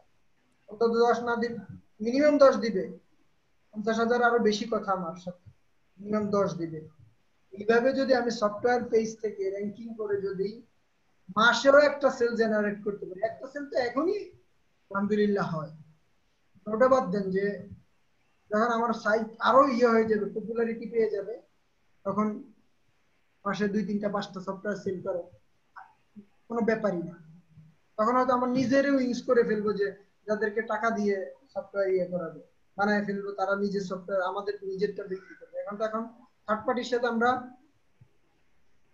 অন্তত 10 না দিন, মিনিমাম 10 দিবে। 50,000 আরো বেশি কথা, আমার সাথে মিনিমাম 10 দিবে। এইভাবে যদি আমি সফটওয়্যার পেজ থেকে র্যাঙ্কিং করে যদি মাসেও একটা সেল জেনারেট করতে পারি, একটা সেল তো এখনই আলহামদুলিল্লাহ হয়। ওটা বাদ দেন যে যখন আমার সাইট আরো হয়ে যাবে, পপুলারিটি পেয়ে যাবে, তখন মাসে 2-3-5টা সফটওয়্যার সেল করে কোনো ব্যাপারই না। তখন হয়তো আমার নিজেরও ইউজ করে ফেলবো, যে যাদেরকে টাকা দিয়ে সফটওয়্যার করাবে, বানায় ফেলবো, তারা নিজের সফটওয়্যার আমাদের নিজেরটা বিক্রি করবে। এখন থার্ড পার্টির সাথে আমরা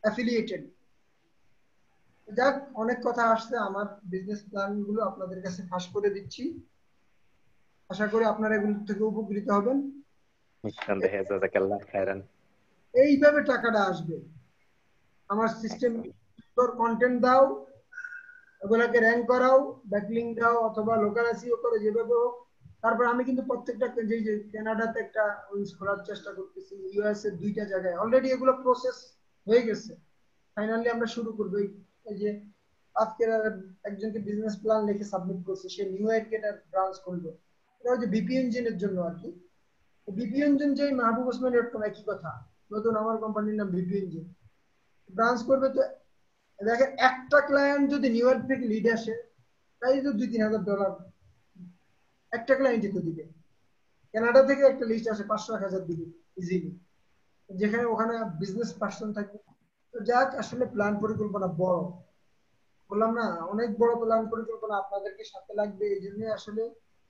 অ্যাফিলিয়েটেড। যাক, অনেক কথা আসছে, আমার বিজনেস প্ল্যান গুলো আপনাদের কাছে ফাঁস করে দিচ্ছি, আশা করি আপনারা এগুলো থেকে উপকৃত হবেন। নিঃসন্দেহে, জাযাকাল্লাহ খায়রান। এইভাবে টাকাটা আসবে। আমার সিস্টেম কন্টেন্ট দাও, ওগুলাকে র্যাঙ্ক করাও, ব্যাকলিঙ্ক দাও অথবা লোকাল এসইও করে, যেভাবে হোক। তারপর আমি কিন্তু প্রত্যেকটা যে কানাডাতে একটা উইন্স করার চেষ্টা করতেছি, ইউএস এর 2টা জায়গায় অলরেডি এগুলো প্রসেস হয়ে গেছে। ফাইনালি আমরা শুরু করবো। এই যে আজকে একজনকে বিজনেস প্ল্যান লিখে সাবমিট করছে, সে নিউ ইয়র্কে একটা ব্রাঞ্চ করবে। এটা হচ্ছে বিপি ইঞ্জিনের জন্য আর কি। বিপি ইঞ্জিন যে মাহবুব ওসমান এরকম একই কথা, নতুন আমার কোম্পানির নাম বিপি ইঞ্জিন, ব্রাঞ্চ করবে। তো দেখেন একটা ক্লায়েন্ট যদি নিউ ইয়র্ক থেকে লিড আসে, তাই তো $2-3,000 একটা ক্লায়েন্টই তো দিবে। কানাডা থেকে একটা লিস্ট আসে 500-1000 দিবে ইজিলি, যেখানে ওখানে বিজনেস পার্সন থাকে। তো যাক, আসলে প্ল্যান পরিকল্পনা বড়, বললাম না অনেক বড় প্ল্যান পরিকল্পনা আপনাদেরকে সাথে লাগবে। এই জন্য আসলে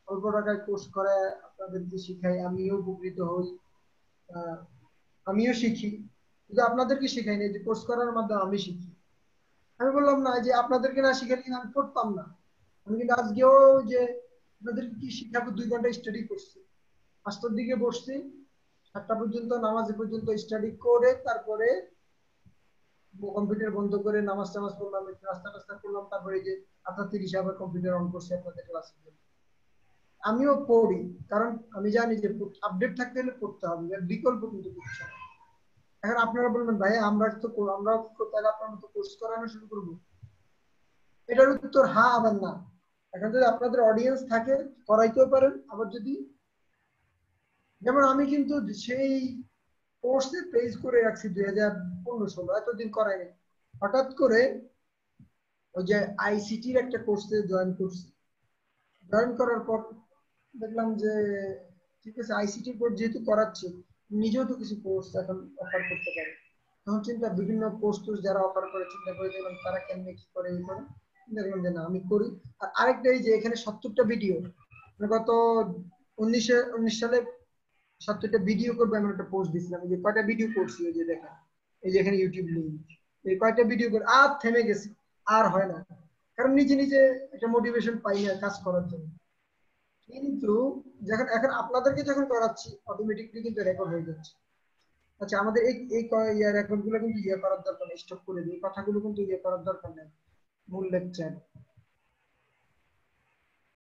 অল্প টাকায় কোর্স করে আপনাদেরকে শিখাই, আমিও উপকৃত হই, আমিও শিখি। কিন্তু আপনাদেরকে শিখাই না, যে কোর্স করার মাধ্যমে আমি শিখি। আমি বললাম না যে আপনাদেরকে না শিখালে কিন্তু আমি পড়তাম না। আমি কিন্তু আজকেও যে আপনাদেরকে কি শিখাবো 2 ঘন্টা স্টাডি করছি, 5টার দিকে বসছি, 7টা পর্যন্ত নামাজ পর্যন্ত স্টাডি করে, তারপরে কম্পিউটার বন্ধ করে নামাজ টামাজ পড়লাম, একটু নাস্তা টাস্তা করলাম, তারপরে এই যে 8:30 আবার কম্পিউটার অন করছি আপনাদের ক্লাসের জন্য। আমিও পড়ি, কারণ আমি জানি যে আপডেট থাকতে হলে পড়তে হবে, এর বিকল্প কিন্তু কিছু না। এখন আপনারা বলবেন ভাই আমরাও তাহলে আপনার মতো কোর্স করানো শুরু করবো? এটার উত্তর হ্যাঁ আবার না। এখন যদি আপনাদের অডিয়েন্স থাকে করাইতেও পারেন, আবার যদি, যেমন আমি কিন্তু সেই কোর্সে পেজ করে রাখছি 2015-16, এতদিন করাইনি। হঠাৎ করে ওই যে আইসিটির একটা কোর্সে জয়েন করছি। জয়েন করার পর দেখলাম যে ঠিক আছে, আইসিটির কোর্স যেহেতু করাচ্ছি, নিজেও তো কিছু কোর্স এখন অফার করতে পারি। তখন চিন্তা, বিভিন্ন কোর্স যারা অফার করে চিন্তা করে দেখলাম তারা কেমনে কি করে এই করে, দেখলাম যে না আমি করি। আর আরেকটা, এই যে এখানে 70টা ভিডিও, গত 19 সালে 70টা ভিডিও করবে এমন একটা পোস্ট দিছিলাম। এই যে কয়টা ভিডিও করছি, এই যে দেখেন, এই যে এখানে ইউটিউব লিংক, এই কয়টা ভিডিও করে আর থেমে গেছি, আর হয় না, কারণ নিজে নিজে একটা মোটিভেশন পাই না কাজ করার জন্য। কিন্তু যখন এখন আপনাদেরকে যখন করাচ্ছি, অটোমেটিকলি কিন্তু রেকর্ড হয়ে যাচ্ছে। আচ্ছা, আমাদের এই রেকর্ড গুলো কিন্তু করার দরকার নেই, স্টপ করে দিই, কথাগুলো কিন্তু করার দরকার নেই মূল লেকচার।